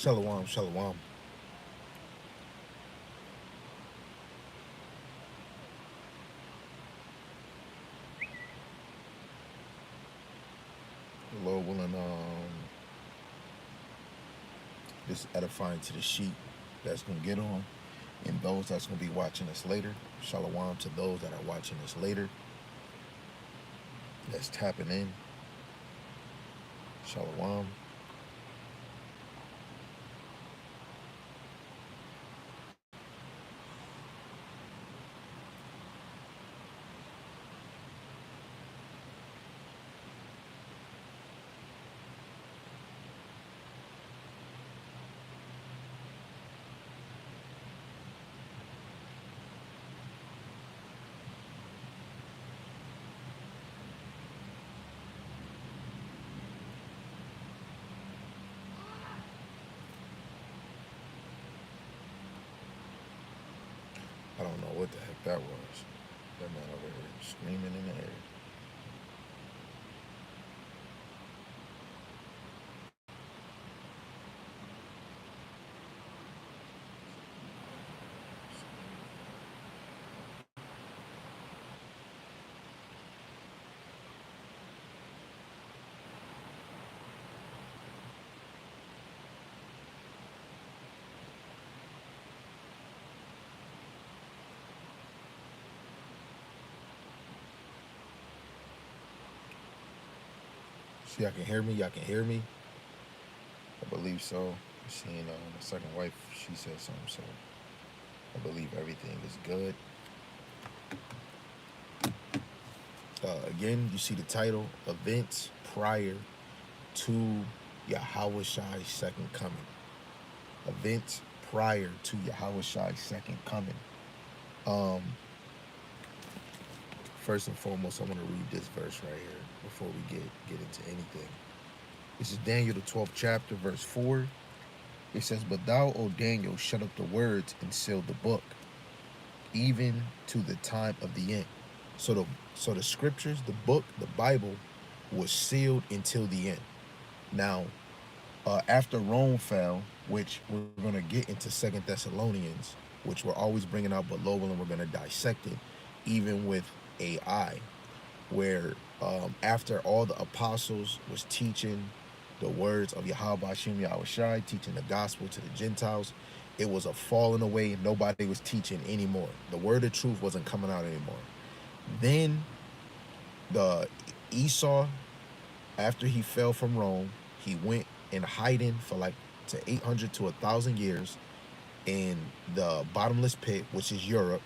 Shalom, shalom. The Lord willing, this edifying to the sheep that's gonna get on, and those that's gonna be watching us later. Shalom to those that are watching us later. That's tapping in. Shalom. I don't know what the heck that was. That man over here screaming in the air. So y'all can hear me. Y'all can hear me. I believe so. Seeing my second wife, she said something, so I believe everything is good. Again, you see the title: Events Prior to Yahawashi's Second Coming. Events prior to Yahawashi's second coming. Um, First and foremost, I want to read this verse right here before we get into anything. This is Daniel the 12th chapter, verse 4. It says, "But thou, O Daniel, shut up the words and seal the book, even to the time of the end." So the scriptures, the book, the Bible, was sealed until the end. Now, after Rome fell, which we're going to get into Second Thessalonians, which we're always bringing out, but Lord willing, we're going to dissect it, even with AI, where after all the apostles was teaching the words of Yahawashi Yahawashi, teaching the gospel to the Gentiles, it was a falling away. Nobody was teaching anymore. The word of truth wasn't coming out anymore. Then the Esau, after he fell from Rome, he went in hiding for like to 800 to 1,000 years in the bottomless pit, which is Europe.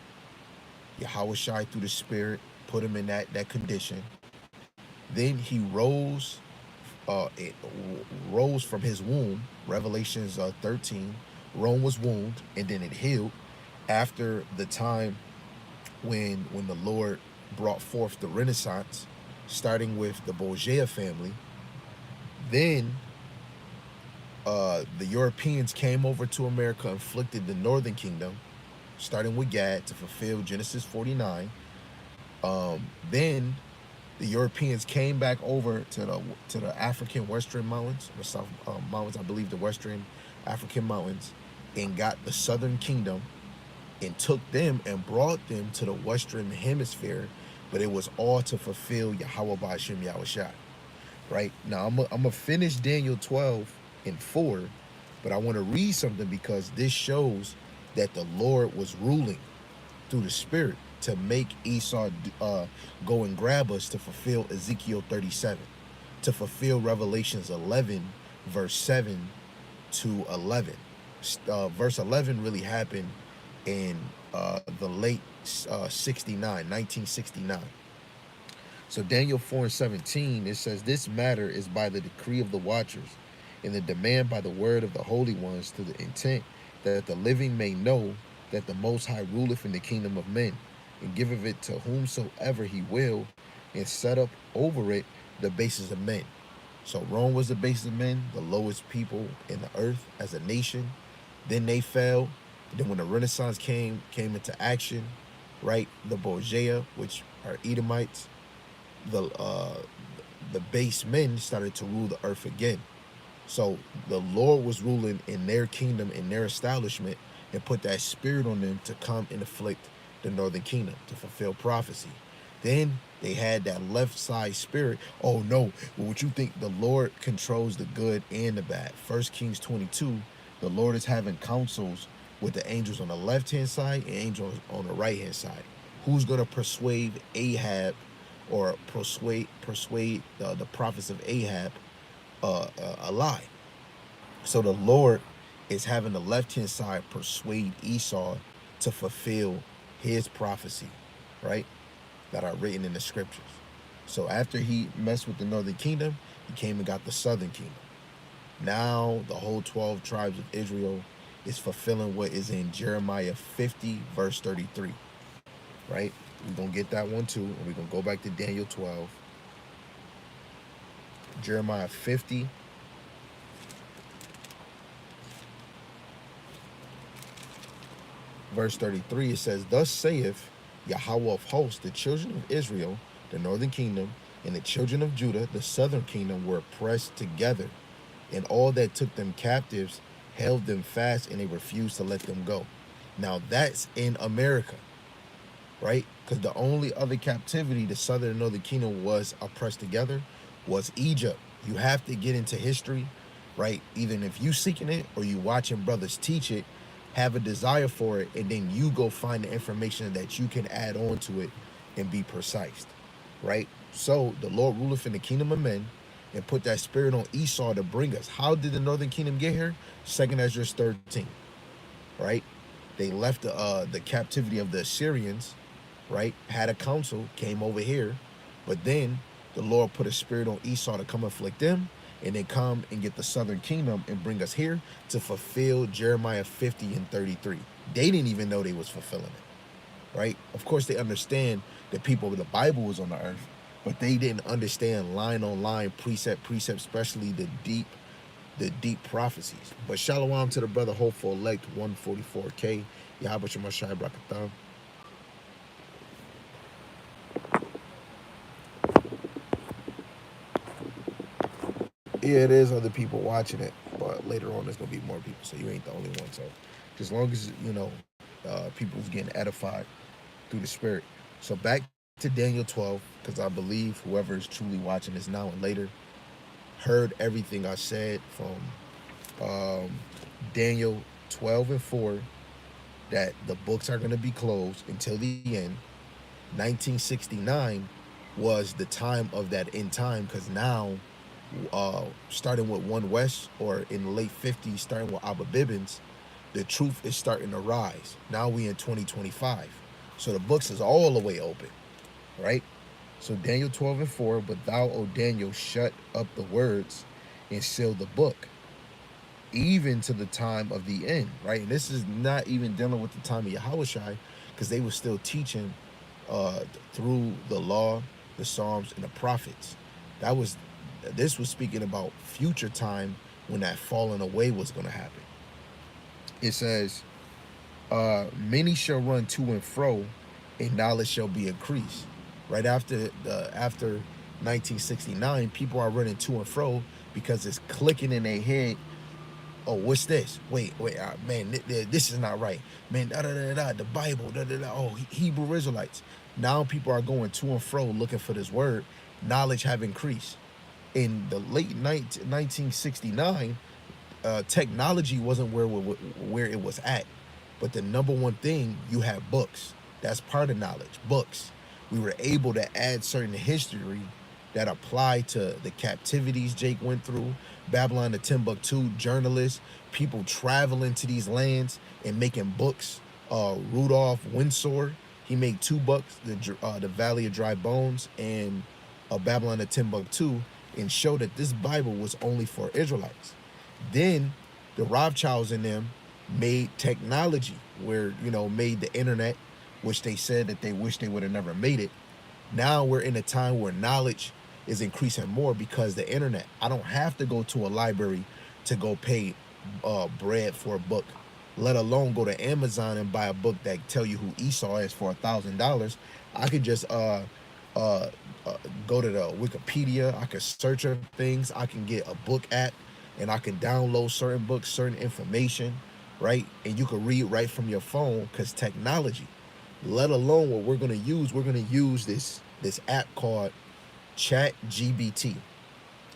Yahawashi through the Spirit put him in that condition. Then he rose from his womb. Revelations 13. Rome was wounded, and then it healed after the time when the Lord brought forth the Renaissance, starting with the Borgia family. Then the Europeans came over to America, inflicted the Northern Kingdom, starting with Gad to fulfill Genesis 49. Then the Europeans came back over to the African Western Mountains, the South Mountains, I believe the Western African Mountains, and got the Southern Kingdom and took them and brought them to the Western Hemisphere, but it was all to fulfill Yahweh Ba'ashem Yahushua. Right now, I'm gonna finish Daniel 12 and 4, but I want to read something because this shows that the Lord was ruling through the Spirit to make Esau go and grab us to fulfill Ezekiel 37, to fulfill Revelations 11, verse 7 to 11. Verse 11 really happened in the late 1969. So Daniel 4 and 17, it says, "This matter is by the decree of the watchers, and the demand by the word of the holy ones, to the intent that the living may know that the Most High ruleth in the kingdom of men, and giveth it to whomsoever he will, and set up over it the bases of men." So Rome was the base of men, the lowest people in the earth as a nation. Then they fell. Then when the Renaissance came into action, right? The Borgia, which are Edomites, the base men started to rule the earth again. So the Lord was ruling in their kingdom, in their establishment, and put that spirit on them to come and afflict the northern kingdom to fulfill prophecy. Then they had that left side spirit. Oh no, well, what you think? The Lord controls the good and the bad. 1 Kings 22, the Lord is having councils with the angels on the left hand side and angels on the right hand side. Who's gonna persuade Ahab or persuade the prophets of Ahab a lie? So the Lord is having the left hand side persuade Esau to fulfill his prophecy, right? That are written in the scriptures. So after he messed with the northern kingdom, he came and got the southern kingdom. Now the whole 12 tribes of Israel is fulfilling what is in Jeremiah 50, verse 33, right? We're going to get that one too. And we're going to go back to Daniel 12. Jeremiah 50, verse 33, it says, "Thus saith Yahweh of hosts, the children of Israel, the northern kingdom, and the children of Judah, the southern kingdom, were pressed together, and all that took them captives held them fast, and they refused to let them go." Now that's in America, right? Because the only other captivity the southern and northern kingdom was oppressed together was Egypt. You have to get into history, right? Even if you seeking it or you watching brothers teach it, have a desire for it, and then you go find the information that you can add on to it and be precise, right? So the Lord ruleth in the kingdom of men and put that spirit on Esau to bring us. How did the northern kingdom get here? 2 Ezra 13, right? They left the captivity of the Assyrians, right? Had a council, came over here, but then the Lord put a spirit on Esau to come afflict them, and then come and get the southern kingdom and bring us here to fulfill Jeremiah 50 and 33. They didn't even know they was fulfilling it, right? Of course, they understand that people of the Bible was on the earth, but they didn't understand line on line, precept, especially the deep prophecies. But shalom to the brother hopeful elect 144K. Yahawashi Mashai Brakatham. Yeah, it is other people watching it, but later on there's gonna be more people, so you ain't the only one. So, as long as people's getting edified through the spirit. So back to Daniel 12, because I believe whoever is truly watching this now and later heard everything I said from Daniel 12 and 4, that the books are gonna be closed until the end. 1969 was the time of that end time, because now starting with One West, or in the late 50s, starting with Abba Bibbins, the truth is starting to rise. Now we in 2025. So the books is all the way open, right? So Daniel 12 and 4, "But thou, O Daniel, shut up the words and seal the book, even to the time of the end," right? And this is not even dealing with the time of Yahawashi, because they were still teaching uh, through the law, the Psalms, and the prophets. This was speaking about future time when that falling away was going to happen. It says, "Many shall run to and fro, and knowledge shall be increased." Right after 1969, people are running to and fro because it's clicking in their head. Oh, what's this? Wait, man, this is not right, man. Da da da da. The Bible, da da da. Oh, Hebrew Israelites. Now people are going to and fro looking for this word. Knowledge have increased. In the late 1969, technology wasn't where it was at, but the number one thing, you have books. That's part of knowledge. Books. We were able to add certain history that apply to the captivities Jake went through, Babylon to Timbuktu, journalists, people traveling to these lands and making books. Rudolph Windsor, he made 2 books, the Valley of Dry Bones and Babylon to Timbuktu, and showed that this Bible was only for Israelites. Then the Rothschilds and them made technology made the internet, which they said that they wish they would have never made it. Now we're in a time where knowledge is increasing more because the internet. I don't have to go to a library to go pay bread for a book, let alone go to Amazon and buy a book that tell you who Esau is for $1,000. I could just go to the Wikipedia. I could search up things. I can get a book app and I can download certain books, certain information, right? And you can read right from your phone because technology, let alone what we're gonna use this app called Chat GBT.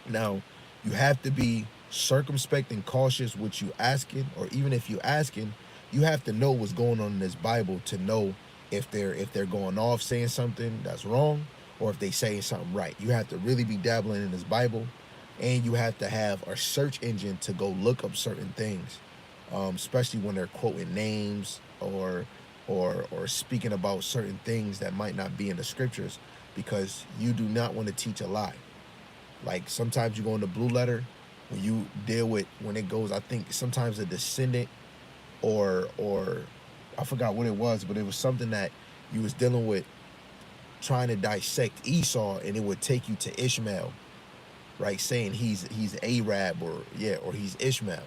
Now, you have to be circumspect and cautious what you asking, or even if you asking, you have to know what's going on in this Bible to know if they're going off saying something that's wrong or if they saying something right. You have to really be dabbling in this Bible, and you have to have a search engine to go look up certain things, especially when they're quoting names or speaking about certain things that might not be in the scriptures, because you do not want to teach a lie. Like sometimes you go in the blue letter when you deal with when it goes. I think sometimes a descendant or I forgot what it was, but it was something that you was dealing with trying to dissect Esau, and it would take you to Ishmael, right? Saying he's Arab or he's Ishmael,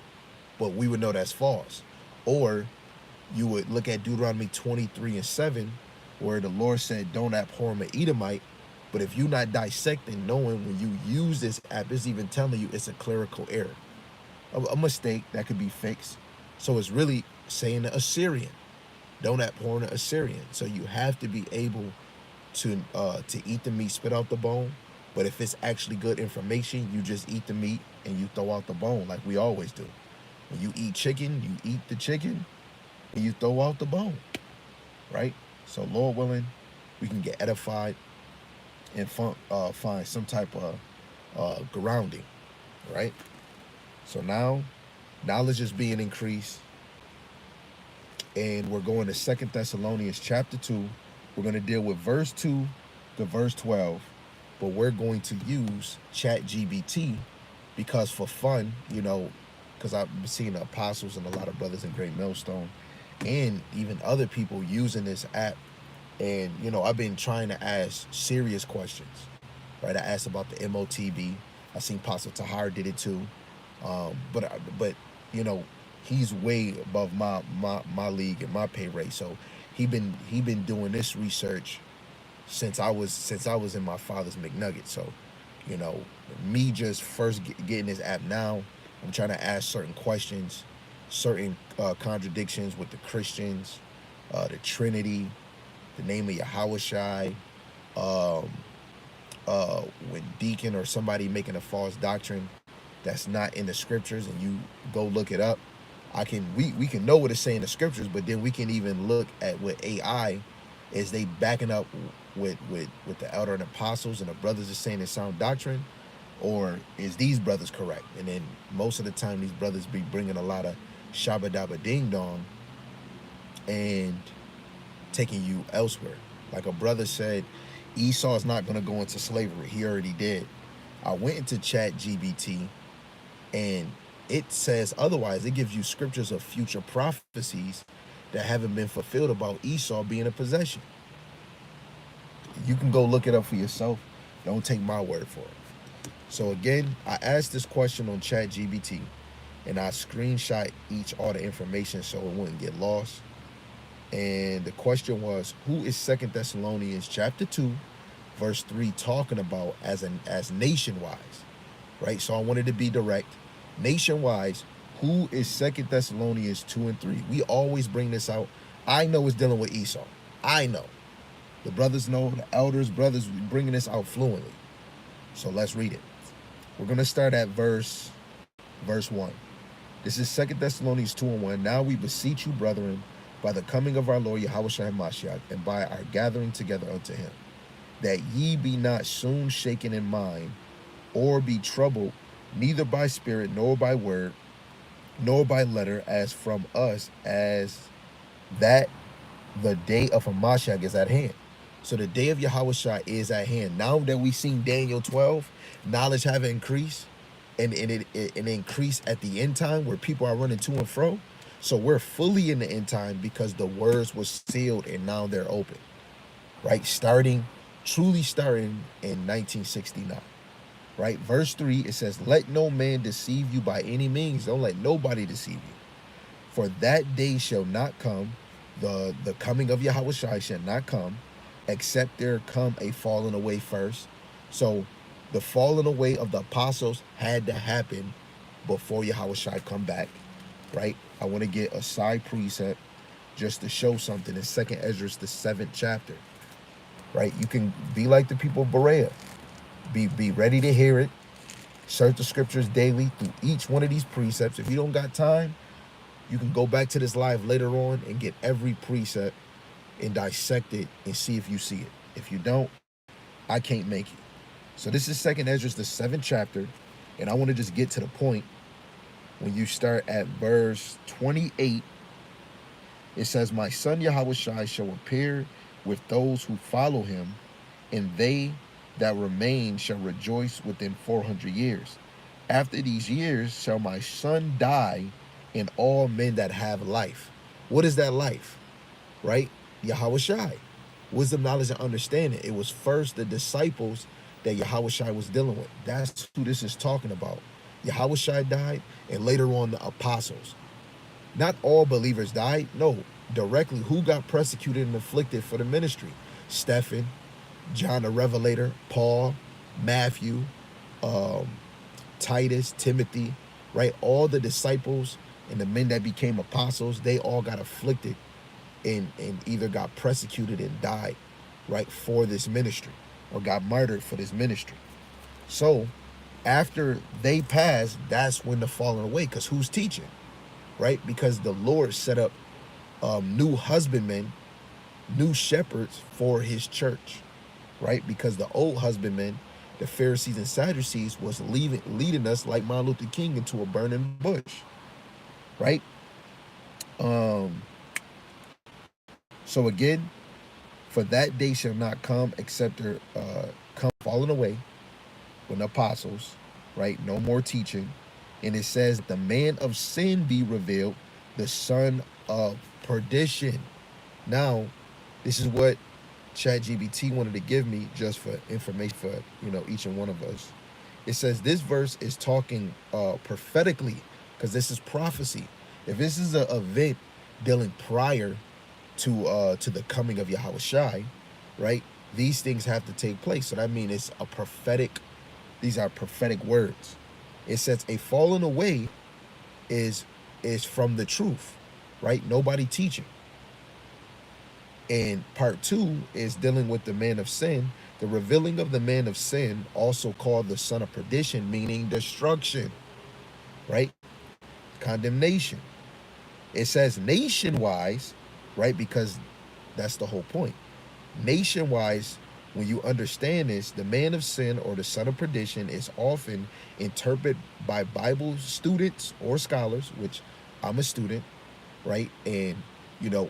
but we would know that's false. Or you would look at Deuteronomy 23:7, where the Lord said, "Don't abhor an Edomite." But if you're not dissecting, knowing when you use this app, it's even telling you it's a clerical error, a mistake that could be fixed. So it's really saying the Assyrian. Don't abhor an Assyrian. So you have to be able to eat the meat, spit out the bone. But if it's actually good information, you just eat the meat and you throw out the bone, like we always do. When you eat chicken, you eat the chicken and you throw out the bone, right? So Lord willing, we can get edified and find some type of grounding, right? So now, knowledge is being increased, and we're going to Second Thessalonians chapter 2. We're going to deal with verse 2 to verse 12, but we're going to use Chat GBT because for fun, because I've seen the apostles and a lot of brothers in Great Millstone and even other people using this app. And, I've been trying to ask serious questions, right? I asked about the MOTB. I seen Apostle Tahar did it too. But he's way above my league and my pay rate. So he been doing this research since I was in my father's McNugget. So, me just first getting this app now, I'm trying to ask certain questions, certain contradictions with the Christians, the Trinity, the name of Yahawashi, when deacon or somebody making a false doctrine that's not in the scriptures, and you go look it up, we can know what it's saying in the scriptures, but then we can even look at what AI is they backing up with the elder and apostles and the brothers are saying in sound doctrine, or is these brothers correct? And then most of the time these brothers be bringing a lot of shabba dabba ding dong and taking you elsewhere. Like a brother said, Esau is not going to go into slavery. He already did. I went into Chat GBT and it says otherwise. It gives you scriptures of future prophecies that haven't been fulfilled about Esau being a possession. You can go look it up for yourself. Don't take my word for it. So again, I asked this question on Chat GBT and I screenshot all the information so it wouldn't get lost. And the question was, who is Second Thessalonians chapter 2, verse 3 talking about as nation-wise, right? So I wanted to be direct. Nation-wise, who is Second Thessalonians 2 and 3? We always bring this out. I know it's dealing with Esau. I know. The brothers know, the elders, brothers, bringing this out fluently. So let's read it. We're going to start at verse 1. This is Second Thessalonians 2 and 1. Now we beseech you, brethren, by the coming of our Lord Yahawashi HaMashiach, and by our gathering together unto him, that ye be not soon shaken in mind, or be troubled, neither by spirit, nor by word, nor by letter, as from us, as that the day of Hamashiach is at hand. So the day of Yahawashi is at hand. Now that we've seen Daniel 12, knowledge have increased, and it increased at the end time where people are running to and fro. So we're fully in the end time because the words were sealed and now they're open, right? Truly starting in 1969, right? Verse 3, it says, let no man deceive you by any means. Don't let nobody deceive you. For that day shall not come, the coming of Yahawashi shall not come, except there come a falling away first. So the falling away of the apostles had to happen before Yahawashi come back, right? I want to get a side precept just to show something in Second Ezra, the 7th chapter, right? You can be like the people of Berea. Be ready to hear it. Search the scriptures daily through each one of these precepts. If you don't got time, you can go back to this live later on and get every precept and dissect it and see if you see it. If you don't, I can't make it. So this is Second Ezra, the 7th chapter, and I want to just get to the point. When you start at verse 28, it says, "My son Yahawashi shall appear with those who follow him, and they that remain shall rejoice within 400 years. After these years shall my son die, and all men that have life." What is that life? Right? Yahawashi. Wisdom, knowledge, and understanding. It was first the disciples that Yahawashi was dealing with. That's who this is talking about. Yahawashi died, and later on the apostles. Not all believers died. No, directly. Who got persecuted and afflicted for the ministry? Stephen, John the Revelator, Paul, Matthew, Titus, Timothy, right? All the disciples and the men that became apostles, they all got afflicted and either got persecuted and died, right, for this ministry, or got murdered for this ministry. So after they passed, that's when the falling away, because who's teaching, right? Because the Lord set up new husbandmen, new shepherds for his church, right? Because the old husbandmen, the Pharisees and Sadducees, was leading us like Martin Luther King into a burning bush, right? So again, for that day shall not come except there come falling away when the apostles, right? No more teaching. And it says, the man of sin be revealed, the son of perdition. Now, this is what ChatGPT wanted to give me just for information for, each and one of us. It says this verse is talking prophetically, because this is prophecy. If this is an event dealing prior to the coming of Yahawashi, right? These things have to take place. So that means it's a prophetic. These are prophetic words. It says a falling away is from the truth, right? Nobody teaching. And part 2 is dealing with the man of sin. The revealing of the man of sin, also called the son of perdition, meaning destruction, right? Condemnation. It says nation-wise, right? Because that's the whole point. Nation-wise, when you understand this, the man of sin or the son of perdition is often interpreted by Bible students or scholars, which I'm a student, right? And,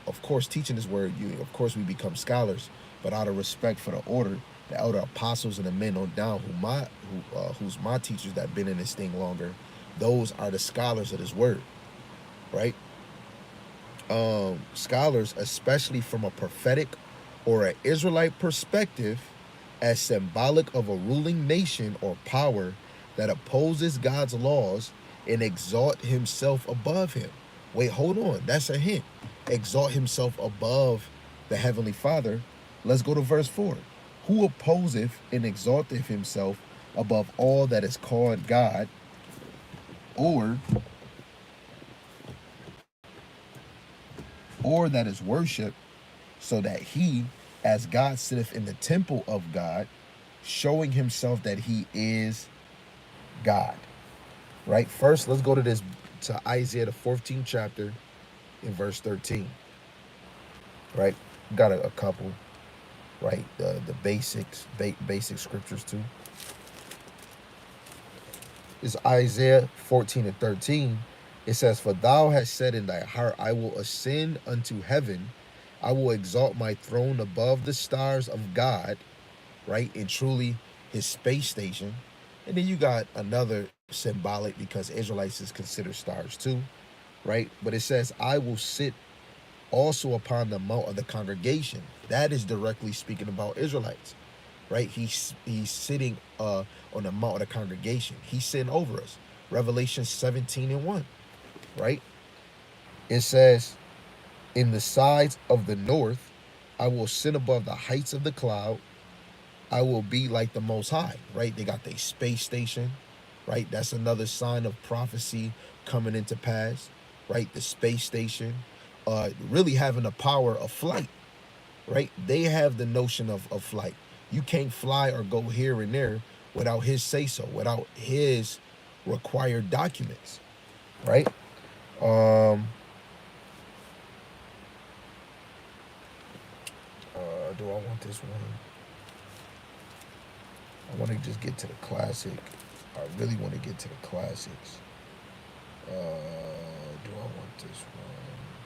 of course, teaching this word, of course, we become scholars, but out of respect for the order, the elder apostles and the men on down who's my teachers that been in this thing longer, those are the scholars of this word, right? Scholars, especially from a prophetic or an Israelite perspective, as symbolic of a ruling nation or power that opposes God's laws and exalt himself above him. Wait, hold on. That's a hint. Exalt himself above the Heavenly Father. Let's go to verse 4. Who opposeth and exalteth himself above all that is called God, or that is worship, so that he, as God, sitteth in the temple of God, showing himself that he is God. Right? First, let's go to Isaiah, the 14th chapter, in verse 13. Right? Got a couple, right? The basic scriptures too. It's Isaiah 14 and 13. It says, "For thou hast said in thy heart, I will ascend unto heaven. I will exalt my throne above the stars of God," right? And truly his space station. And then you got another symbolic, because Israelites is considered stars too, right? But it says, "I will sit also upon the mount of the congregation." That is directly speaking about Israelites, right? He's sitting on the mount of the congregation. He's sitting over us. Revelation 17 and 1, right? It says, "In the sides of the north, I will sit above the heights of the cloud. I will be like the Most High," right? They got their space station, right? That's another sign of prophecy coming into pass, right? The space station, really having the power of flight, right? They have the notion of flight. You can't fly or go here and there without his say so, without his required documents, right? Um, do I want this one? I want to just get to the classic. I really want to get to the classics. Do I want this one?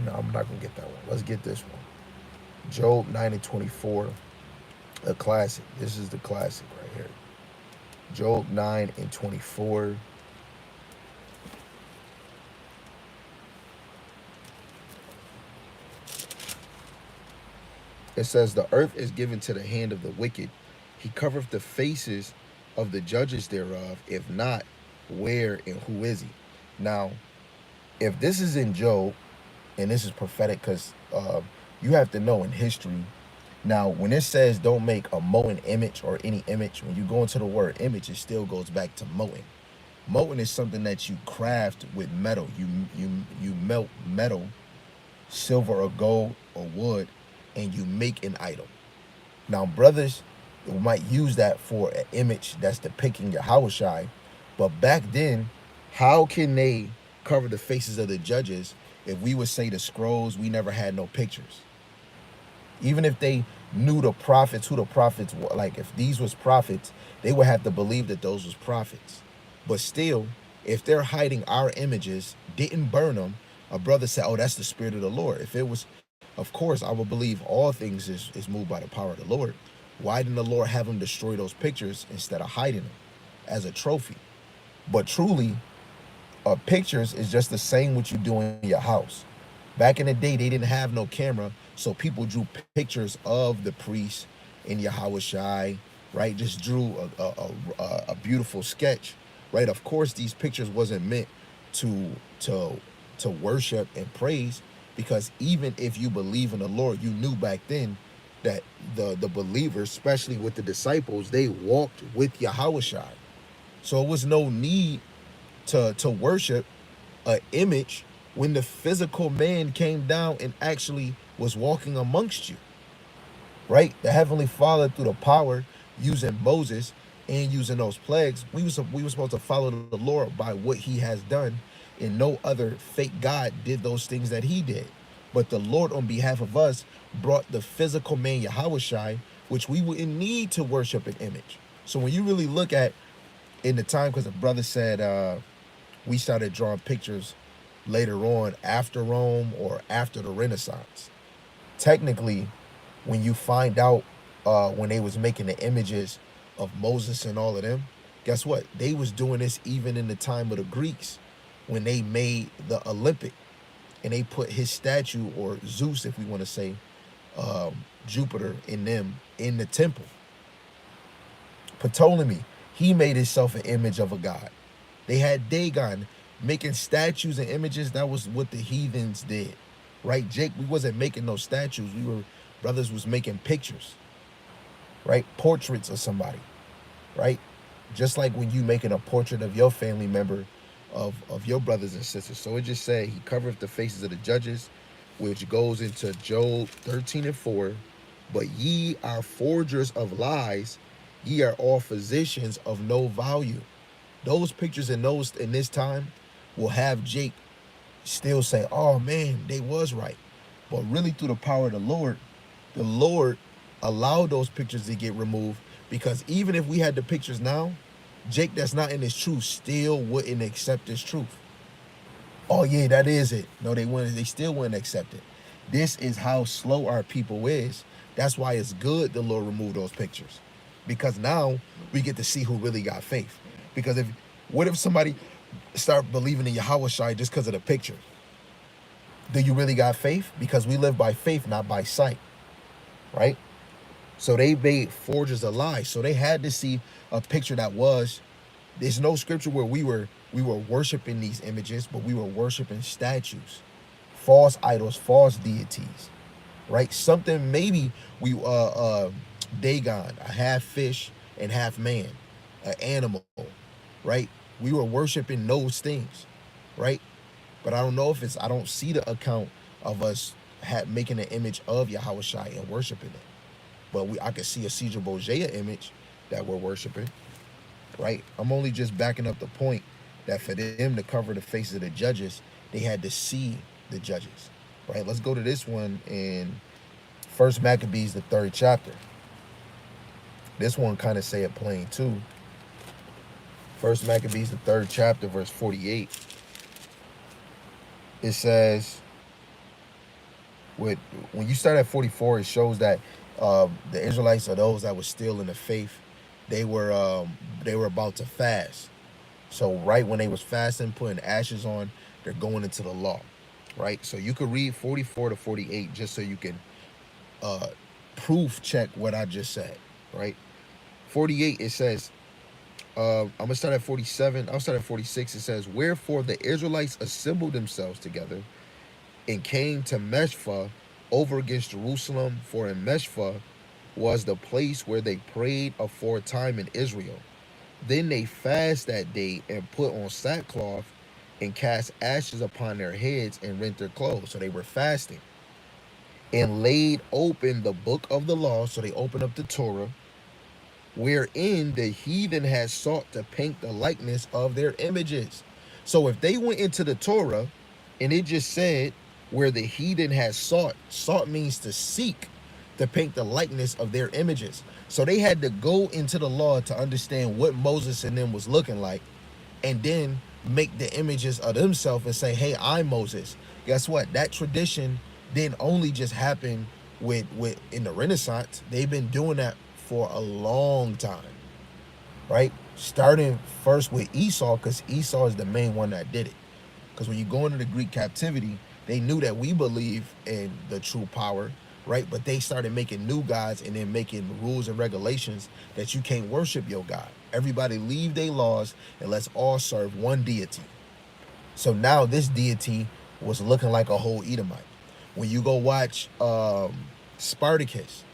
No, I'm not gonna get that one. Let's get this one. Job 9:24, a classic. This is the classic right here. Job 9:24. It says, "The earth is given to the hand of the wicked. He covereth the faces of the judges thereof. If not, where and who is he?" Now, if this is in Job, and this is prophetic, because you have to know in history. Now, when it says don't make a molten image or any image, when you go into the word image, it still goes back to molten. Molten is something that you craft with metal. You melt metal, silver or gold or wood, and you make an idol. Now, brothers might use that for an image that's depicting Yahawashi, but back then, how can they cover the faces of the judges if we would say the scrolls, we never had no pictures? Even if they knew the prophets, who the prophets were, like if these was prophets, they would have to believe that those was prophets. But still, if they're hiding our images, didn't burn them, a brother said, "Oh, that's the spirit of the Lord." If it was, of course, I would believe all things is moved by the power of the Lord. Why didn't the Lord have them destroy those pictures instead of hiding them as a trophy? But truly, pictures is just the same what you do in your house. Back in the day, they didn't have no camera, so people drew pictures of the priest in Yahawashi, right? Just drew a beautiful sketch, right? Of course, these pictures wasn't meant to to to worship and praise, because even if you believe in the Lord, you knew back then that the believers, especially with the disciples, they walked with Yahawashi. So it was no need to worship an image when the physical man came down and actually was walking amongst you, right? The heavenly Father, through the power using Moses and using those plagues, we were supposed to follow the Lord by what He has done, and no other fake God did those things that He did. But the Lord, on behalf of us, brought the physical man Yahawashi, which we wouldn't need to worship an image. So when you really look at in the time, because the brother said we started drawing pictures later on after Rome or after the Renaissance. Technically, when you find out when they was making the images of Moses and all of them, guess what? They was doing this even in the time of the Greeks when they made the Olympic and they put his statue, or Zeus, if we want to say, Jupiter in them in the temple. Ptolemy, he made himself an image of a god. They had Dagon making statues and images. That was what the heathens did, right? Jake, we wasn't making no statues. Brothers was making pictures, right? Portraits of somebody, right? Just like when you making a portrait of your family member, of your brothers and sisters. So it just said he covereth the faces of the judges, which goes into Job 13:4. But ye are forgers of lies, ye are all physicians of no value. Those pictures in this time will have Jake still say, "Oh man, they was right." But really, through the power of the Lord allowed those pictures to get removed, because even if we had the pictures now, Jake that's not in his truth still wouldn't accept his truth. Oh yeah, that is it. No, they wouldn't. They still wouldn't accept it. This is how slow our people is. That's why it's good the Lord removed those pictures, because now we get to see who really got faith. Because what if somebody start believing in Yahweh Shai just because of the picture? Do you really got faith? Because we live by faith, not by sight, right? So they made forgers a lie. So they had to see a picture that was There's no scripture where we were worshiping these images, but we were worshiping statues, false idols, false deities, right? Something maybe we Dagon, a half fish and half man, an animal, right? We were worshiping those things, right? But I don't know if it's I don't see the account of us making an image of Yahawashi and worshiping it. But I could see a Caesar Borgia image that we're worshiping, right? I'm only just backing up the point that for them to cover the faces of the judges, they had to see the judges, right? Let's go to this one in First Maccabees, the 3rd chapter. This one kind of say it plain too. First Maccabees, the 3rd chapter, verse 48. It says, with when you start at 44, it shows that the Israelites are those that were still in the faith. They were about to fast. So right when they was fasting, putting ashes on, they're going into the law, right? So you could read 44 to 48 just so you can uh, proof check what I just said, right? 48, it says, I'm gonna start at 47. I'll start at 46. It says, "Wherefore the Israelites assembled themselves together and came to Meshpha over against Jerusalem, for in Meshpha was the place where they prayed aforetime in Israel. Then they fast that day and put on sackcloth and cast ashes upon their heads and rent their clothes." So they were fasting and laid open the book of the law. So they opened up the Torah, wherein the heathen had sought to paint the likeness of their images. So if they went into the Torah and it just said where the heathen had sought means to seek to paint the likeness of their images. So they had to go into the law to understand what Moses and them was looking like, and then make the images of themselves and say, "Hey, I'm Moses." Guess what? That tradition didn't only just happen with in the Renaissance. They've been doing that for a long time, right? Starting first with Esau, because Esau is the main one that did it. Because when you go into the Greek captivity, they knew that we believe in the true power, right? But they started making new gods and then making rules and regulations that you can't worship your God. Everybody leave their laws and let's all serve one deity. So now this deity was looking like a whole Edomite. When you go watch Spartacus,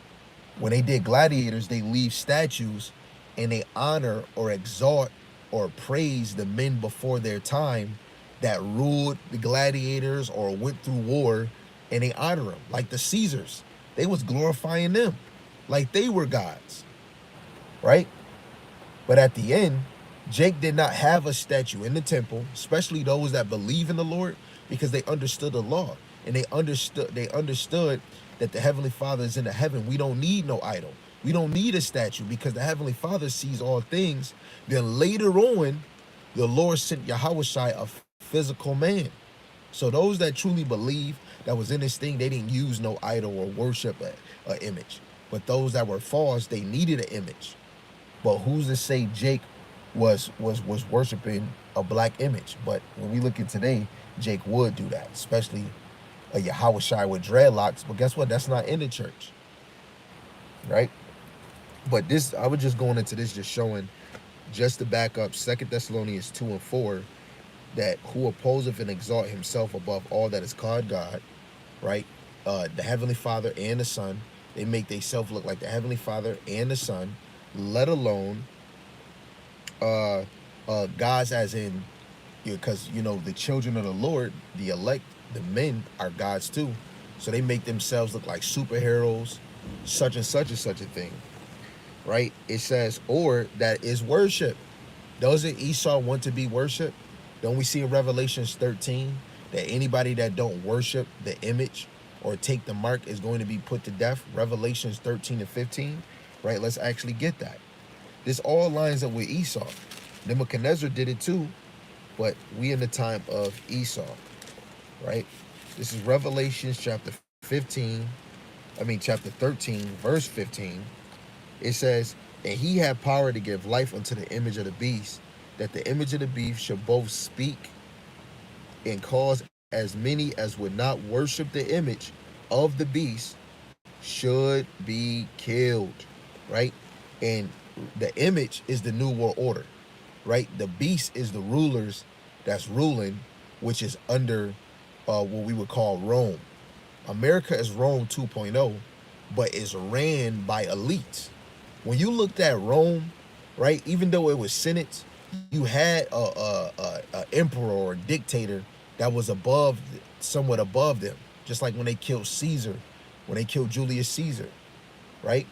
when they did gladiators, they leave statues and they honor or exalt or praise the men before their time that ruled the gladiators or went through war, and they honor them like the Caesars. They was glorifying them like they were gods, right? But at the end, Jake did not have a statue in the temple, especially those that believe in the Lord, because they understood the law and they understood that the Heavenly Father is in the heaven. We don't need no idol. We don't need a statue because the Heavenly Father sees all things. Then later on, the Lord sent Yahawashi, a physical man. So those that truly believe that was in this thing, they didn't use no idol or worship a image. But those that were false, they needed an image. But who's to say Jake was worshiping a black image? But when we look at today, Jake would do that, especially a Yahawashi with dreadlocks. But guess what? That's not in the church, right? But this, I was just going into this, just showing, just to back up, 2 Thessalonians 2 and 4, that who opposeth and exalt himself above all that is called God, right? The Heavenly Father and the Son, they make themselves look like the Heavenly Father and the Son, let alone gods, as in, because the children of the Lord, the elect, the men are gods too. So they make themselves look like superheroes, such and such and such a thing, right? It says, or that is worship. Doesn't Esau want to be worshiped? Don't we see in Revelations 13 that anybody that don't worship the image or take the mark is going to be put to death? Revelations 13 and 15, right? Let's actually get that. This all lines up with Esau. Nebuchadnezzar did it too, but we in the time of Esau, right? This is Revelations chapter 13, verse 15. It says, "And he had power to give life unto the image of the beast, that the image of the beast should both speak and cause as many as would not worship the image of the beast should be killed," right? And the image is the new world order. right? The beast is the rulers that's ruling, which is under what we would call Rome. America is Rome 2.0, but is ran by elites. When you looked at Rome, right, even though it was Senate, you had a emperor or a dictator that was above, somewhat above them. Just like when they killed Caesar, when they killed Julius Caesar, right?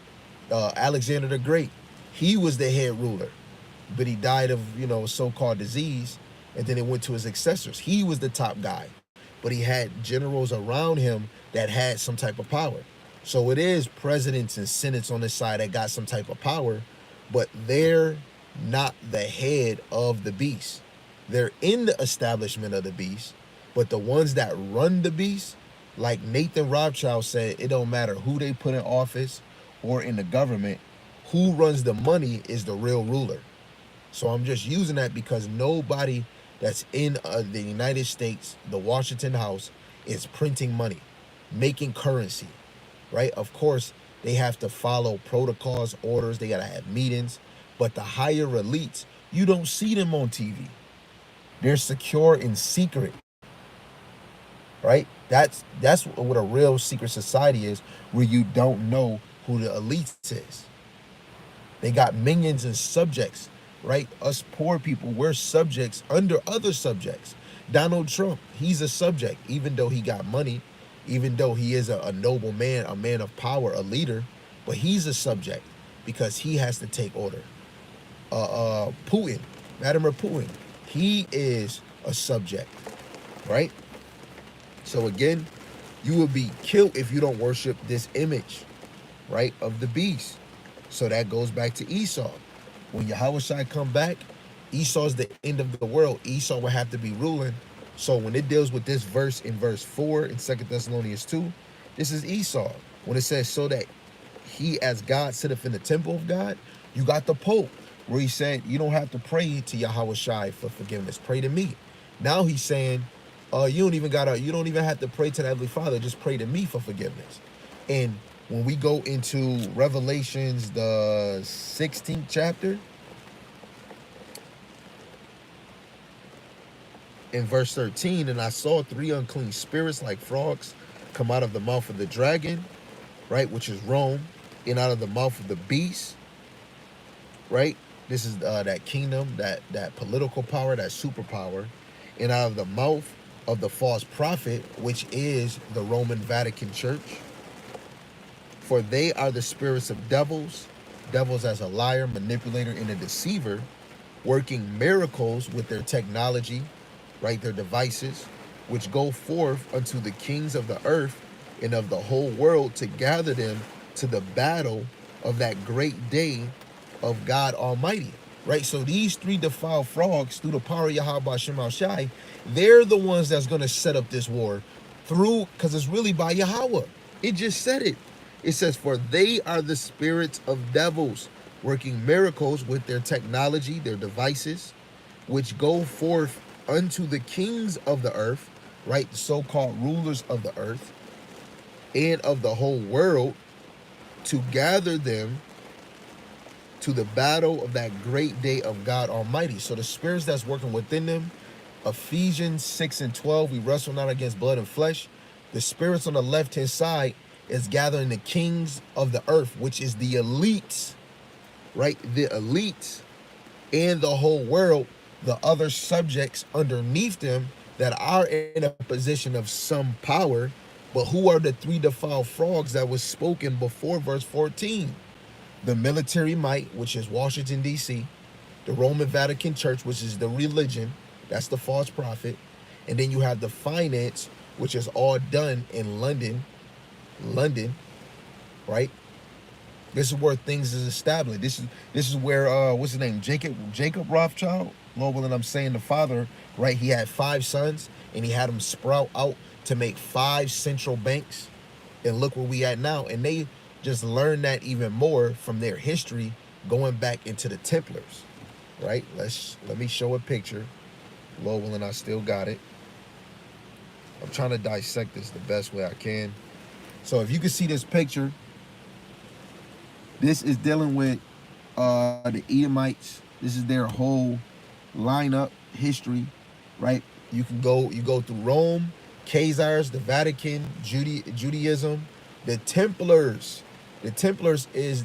Alexander the Great, he was the head ruler, but he died of so-called disease, and then it went to his successors. He was the top guy, but he had generals around him that had some type of power. So it is presidents and senates on this side that got some type of power, but they're not the head of the beast. They're in the establishment of the beast, but the ones that run the beast, like Nathan Rothschild said, it don't matter who they put in office or in the government, who runs the money is the real ruler. So I'm just using that because nobody that's in the United States, the Washington House, is printing money, making currency, right? Of course, they have to follow protocols, orders, they got to have meetings. But the higher elites, you don't see them on TV. They're secure in secret, right? That's what a real secret society is, where you don't know who the elites is. They got minions and subjects, right? Us poor people, we're subjects under other subjects. Donald Trump, he's a subject, even though he got money, even though he is a noble man, a man of power, a leader, but he's a subject because he has to take order. Putin, Vladimir Putin, he is a subject, right? So again, you will be killed if you don't worship this image, right, of the beast. So that goes back to Esau. When Yahawashi come back, Esau's the end of the world. Esau will have to be ruling. So when it deals with this verse in verse 4 in 2 Thessalonians 2, this is Esau. When it says, so that he as God sitteth in the temple of God, you got the Pope, where he said, you don't have to pray to Yahawashi for forgiveness. Pray to me. Now he's saying, you don't even have to pray to the Heavenly Father. Just pray to me for forgiveness. And when we go into Revelations, the 16th chapter, in verse 13, and I saw 3 unclean spirits like frogs come out of the mouth of the dragon, right, which is Rome, and out of the mouth of the beast, right? This is that kingdom, that political power, that superpower, and out of the mouth of the false prophet, which is the Roman Vatican Church. For they are the spirits of devils, devils as a liar, manipulator, and a deceiver, working miracles with their technology, right, their devices, which go forth unto the kings of the earth and of the whole world to gather them to the battle of that great day of God Almighty, right? So these 3 defiled frogs, through the power of Yahweh Shem Shai, they're the ones that's going to set up this war through, because it's really by Yahweh. It just said it. It says, for they are the spirits of devils, working miracles with their technology, their devices, which go forth unto the kings of the earth, right, the so-called rulers of the earth and of the whole world, to gather them to the battle of that great day of God Almighty. So the spirits that's working within them, Ephesians 6 and 12, we wrestle not against blood and flesh. The spirits on the left-hand side is gathering the kings of the earth, which is the elites, right? The elites and the whole world, the other subjects underneath them that are in a position of some power. But who are the 3 defiled frogs that was spoken before verse 14? The military might, which is Washington, D.C., the Roman Vatican Church, which is the religion, that's the false prophet, and then you have the finance, which is all done in London, right? This is where things is established. This is where what's his name? Jacob Rothschild. Lord willing, I'm saying the father, right? He had 5 sons and he had them sprout out to make 5 central banks. And look where we at now. And they just learned that even more from their history going back into the Templars, right? Let me show a picture. Lord willing, I still got it. I'm trying to dissect this the best way I can. So if you can see this picture, this is dealing with the Edomites. This is their whole line up history, right? You go through Rome, Khazars, the Vatican, Judaism, the Templars. The Templars is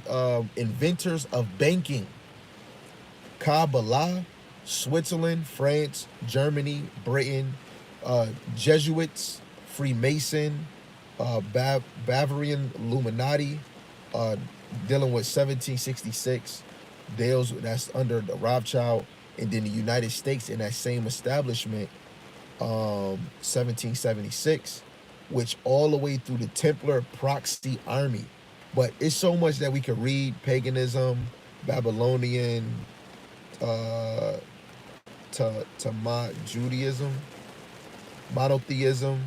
inventors of banking. Kabbalah, Switzerland, France, Germany, Britain, Jesuits, Freemason, Bavarian Illuminati, uh, dealing with 1766, deals that's under the Rothschild, and then the United States in that same establishment, 1776, which all the way through the Templar proxy army. But it's so much that we could read: paganism, Babylonian, uh, to Judaism, monotheism,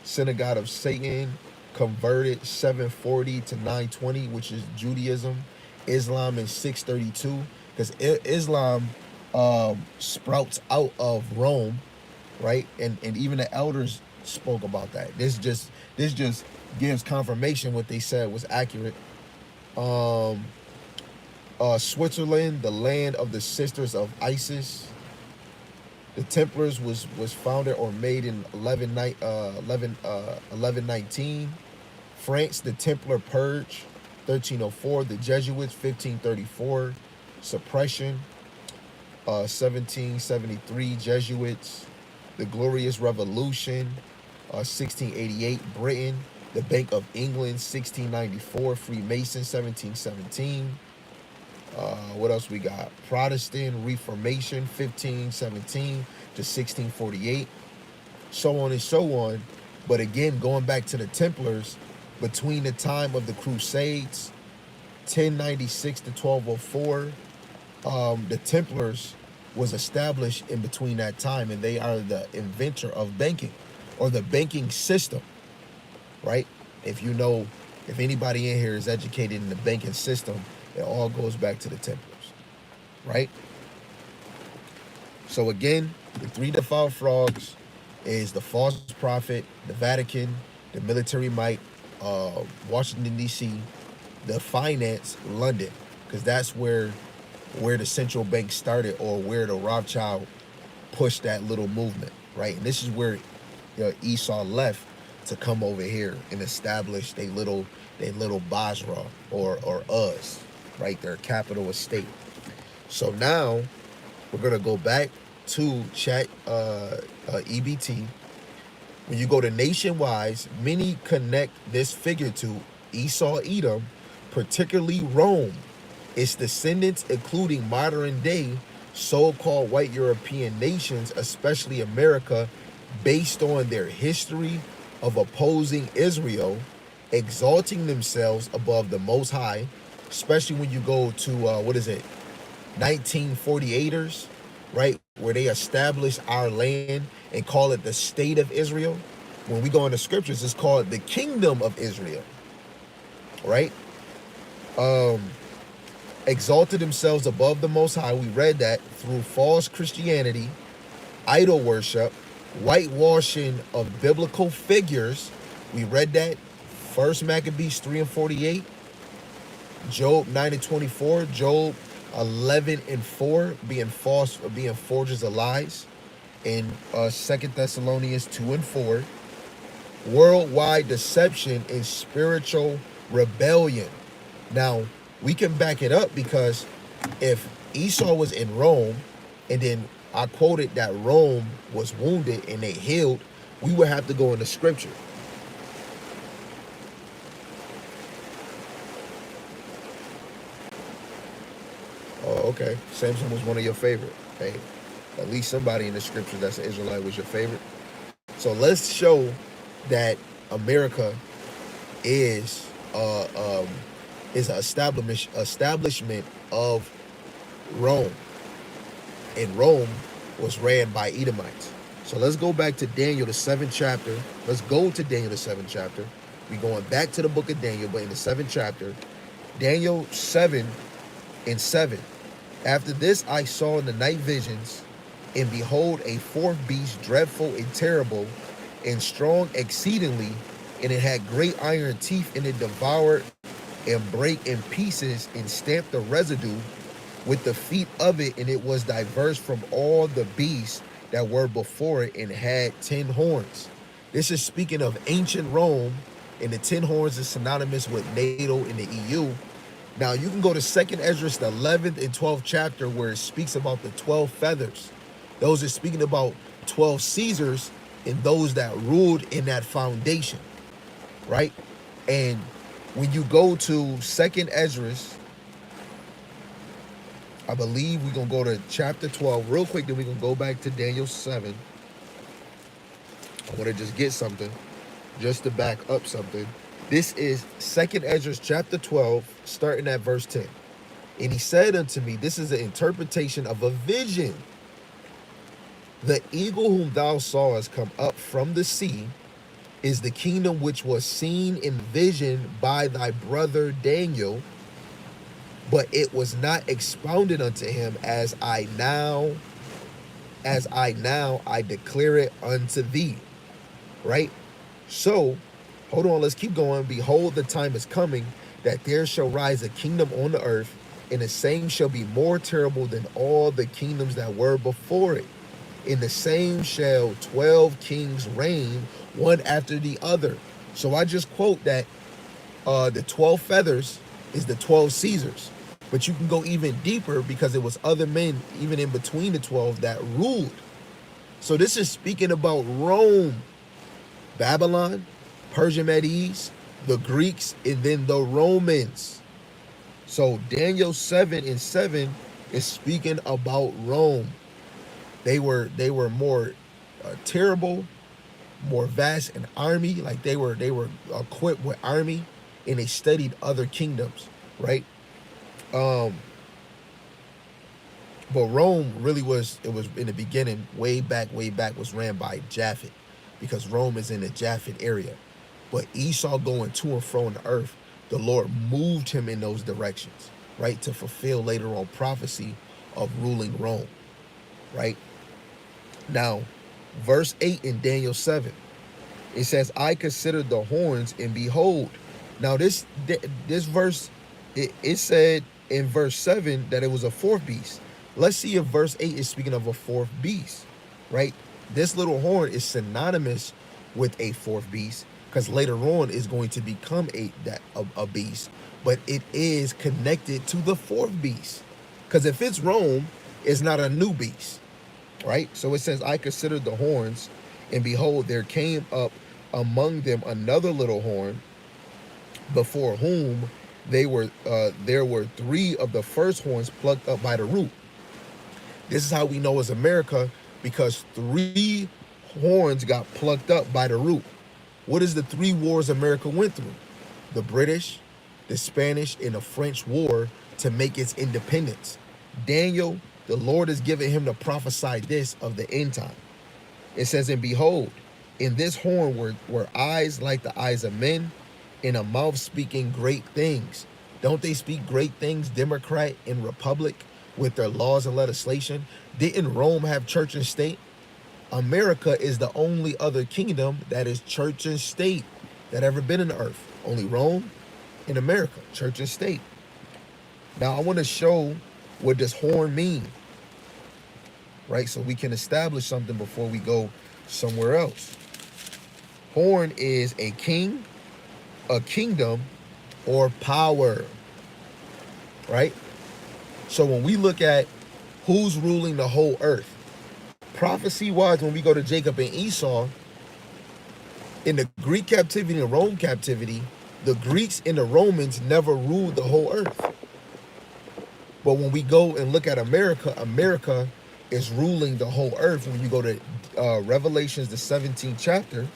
synagogue of Satan, converted 740 to 920, which is Judaism, Islam in 632, because Islam sprouts out of Rome, right? And even the elders spoke about that. This just gives confirmation what they said was accurate. Switzerland, the land of the Sisters of Isis. The Templars was founded or made in 1119. France, the Templar Purge, 1304. The Jesuits, 1534. Suppression, 1773. Jesuits. The Glorious Revolution, 1688. Britain, the Bank of England, 1694. Freemason, 1717. What else we got? Protestant Reformation, 1517 to 1648, so on and so on. But again, going back to the Templars, between the time of the Crusades, 1096 to 1204, the Templars was established in between that time, and they are the inventor of banking, or the banking system, right? If anybody in here is educated in the banking system, it all goes back to the Templars, right? So again, the three defiled frogs is the false prophet, the Vatican, the military might, Washington, D.C., the finance, London, because that's where the central bank started, or where the Rothschild pushed that little movement, right? And this is where Esau left to come over here and establish their little Basra or Uz, right? Their capital estate. So now we're gonna go back to chat EBT. When you go to Nationwise, many connect this figure to Esau Edom, particularly Rome. Its descendants, including modern day so-called white European nations, especially America, based on their history of opposing Israel, exalting themselves above the Most High, especially when you go to 1948ers, right, where they established our land and call it the state of Israel. When we go into scriptures, it's called the kingdom of Israel, right? Exalted themselves above the Most High. We read that through false Christianity, idol worship, whitewashing of biblical figures. We read that First Maccabees 3 and 48, Job 9 and 24, Job 11 and 4, being false, being forgers of lies, and 2 Thessalonians 2 and 4, worldwide deception and spiritual rebellion. Now, we can back it up, because if Esau was in Rome, and then I quoted that Rome was wounded and they healed, we would have to go into scripture. Oh, okay. Samson was one of your favorite. Hey, at least somebody in the scripture that's an Israelite was your favorite. So let's show that America is an establishment of Rome, and Rome was ran by Edomites. So let's go back to Daniel, the 7th chapter. Let's go to Daniel, the 7th chapter. We're going back to the book of Daniel, but in the 7th chapter, Daniel 7 and 7. After this I saw in the night visions, and behold, a fourth beast, dreadful and terrible, and strong exceedingly, and it had great iron teeth, and it devoured and brake in pieces and stamped the residue with the feet of it, and it was diverse from all the beasts that were before it, and had 10 horns. This is speaking of ancient Rome, and the 10 horns is synonymous with NATO and the EU. Now you can go to 2nd Esdras, the 11th and 12th chapter, where it speaks about the 12 feathers. Those are speaking about 12 Caesars and those that ruled in that foundation, right? And when you go to 2nd Esdras, I believe we're going to go to chapter 12 real quick, then we're going to go back to Daniel 7. I want to just get something, just to back up something. This is 2nd Esdras chapter 12, starting at verse 10. And he said unto me, this is an interpretation of a vision. The eagle whom thou sawest come up from the sea is the kingdom which was seen in vision by thy brother Daniel, but it was not expounded unto him as I now declare it unto thee. Right? So, hold on, let's keep going. Behold, the time is coming that there shall rise a kingdom on the earth, and the same shall be more terrible than all the kingdoms that were before it. In the same shall 12 kings reign, one after the other. So I just quote that the 12 feathers is the 12 Caesars. But you can go even deeper because it was other men, even in between the 12, that ruled. So this is speaking about Rome, Babylon, Persia, Medes, the Greeks, and then the Romans. So Daniel 7 and 7 is speaking about Rome. They were more terrible, more vast in army. Like they were equipped with army, and they studied other kingdoms, right? But Rome really was in the beginning, way back, was ran by Japhet, because Rome is in the Japhet area. But Esau going to and fro in the earth, the Lord moved him in those directions, right? To fulfill later on prophecy of ruling Rome, right? Now, verse 8 in Daniel 7, it says, I considered the horns, and behold. Now this verse, it said in verse 7 that it was a fourth beast. Let's see if verse 8 is speaking of a fourth beast, right? This little horn is synonymous with a fourth beast, because later on is going to become a beast, but it is connected to the fourth beast. Because if it's Rome, it's not a new beast, right? So it says, I considered the horns, and behold, there came up among them another little horn, before whom there were 3 of the first horns plucked up by the root. This is how we know it's America, because 3 horns got plucked up by the root. What is the 3 wars America went through? The British, the Spanish, and the French war to make its independence. Daniel, the Lord has given him to prophesy this of the end time. It says, and behold, in this horn were eyes like the eyes of men, and a mouth speaking great things. Don't they speak great things, Democrat and Republic, with their laws and legislation? Didn't Rome have church and state? America is the only other kingdom that is church and state that ever been in the earth. Only Rome and America, church and state. Now I want to show what does horn mean, right? So we can establish something before we go somewhere else. Horn is a king, a kingdom, or power, right? So when we look at who's ruling the whole earth, prophecy-wise, when we go to Jacob and Esau, in the Greek captivity and Rome captivity, the Greeks and the Romans never ruled the whole earth. But when we go and look at America, America is ruling the whole earth. When you go to Revelations, the 17th chapter,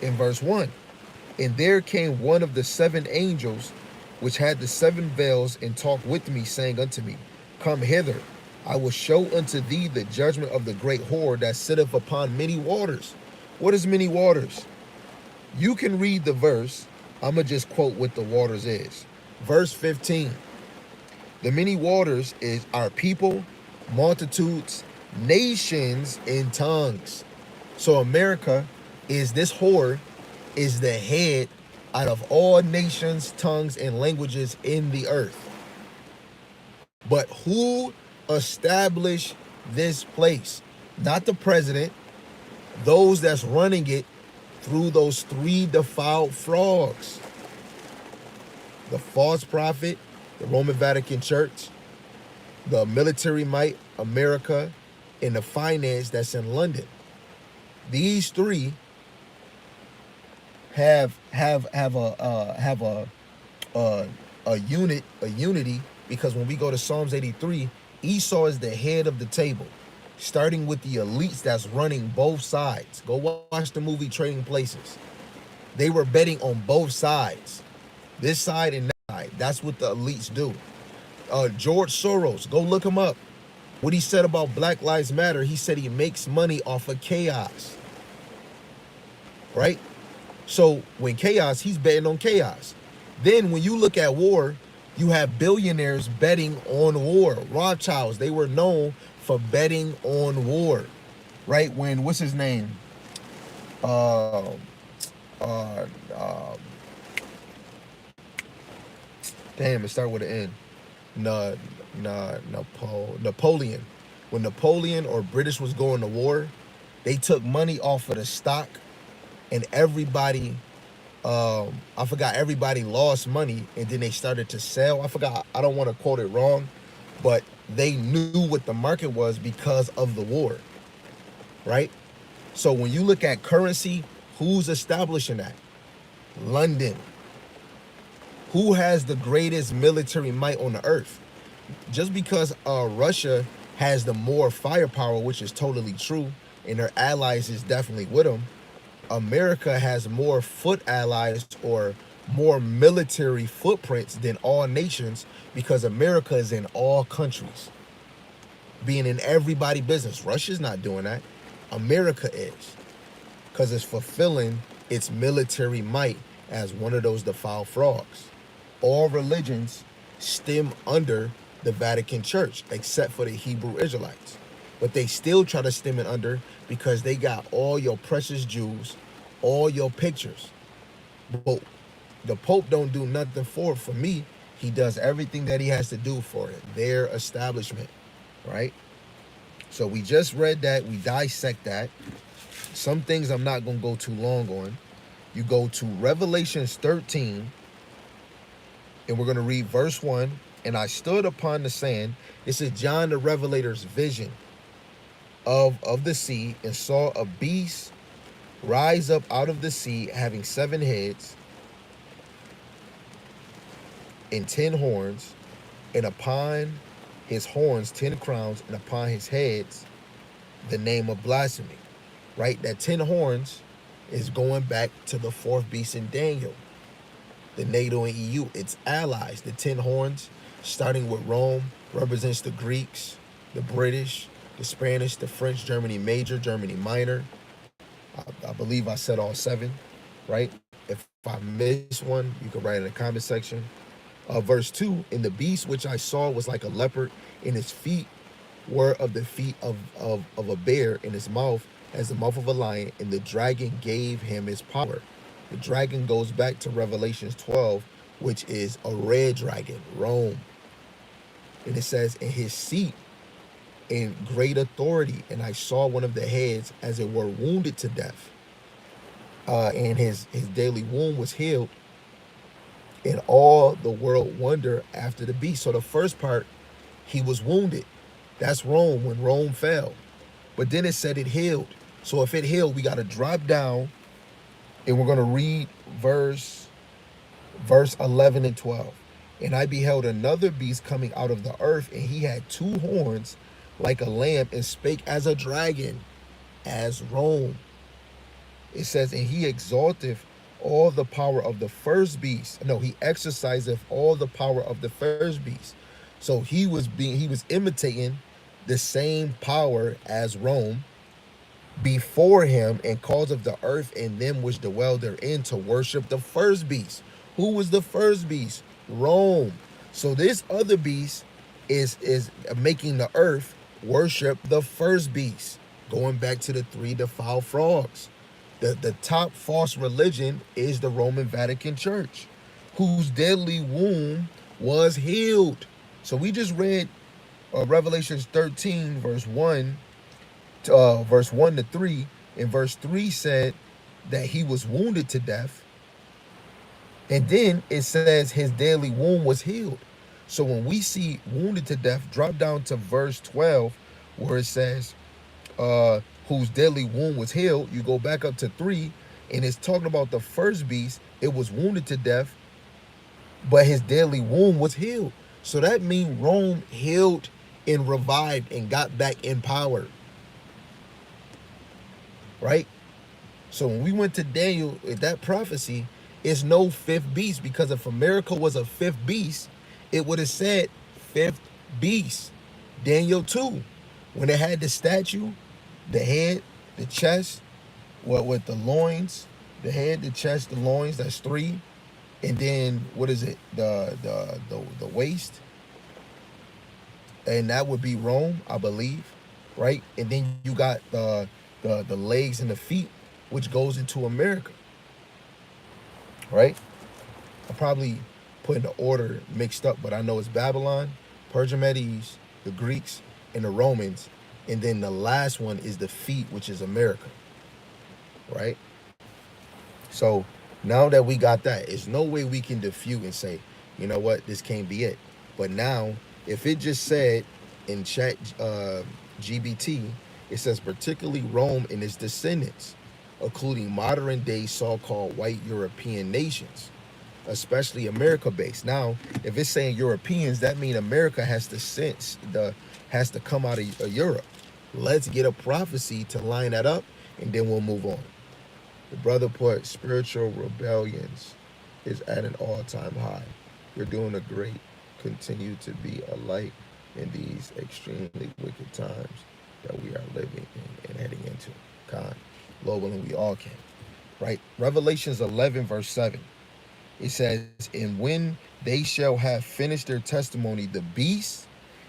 in verse 1, and there came one of the 7 angels, which had the 7 veils, and talked with me, saying unto me, come hither, I will show unto thee the judgment of the great whore that sitteth upon many waters. What is many waters? You can read the verse. I'm going to just quote what the waters is. Verse 15. The many waters is our people, multitudes, nations, and tongues. So America is this whore, is the head out of all nations, tongues, and languages in the earth. But who established this place? Not the president, those that's running it through those three defiled frogs: the false prophet, the Roman Vatican Church, the military might, America, and the finance that's in London. These three have a unity, because when we go to Psalms 83, Esau is the head of the table, starting with the elites that's running both sides. Go watch the movie Trading Places. They were betting on both sides, this side and that side. That's what the elites do. George Soros, go look him up. What he said about Black Lives Matter, he said he makes money off of chaos, right? So when chaos, he's betting on chaos. Then when you look at war, you have billionaires betting on war. Rothschilds, they were known for betting on war, right? When, what's his name? Damn, it started with an N. Napoleon. When Napoleon or British was going to war, they took money off of the stock, and everybody, I forgot, everybody lost money, and then they started to sell. I forgot, I don't want to quote it wrong, but they knew what the market was because of the war, right? So when you look at currency, who's establishing that? London. Who has the greatest military might on the earth? Just because Russia has the more firepower, which is totally true, and their allies is definitely with them, America has more foot allies or more military footprints than all nations, because America is in all countries, being in everybody's business. Russia's not doing that. America is, because it's fulfilling its military might as one of those defiled frogs. All religions stem under the Vatican Church, except for the Hebrew Israelites. But they still try to stem it under, because they got all your precious Jews, all your pictures. But the Pope don't do nothing for me. He does everything that he has to do for it, their establishment, right? So we just read that, we dissect that. Some things I'm not going to go too long on. You go to Revelations 13, and we're going to read verse 1. And I stood upon the sand. This is John the Revelator's vision of the sea, and saw a beast rise up out of the sea, having 7 heads and 10 horns, and upon his horns 10 crowns, and upon his heads the name of blasphemy. Right? That 10 horns is going back to the 4th beast in Daniel, the NATO and EU, its allies. The 10 horns, starting with Rome, represents the Greeks, the British, the Spanish, the French, Germany major, Germany minor. I believe I said all 7, right? If I miss one, you can write in the comment section. Verse 2, and the beast which I saw was like a leopard, and his feet were of the feet of a bear, and his mouth as the mouth of a lion, and the dragon gave him his power. The dragon goes back to Revelations 12, which is a red dragon, Rome. And it says, in his seat in great authority, and I saw one of the heads as it were wounded to death. And his daily wound was healed, and all the world wonder after the beast. So the first part, he was wounded. That's Rome, when Rome fell. But then it said it healed. So if it healed, we got to drop down, and we're going to read verse 11 and 12. And I beheld another beast coming out of the earth, and he had 2 horns like a lamb, and spake as a dragon, as Rome. It says, and he exalteth all the power of the first beast. No, he exerciseth all the power of the first beast. So he was imitating the same power as Rome before him, and causeth the earth and them which dwell therein to worship the first beast. Who was the first beast? Rome. So this other beast is making the earth worship the first beast, going back to the 3 defiled frogs. The top false religion is the Roman Vatican Church, whose deadly wound was healed. So we just read Revelations 13, verse 1 to 3. In verse 3 said that he was wounded to death. And then it says his daily wound was healed. So when we see wounded to death, drop down to verse 12, where it says, whose deadly wound was healed. You go back up to 3, and it's talking about the first beast. It was wounded to death, but his deadly wound was healed. So that means Rome healed and revived and got back in power, right? So when we went to Daniel, that prophecy is no fifth beast, because if America was a fifth beast, it would have said fifth beast. Daniel 2, when it had the statue, the head, the chest, what with the loins, the head, the chest, the loins, that's 3. And then what is it? The waist. And that would be Rome, I believe. Right? And then you got the legs and the feet, which goes into America. Right? I probably putting the order mixed up, but I know it's Babylon, Persia Medes, the Greeks, and the Romans. And then the last one is the feet, which is America. Right? So now that we got that, there's no way we can defute and say, you know what, this can't be it. But now, if it just said in chat GBT, it says particularly Rome and its descendants, including modern day so-called white European nations, especially America based. Now, if it's saying Europeans, that means America has to come out of Europe. Let's get a prophecy to line that up, and then we'll move on. The brother put spiritual rebellions is at an all-time high. You're doing a great. Continue to be a light in these extremely wicked times that we are living in and heading into. Con, Lord willing, we all can. Right? Revelations 11, verse 7. It says, and when they shall have finished their testimony, the beast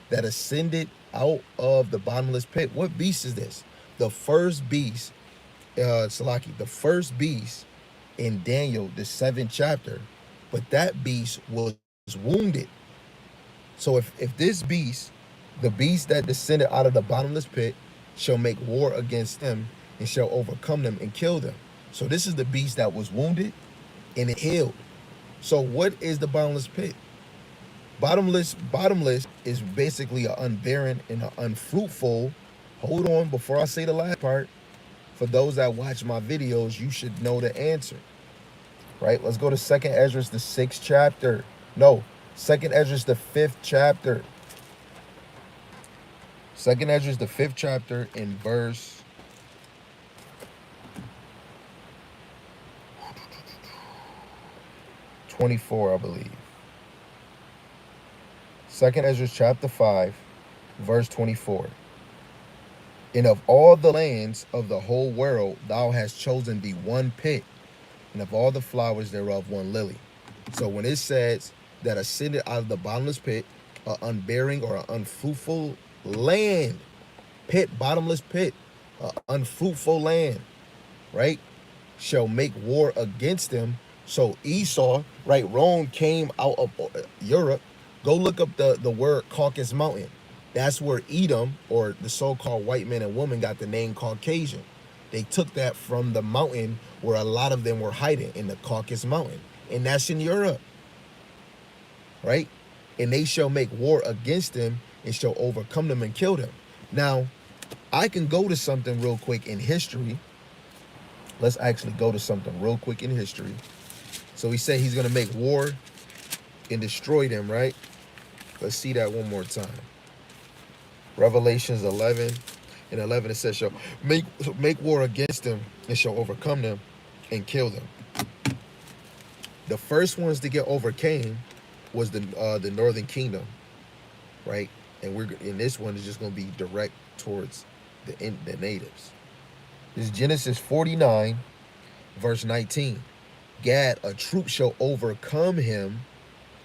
that ascended out of the bottomless pit. What beast is this? The first beast, Salaki, the first beast in Daniel, the 7th chapter, but that beast was wounded. So if this beast, the beast that descended out of the bottomless pit, shall make war against them and shall overcome them and kill them. So this is the beast that was wounded and it healed. So what is the bottomless pit? Bottomless is basically an unbarren and an unfruitful. Hold on, before I say the last part, for those that watch my videos, you should know the answer. Right? Let's go to 2nd Ezra, the 6th chapter. No, 2nd Ezra, the 5th chapter. 2nd Ezra, the 5th chapter, in verse 24, I believe. 2nd Ezra chapter 5, verse 24. And of all the lands of the whole world, thou hast chosen thee one pit, and of all the flowers thereof one lily. So when it says that ascended out of the bottomless pit, an unbearing or an unfruitful land, pit, bottomless pit, unfruitful land, right, shall make war against them. So Esau, right, Rome came out of Europe. Go look up the word Caucasus Mountain. That's where Edom, or the so-called white man and woman, got the name Caucasian. They took that from the mountain where a lot of them were hiding, in the Caucasus Mountain. And that's in Europe, right? And they shall make war against them and shall overcome them and kill them. Now, I can go to something real quick in history. Let's actually go to something real quick in history. So he said he's going to make war and destroy them, right? Let's see that one more time. Revelations 11 and 11, it says, shall make war against them and shall overcome them and kill them. The first ones to get overcame was the northern kingdom, right? And this one is just going to be direct towards the natives. This is Genesis 49, verse 19. Gad, a troop shall overcome him,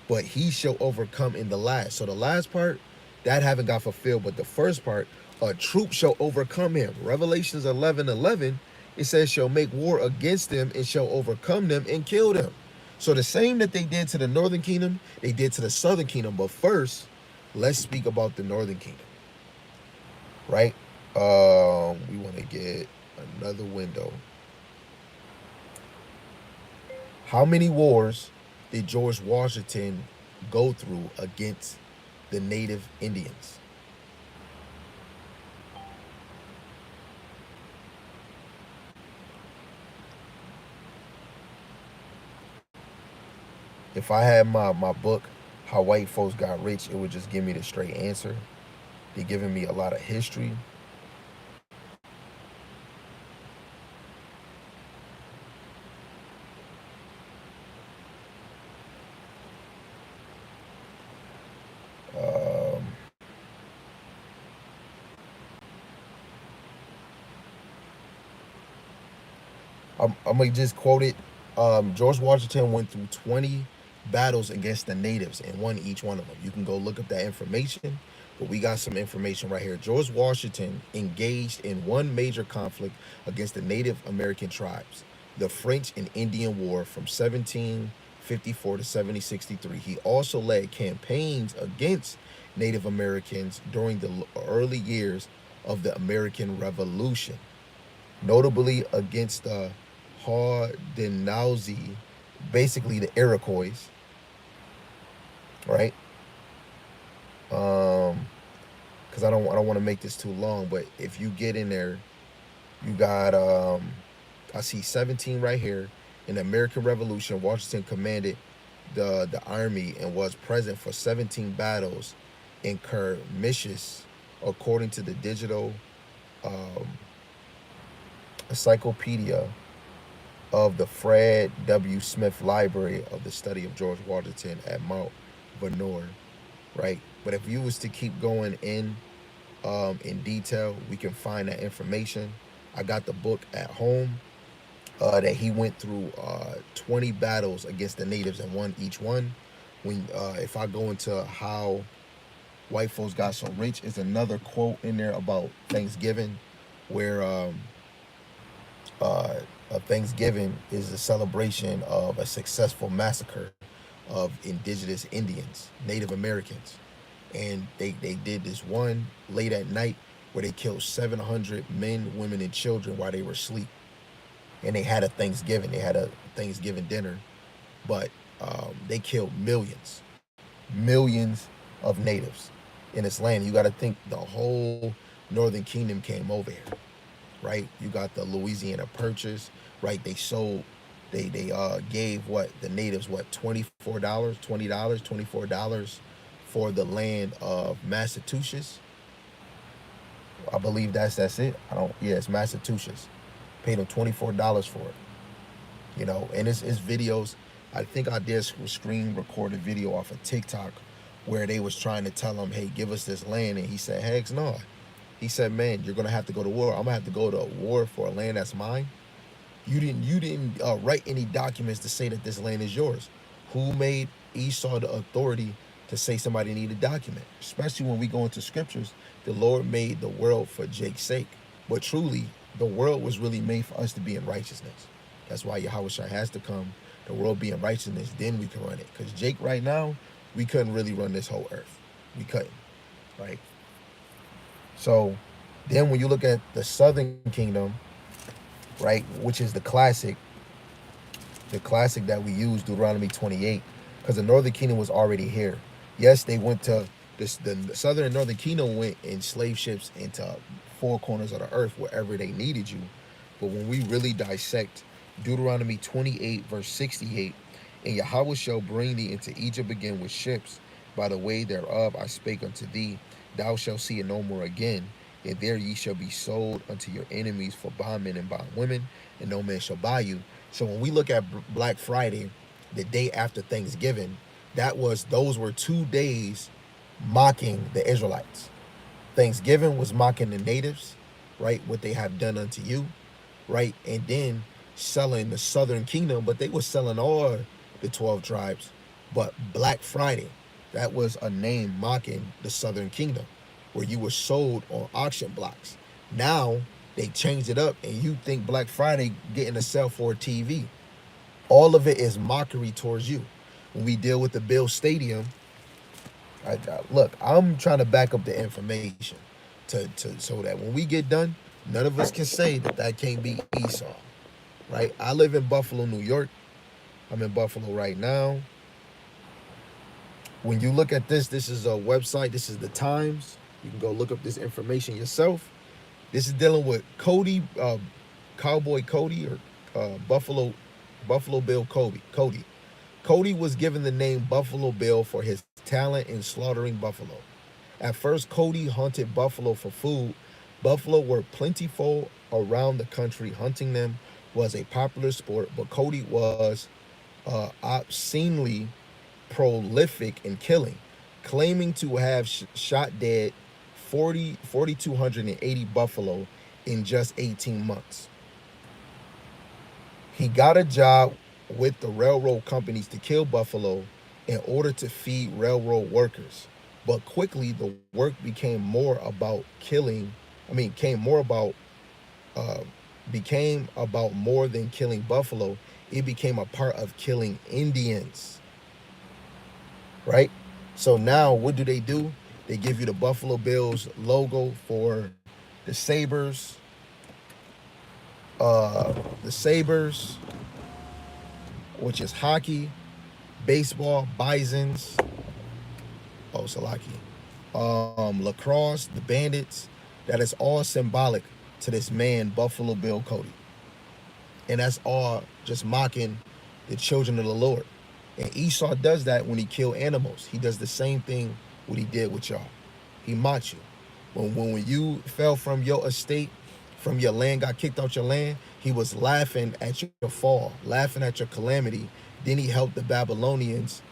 but he shall overcome in the last. So the last part, that haven't got fulfilled, but the first part, a troop shall overcome him. Revelations 11:11, it says, shall make war against them and shall overcome them and kill them. So the same that they did to the northern kingdom, they did to the southern kingdom. But first, Let's speak about the Northern Kingdom, right? We want to get another window. How many wars did George Washington go through against the native Indians? If I had my book, How White Folks Got Rich, it would just give me the straight answer. They're giving me a lot of history. Um, I'm gonna just quote it. George Washington went through 20 battles against the natives and won each one of them. You can go look up that information, but we got some information right here. George Washington engaged in one major conflict against the Native American tribes, the French and Indian War from 1754 to 1763. He also led campaigns against Native Americans during the early years of the American Revolution, notably against the Haudenosaunee, basically the Iroquois, right? Because I don't want to make this too long, but if you get in there, you got I see 17 right here. In the American Revolution, Washington commanded the army and was present for 17 battles in skirmishes, according to the digital um, encyclopedia of the Fred W. Smith Library of the Study of George Washington at Mount Vernon, right? But if you was to keep going in detail, we can find that information. I got the book at home that he went through 20 battles against the natives and won each one. When if I go into how white folks got so rich, is another quote in there about Thanksgiving, where uh, Thanksgiving is a celebration of a successful massacre of indigenous Indians, Native Americans. And they did this one late at night where they killed 700 men, women, and children while they were asleep. And they had a Thanksgiving. They had a Thanksgiving dinner, but they killed millions, millions of natives in this land. You got to think the whole Northern Kingdom came over here, right? You got the Louisiana Purchase, right? They sold, they gave what the natives what $24, $20, $24 for the land of Massachusetts. I believe that's it. I don't. Yeah, it's Massachusetts. Paid them $24 for it. And it's videos. I think I did screen record a video off of TikTok where they was trying to tell him, hey, give us this land, and he said, heck no. He said, man, you're gonna have to go to war. I'm gonna have to go to war for a land that's mine. You didn't write any documents to say that this land is yours. Who made Esau the authority to say somebody need a document? Especially when we go into scriptures, the Lord made the world for Jake's sake. But truly, the world was really made for us to be in righteousness. That's why Yahawashi has to come. The world be in righteousness, then we can run it. Because Jake right now, we couldn't really run this whole earth. We couldn't, right? So then when you look at the southern kingdom, right, which is the classic that we use, Deuteronomy 28, because the northern kingdom was already here. Yes, they went to this, the southern and northern kingdom went in slave ships into four corners of the earth wherever they needed you. But when we really dissect Deuteronomy 28, verse 68, and Yahweh shall bring thee into Egypt again with ships, by the way thereof I spake unto thee, thou shalt see it no more again. And there ye shall be sold unto your enemies for bondmen and bondwomen, and no man shall buy you. So when we look at Black Friday, the day after Thanksgiving, those were 2 days mocking the Israelites. Thanksgiving was mocking the natives, right? What they have done unto you, right? And then selling the southern kingdom, but they were selling all the 12 tribes. But Black Friday, that was a name mocking the southern kingdom, where you were sold on auction blocks. Now they changed it up, and you think Black Friday getting a sell for a TV. All of it is mockery towards you. When we deal with the Bill Stadium, Look, I'm trying to back up the information to so that when we get done, none of us can say that that can't be Esau, right? I live in Buffalo, New York. I'm in Buffalo right now. When you look at this is a website. This is the Times. You can go look up this information yourself. This is dealing with Cody, Cowboy Cody, or Buffalo Bill Cody. Cody was given the name Buffalo Bill for his talent in slaughtering buffalo. At first, Cody hunted buffalo for food. Buffalo were plentiful around the country. Hunting them was a popular sport, but Cody was obscenely prolific in killing, claiming to have shot dead 4,280 buffalo in just 18 months. He got a job with the railroad companies to kill buffalo in order to feed railroad workers. But quickly, the work came more about uh, became about more than killing buffalo. It became a part of killing Indians, right? So now, what do? They give you the Buffalo Bills logo for the Sabers, uh, the Sabers, which is hockey, baseball, Bisons, oh Salaki, lacrosse, the Bandits. That is all symbolic to this man, Buffalo Bill Cody. And that's all just mocking the children of the Lord. And Esau does that when he killed animals. He does the same thing what he did with y'all. He mocks you. When you fell from your estate, from your land, got kicked out your land, he was laughing at your fall, laughing at your calamity. Then he helped the Babylonians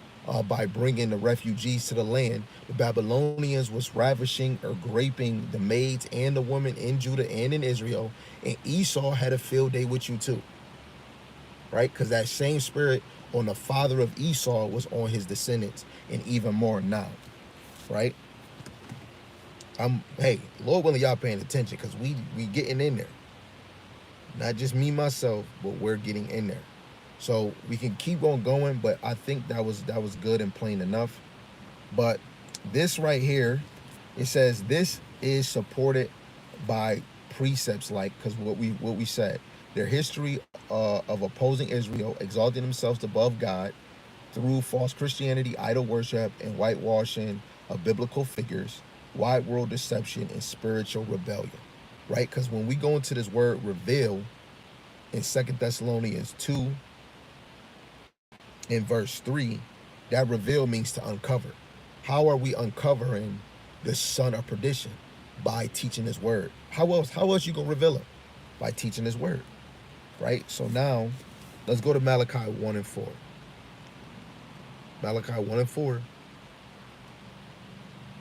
by bringing the refugees to the land. The Babylonians was ravishing or raping the maids and the women in Judah and in Israel. And Esau had a field day with you too, right? Because that same spirit on the father of Esau was on his descendants, and even more now, right? Hey, Lord willing, y'all paying attention because we getting in there. Not just me myself, but we're getting in there. So we can keep on going, but I think that was good and plain enough. But this right here, it says this is supported by precepts like, because what we said, their history of opposing Israel, exalting themselves above God through false Christianity, idol worship, and whitewashing of biblical figures, wide world deception, and spiritual rebellion. Right? Because when we go into this word reveal in 2 Thessalonians 2 in verse 3, that reveal means to uncover. How are we uncovering the son of perdition? By teaching his word. How else you gonna reveal him? By teaching his word. Right? So now let's go to Malachi 1 and 4. Malachi 1 and 4.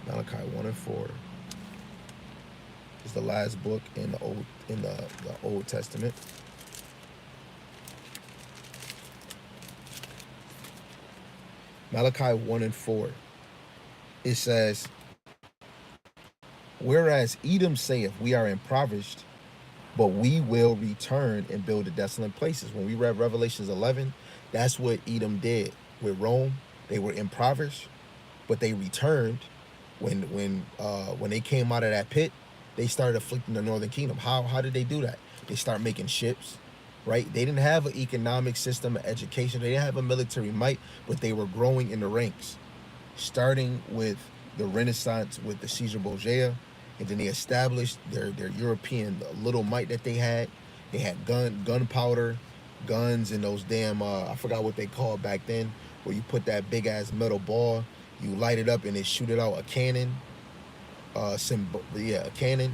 Malachi 1 and 4 is the last book in the Old Testament. Malachi 1 and 4. It says, whereas Edom saith, we are impoverished, but we will return and build the desolate places. When we read Revelations 11, that's what Edom did with Rome. They were impoverished, but they returned when they came out of that pit. They started afflicting the northern kingdom. How did they do that? They start making ships, right? They didn't have an economic system, of education. They didn't have a military might, but they were growing in the ranks, starting with the Renaissance with the Caesar Borgia, and then they established their European little might that they had. They had gunpowder, guns, and those damn I forgot what they called back then, where you put that big ass metal ball, you light it up, and it shoot it out a cannon, a cannon,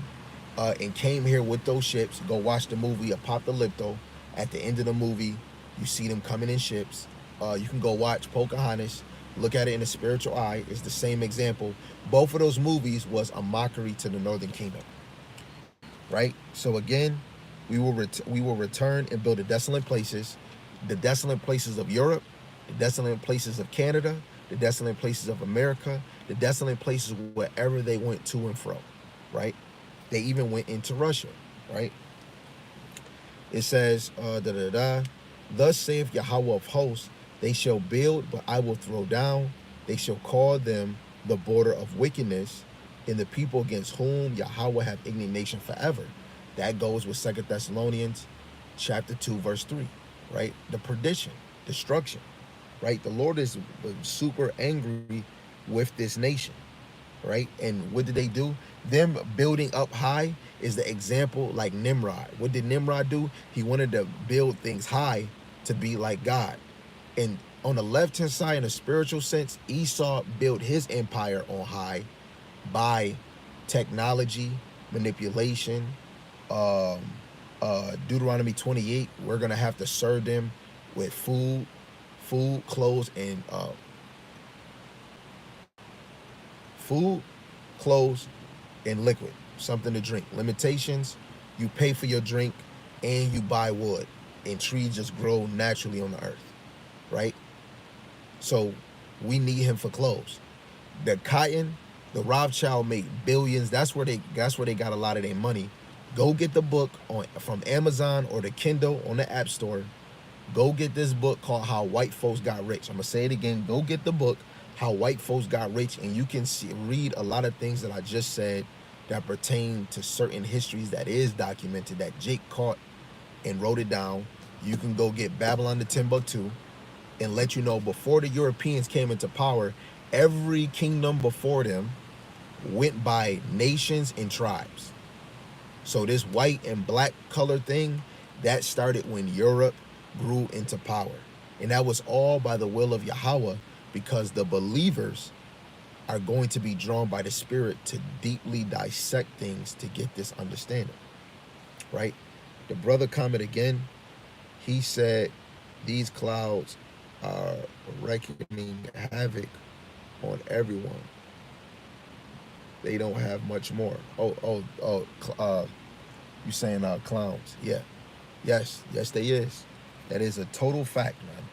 and came here with those ships. Go watch the movie Apocalypto. At the end of the movie, you see them coming in ships. You can go watch Pocahontas. Look at it in a spiritual eye. It's the same example. Both of those movies was a mockery to the Northern Kingdom, right? So again, we will return and build the desolate places of Europe, the desolate places of Canada, the desolate places of America, the desolate places wherever they went to and fro, right? They even went into Russia, right? It says, thus saith Yahweh of hosts, they shall build, but I will throw down. They shall call them, the border of wickedness, in the people against whom Yahweh have indignation forever. That goes with 2 Thessalonians chapter 2, verse 3, right? The perdition, destruction, right? The Lord is super angry with this nation, right? And what did they do? Them building up high is the example like Nimrod. What did Nimrod do? He wanted to build things high to be like God. And on the left hand side, in a spiritual sense, Esau built his empire on high by technology, manipulation. Um, Deuteronomy 28, we're gonna have to serve them with food, clothes, and food, clothes, and liquid, something to drink. Limitations: you pay for your drink, and you buy wood, and trees just grow naturally on the earth, right? So we need him for clothes. The cotton, the Rothschild made billions. That's where they got a lot of their money. Go get the book from Amazon or the Kindle on the App Store. Go get this book called How White Folks Got Rich. I'm gonna say it again. Go get the book How White Folks Got Rich, and you can read a lot of things that I just said that pertain to certain histories that is documented that Jake caught and wrote it down. You can go get Babylon the Timbuktu and let you know before the Europeans came into power, every kingdom before them went by nations and tribes. So this white and black color thing, that started when Europe grew into power. And that was all by the will of Yahweh, because the believers are going to be drawn by the Spirit to deeply dissect things to get this understanding, right? The brother comment again, he said, these clouds are wreaking havoc on everyone. They don't have much more. You saying clowns? Yeah, yes, they is. That is a total fact, man.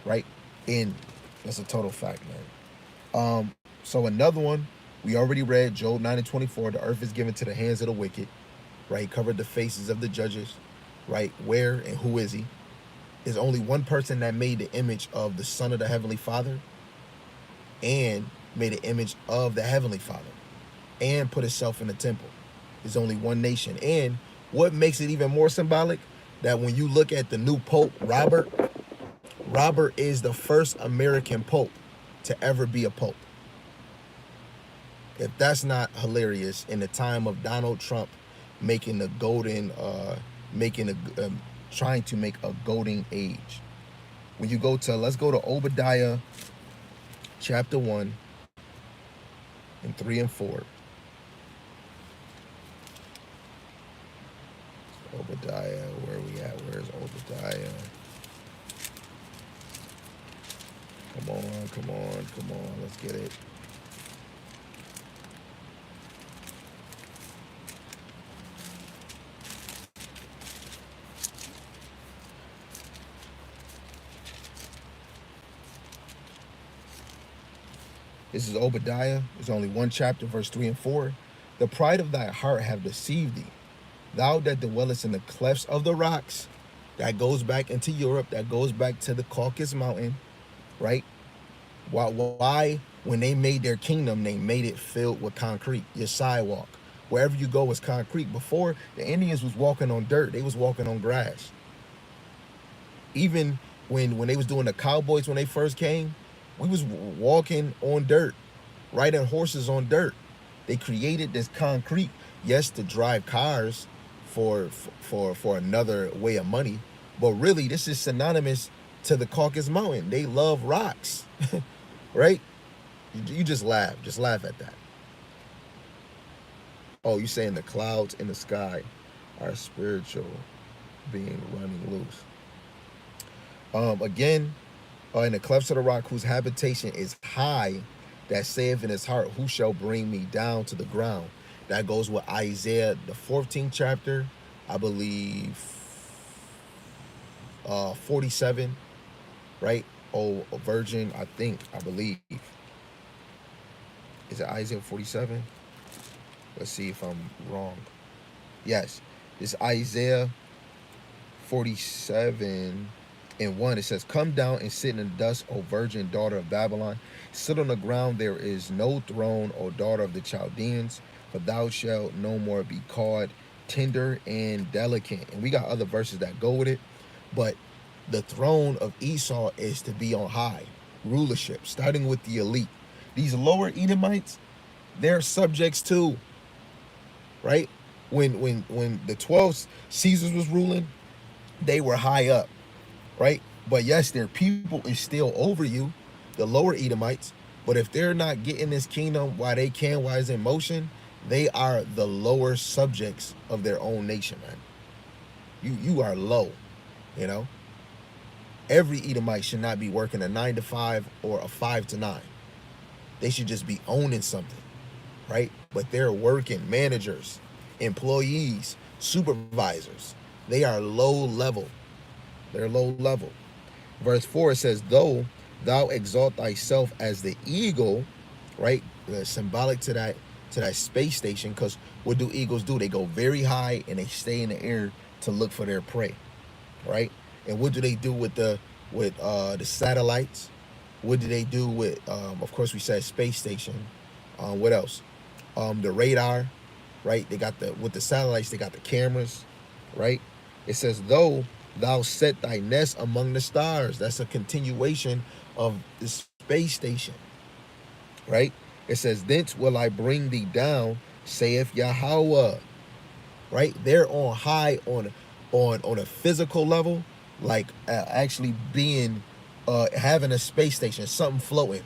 Right? And that's a total fact, man. So another one we already read, Job 9:24. The earth is given to the hands of the wicked. Right? He covered the faces of the judges. Right? Where and who is he? There's only one person that made the image of the Son of the Heavenly Father, and made an image of the Heavenly Father, and put itself in the temple. There's only one nation. And what makes it even more symbolic, that when you look at the new Pope, Robert is the first American Pope to ever be a Pope. If that's not hilarious, in the time of Donald Trump making the golden, trying to make a golden age. When you go to, let's go to Obadiah chapter 1 and 3 and 4. Obadiah, where are we at? Where's Obadiah? Come on, let's get it. This is Obadiah. There's only one chapter, verse 3 and 4. The pride of thy heart have deceived thee. Thou that dwellest in the clefts of the rocks. That goes back into Europe. That goes back to the Caucasus Mountain, right? Why, when they made their kingdom, they made it filled with concrete. Your sidewalk, wherever you go, is concrete. Before, the Indians was walking on dirt. They was walking on grass. Even when they was doing the cowboys, when they first came, we was walking on dirt, riding horses on dirt. They created this concrete, yes, to drive cars for another way of money, but really this is synonymous to the Caucasus Mountain. They love rocks, right? You just laugh at that. Oh, you saying the clouds in the sky are spiritual being running loose. Again, in the clefts of the rock, whose habitation is high, that saith in his heart, who shall bring me down to the ground? That goes with Isaiah, the 14th chapter, I believe, 47, right? Oh, a virgin, I believe. Is it Isaiah 47? Let's see if I'm wrong. Yes, it's Isaiah 47. In 1, it says, "Come down and sit in the dust, O virgin daughter of Babylon. Sit on the ground, there is no throne, O daughter of the Chaldeans, for thou shalt no more be called tender and delicate." And we got other verses that go with it, but the throne of Esau is to be on high, rulership, starting with the elite. These lower Edomites, they're subjects too, right? When the 12 Caesars was ruling, they were high up, right? But yes, their people is still over you, the lower Edomites. But if they're not getting this kingdom while they can, while it's in motion, they are the lower subjects of their own nation, man. You are low, you know. Every Edomite should not be working a 9 to 5 or a 5 to 9. They should just be owning something, right? But they're working, managers, employees, supervisors. They are low level. They're low level. Verse 4, it says, "Though thou exalt thyself as the eagle," right? Symbolic to that space station, because what do eagles do? They go very high and they stay in the air to look for their prey, right? And what do they do with the satellites? What do they do with of course we said space station. What else? The radar, right? They got with the satellites, they got the cameras, right? It says, "Though thou set thy nest among the stars." That's a continuation of the space station, right? It says, "Thence will I bring thee down, saith Yahweh." Right? They're on high on a physical level, like actually being having a space station, something floating,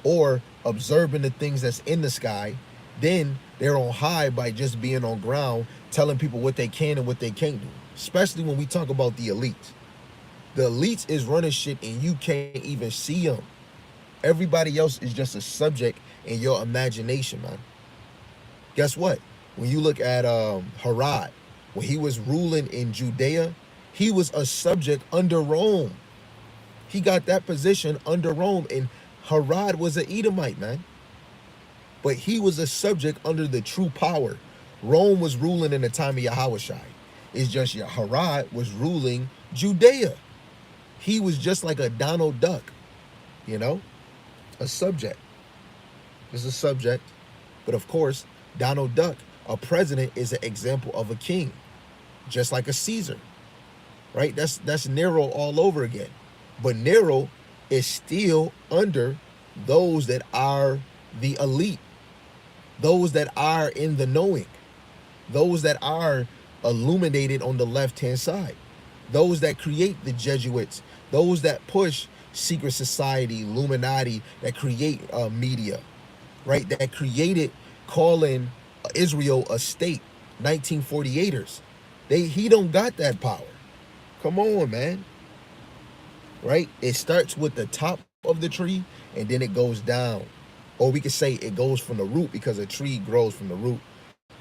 or observing the things that's in the sky. Then they're on high by just being on ground, telling people what they can and what they can't do. Especially when we talk about the elites. The elites is running shit and you can't even see them. Everybody else is just a subject in your imagination, man. Guess what? When you look at Herod, when he was ruling in Judea, he was a subject under Rome. He got that position under Rome, and Herod was an Edomite, man. But he was a subject under the true power. Rome was ruling in the time of Yahawashi. It's just Herod was ruling Judea. He was just like a Donald Duck, you know, a subject. It's a subject. But of course, Donald Duck, a president, is an example of a king, just like a Caesar, right? That's Nero all over again. But Nero is still under those that are the elite, those that are in the knowing, those that are illuminated on the left-hand side, those that create the Jesuits, those that push secret society, Illuminati, that create media, right? That created calling Israel a state, 1948ers. He don't got that power. Come on, man. Right? It starts with the top of the tree and then it goes down. Or we could say it goes from the root because a tree grows from the root.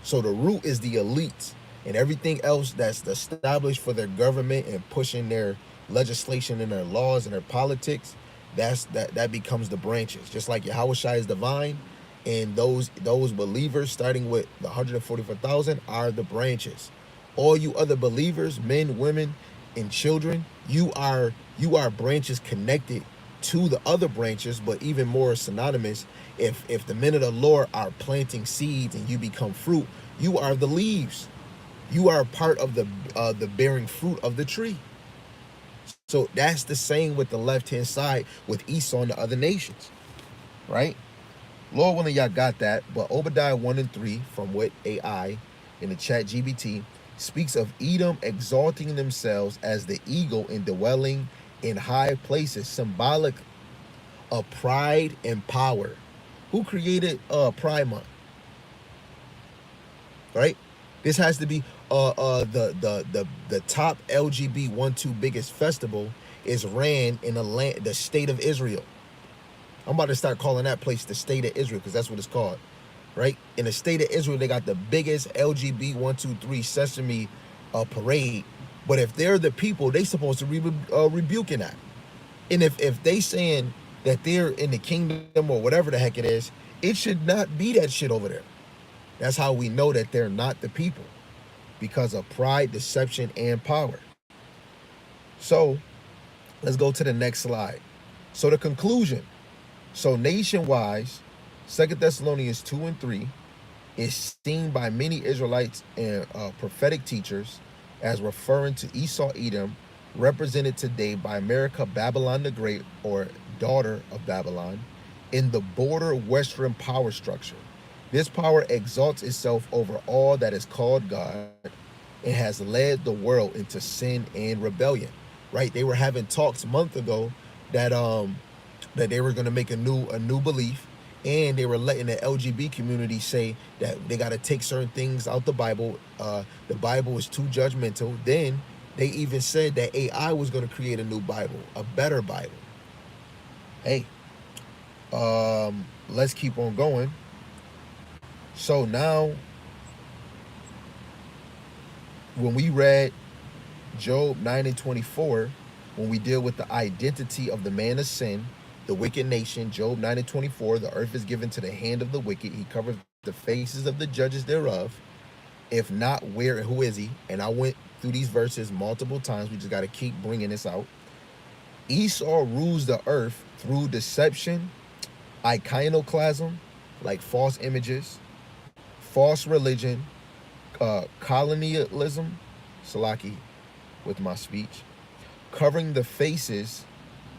So the root is the elites, and everything else that's established for their government and pushing their legislation and their laws and their politics, that becomes the branches. Just like Yahawashi is divine, and those believers, starting with the 144,000, are the branches. All you other believers, men, women, and children, you are branches connected to the other branches, but even more synonymous. If the men of the Lord are planting seeds and you become fruit, you are the leaves. You are part of the bearing fruit of the tree. So that's the same with the left-hand side with Esau and the other nations, right? Lord willing, y'all got that. But Obadiah 1 and 3 from what AI in the chat GBT speaks of Edom exalting themselves as the eagle and dwelling in high places, symbolic of pride and power. Who created Pride Month? Right? This has to be the top LGB 2 biggest festival is ran in the state of Israel. I'm about to start calling that place the state of Israel because that's what it's called. Right? In the state of Israel, they got the biggest LGB 123 Sesame parade. But if they're the people, they supposed to be rebuking that. And if they saying that they're in the kingdom or whatever the heck it is, it should not be that shit over there. That's how we know that they're not the people, because of pride, deception, and power. So Let's go to the next slide. So the conclusion. So nation-wise, Second Thessalonians 2 and 3 is seen by many Israelites and prophetic teachers as referring to Esau Edom, represented today by America, Babylon the Great, or daughter of Babylon, in the border western power structure. This power exalts itself over all that is called God and has led the world into sin and rebellion. Right? They were having talks a month ago that that they were going to make a new belief, and they were letting the LGBT community say that they got to take certain things out the Bible. The Bible is too judgmental. Then they even said that AI was going to create a new Bible, a better Bible. Hey, let's keep on going. So now, when we read Job 9 and 24, when we deal with the identity of the man of sin, the wicked nation, Job 9 and 24, the earth is given to the hand of the wicked. He covers the faces of the judges thereof. If not, where and who is he? And I went through these verses multiple times. We just got to keep bringing this out. Esau rules the earth through deception, iconoclasm, like false images, false religion, colonialism, Salaki with my speech, covering the faces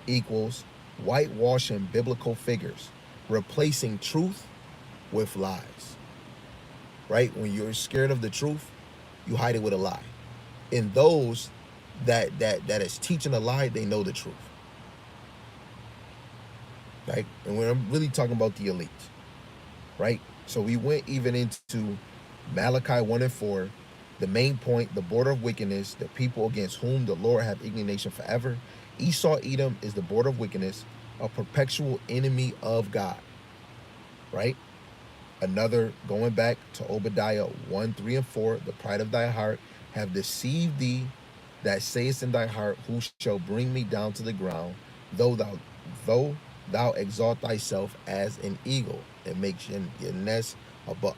equals whitewashing biblical figures, replacing truth with lies. Right? When you're scared of the truth, you hide it with a lie. And those that is teaching a lie, they know the truth. Right? And when I'm really talking about the elites, right? So we went even into Malachi 1 and 4, the main point, the border of wickedness, the people against whom the Lord have indignation forever. Esau Edom is the border of wickedness, a perpetual enemy of God. Right? Another, going back to Obadiah 1, 3, and 4, the pride of thy heart have deceived thee, that sayest in thy heart, who shall bring me down to the ground, though thou exalt thyself as an eagle, and make your nest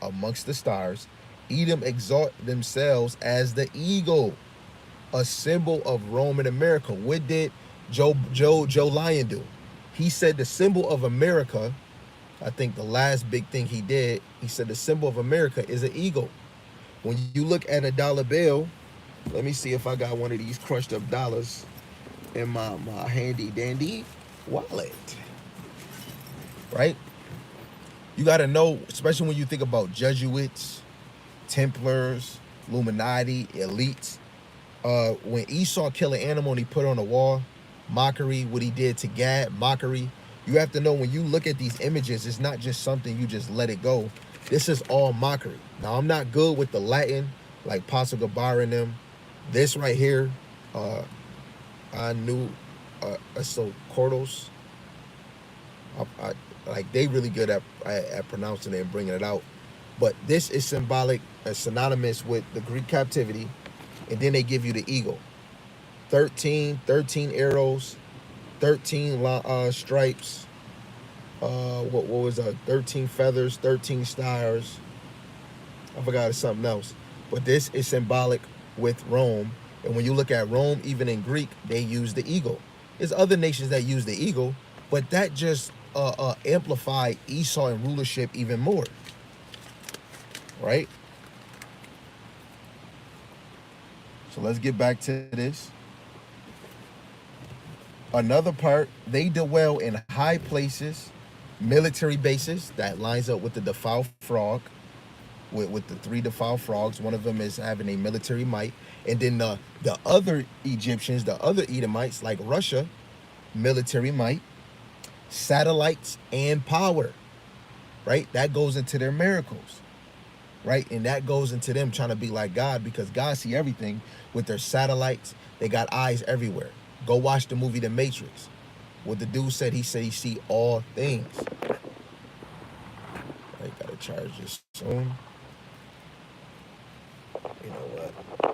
amongst the stars. Edom exalt themselves as the eagle, a symbol of Rome and America. What did Joe Lyon do? He said the symbol of America, I think the last big thing he did, he said the symbol of America is an eagle. When you look at a dollar bill, let me see if I got one of these crushed up dollars in my handy dandy wallet. Right? You got to know, especially when you think about Jesuits, Templars, Illuminati, elites. When Esau killed an animal and he put it on a wall, mockery. What he did to Gad, mockery. You have to know, when you look at these images, it's not just something you just let it go. This is all mockery. Now, I'm not good with the Latin, like Paso Gabar and them. This right here, I knew, so Cordos. Like, they really good at pronouncing it and bringing it out. But this is symbolic, synonymous with the Greek captivity. And then they give you the eagle. 13 arrows, 13 stripes. What was 13 feathers, 13 stars. I forgot it's something else. But this is symbolic with Rome. And when you look at Rome, even in Greek, they use the eagle. There's other nations that use the eagle, but that just amplified Esau and rulership even more. Right? So let's get back to this. Another part, they dwell in high places, military bases. That lines up with the defiled frog, with the 3 defiled frogs. One of them is having a military might. And then the other Egyptians, the other Edomites, like Russia, military might, satellites, and power. Right? That goes into their miracles. Right? And that goes into them trying to be like God, because God see everything with their satellites. They got eyes everywhere. Go watch the movie The Matrix. What the dude said he see all things. I gotta charge this soon. You know what?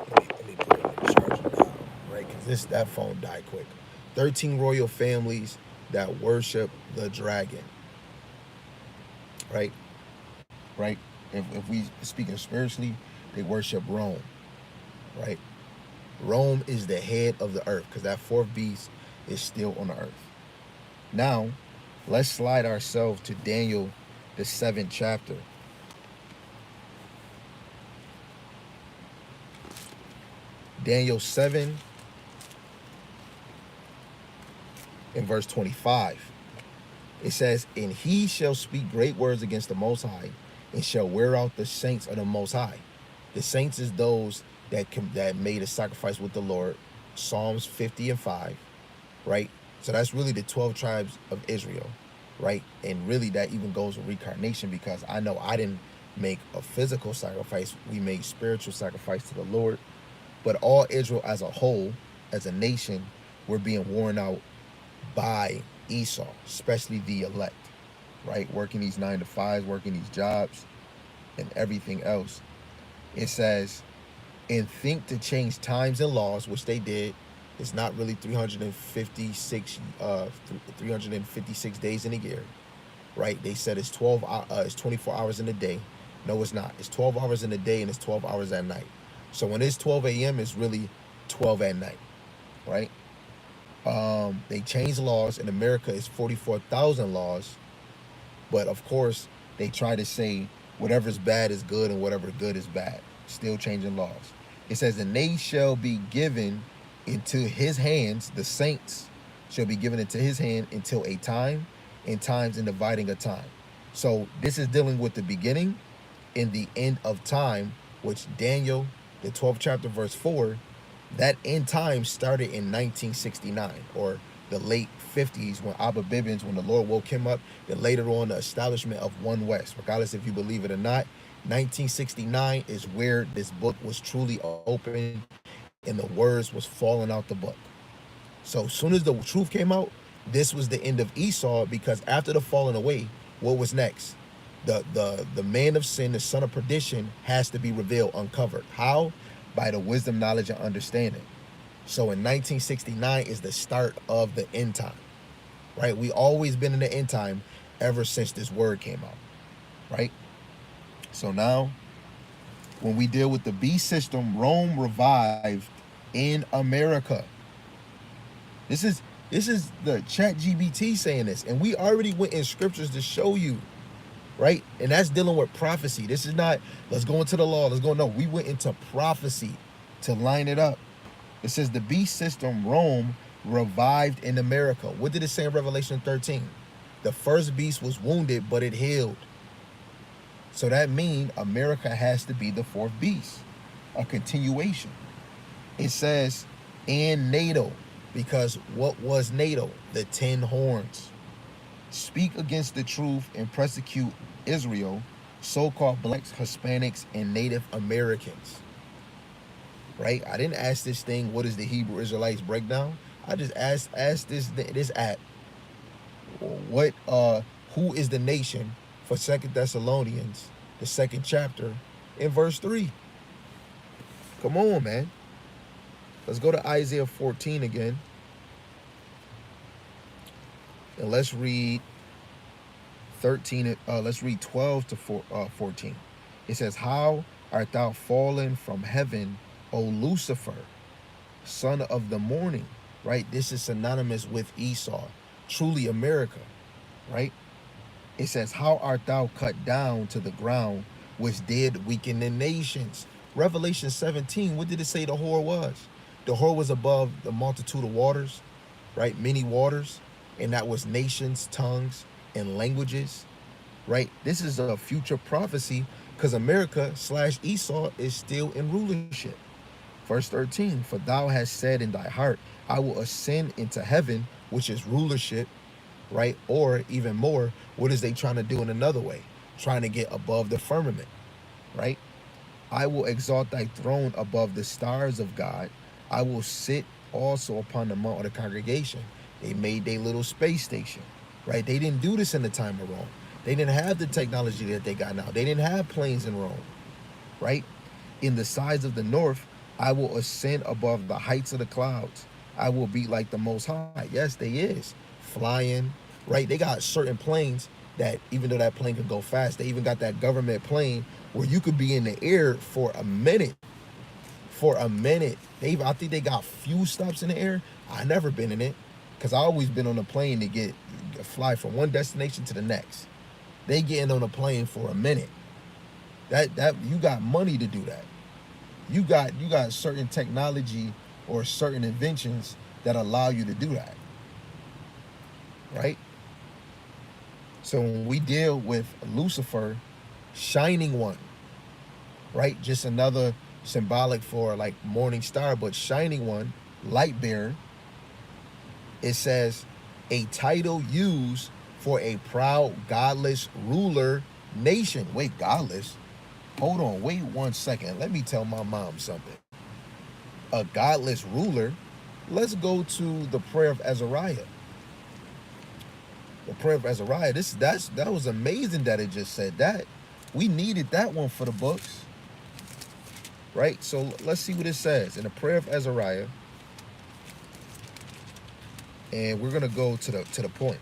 Let me put it on the charger now, right? Because that phone died quick. 13 royal families that worship the dragon. Right? Right? If we speaking spiritually, they worship Rome. Right? Rome is the head of the earth, because that fourth beast is still on the earth. Now, let's slide ourselves to Daniel, the 7th chapter. Daniel 7 in verse 25. It says, "And he shall speak great words against the Most High, and shall wear out the saints of the Most High." The saints is those that made a sacrifice with the Lord. Psalms 50 and 5, right? So that's really the 12 tribes of Israel, right? And really that even goes with reincarnation, because I know I didn't make a physical sacrifice. We made spiritual sacrifice to the Lord. But all Israel as a whole, as a nation, we're being worn out by Esau, especially the elect, right? Working these 9 to 5s, working these jobs, and everything else. It says, "And think to change times and laws," which they did. It's not really 356 days in a year, right? They said it's 24 hours in a day. No, it's not. It's 12 hours in a day and it's 12 hours at night. So when it's 12 a.m., it's really 12 at night, right? They changed laws. In America, it's 44,000 laws. But of course, they try to say whatever's bad is good and whatever good is bad. Still changing laws. It says, "And they shall be given into his hands," the saints shall be given into his hand until a time, and times in dividing a time. So this is dealing with the beginning and the end of time, which Daniel, the 12th chapter, verse 4, that end time started in 1969, or the late 50s, when Abba Bibbins, when the Lord woke him up, then later on the establishment of One West. Regardless if you believe it or not, 1969 is where this book was truly open and the words was falling out the book. So as soon as the truth came out, this was the end of Esau, because after the falling away, what was next? The man of sin, the son of perdition, has to be revealed, uncovered. How? By the wisdom, knowledge, and understanding. So in 1969 is the start of the end time, right? We always been in the end time ever since this word came out, right? So now, when we deal with the beast system, Rome revived in America. This is the ChatGPT saying this, and we already went in scriptures to show you, right? And that's dealing with prophecy. This is not, let's go into the law, let's go. No, we went into prophecy to line it up. It says the beast system, Rome, revived in America. What did it say in Revelation 13? The first beast was wounded, but it healed. So that means America has to be the fourth beast, a continuation. It says, and NATO, because what was NATO? The 10 horns. Speak against the truth and persecute Israel, so-called blacks, Hispanics, and Native Americans. Right? I didn't ask this thing, what is the Hebrew Israelites breakdown? I just asked this app, who is the nation for 2 Thessalonians, the 2nd chapter, in verse 3. Come on, man. Let's go to Isaiah 14 again. And let's read 12 to 14. It says, "How art thou fallen from heaven, O Lucifer, son of the morning?" Right? This is synonymous with Esau. Truly America, right? It says, "How art thou cut down to the ground, which did weaken the nations?" Revelation 17, what did it say the whore was? The whore was above the multitude of waters, right? Many waters. And that was nations, tongues, and languages, right? This is a future prophecy, because America / Esau is still in rulership. Verse 13, "For thou hast said in thy heart, I will ascend into heaven," which is rulership, right? Or even more, what is they trying to do in another way? Trying to get above the firmament, right? "I will exalt thy throne above the stars of God. I will sit also upon the mount of the congregation." They made their little space station, right? They didn't do this in the time of Rome. They didn't have the technology that they got now. They didn't have planes in Rome, right? "In the sides of the north, I will ascend above the heights of the clouds. I will be like the Most High." Yes, they is. Flying, right? They got certain planes that, even though that plane could go fast, they even got that government plane where you could be in the air for a minute. I think they got few stops in the air. I never been in it. Because I always been on a plane to fly from one destination to the next. They getting on a plane for a minute. That you got money to do that. You got certain technology or certain inventions that allow you to do that, right? So when we deal with Lucifer, shining one, right? Just another symbolic for like morning star, but shining one, light bearer. It says a title used for a proud, godless ruler nation. Wait, godless? Hold on, wait 1 second. Let me tell my mom something. A godless ruler. Let's go to the prayer of Azariah. The prayer of Azariah. That was amazing that it just said that. We needed that one for the books, right? So let's see what it says in the prayer of Azariah, and we're gonna go to the point.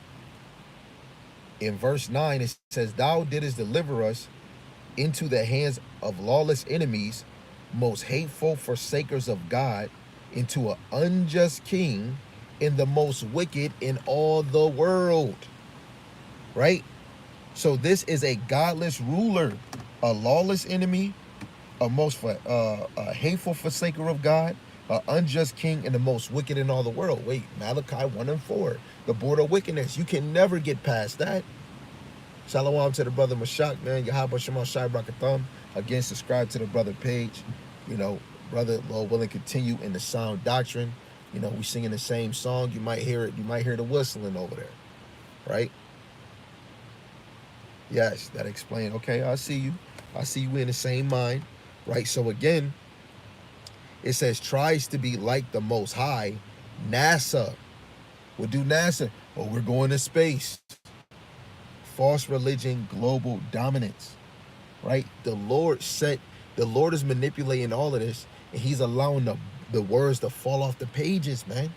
In verse 9, it says, "Thou didst deliver us into the hands of lawless enemies, most hateful forsakers of God, into an unjust king, and the most wicked in all the world." Right? So this is a godless ruler, a lawless enemy, a hateful forsaker of God, an unjust king, and the most wicked in all the world. Wait, Malachi 1 and 4, the border of wickedness. You can never get past that. Shalom to the brother Mashak, man. Yahawashi Shai Brakatham. Again, subscribe to the brother page. Brother, Lord willing, continue in the sound doctrine. We singing the same song. You might hear it. You might hear the whistling over there, right? Yes, that explains. Okay, I see you. I see you in the same mind, right? So again, it says tries to be like the Most High. NASA will do NASA. Oh, we're going to space. False religion, global dominance, right? The Lord is manipulating all of this, and he's allowing the words to fall off the pages, man.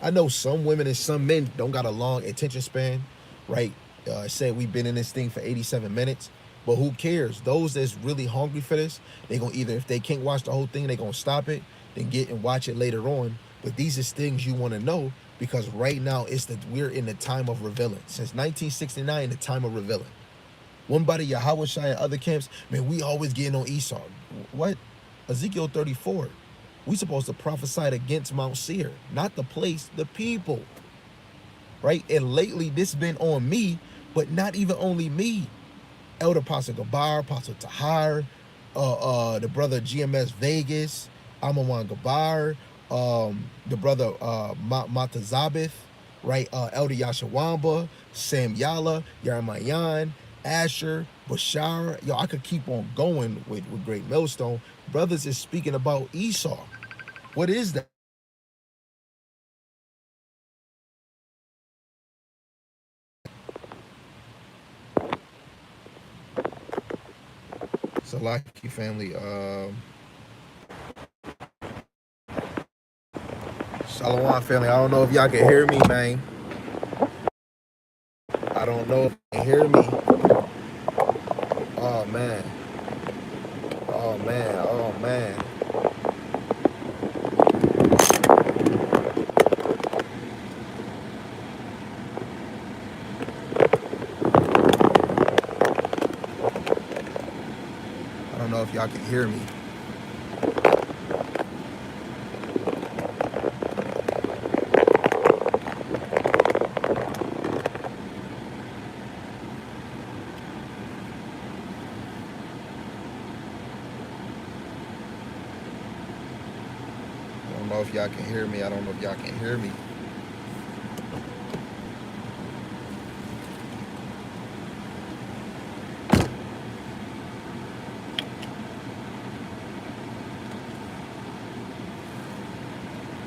I know some women and some men don't got a long attention span, right? Said we've been in this thing for 87 minutes, but who cares? Those that's really hungry for this, they gonna either, if they can't watch the whole thing, they gonna stop it, then get and watch it later on. But these is things you want to know, because right now we're in the time of revealing. Since 1969, the time of revealing. One by the Yahawashi and other camps, man, we always getting on Esau. What? Ezekiel 34. We supposed to prophesy against Mount Seir, not the place, the people. Right? And lately this been on me, but not even only me. Elder Apostle Gabar, Apostle Tahar, the brother GMS Vegas, Amawan Gabar, the brother Matazabeth, right? Elder Yashawamba, Sam Yala, Yaramayan, Asher, Bashar. Yo, I could keep on going with Great Millstone. Brothers is speaking about Esau. What is that? Salaki family. Shalom family. I don't know if y'all can hear me, man. I don't know if you can hear me. Oh man. Oh man. Oh man. I don't know if y'all can hear me. I don't know if y'all can hear me. I don't know if y'all can hear me.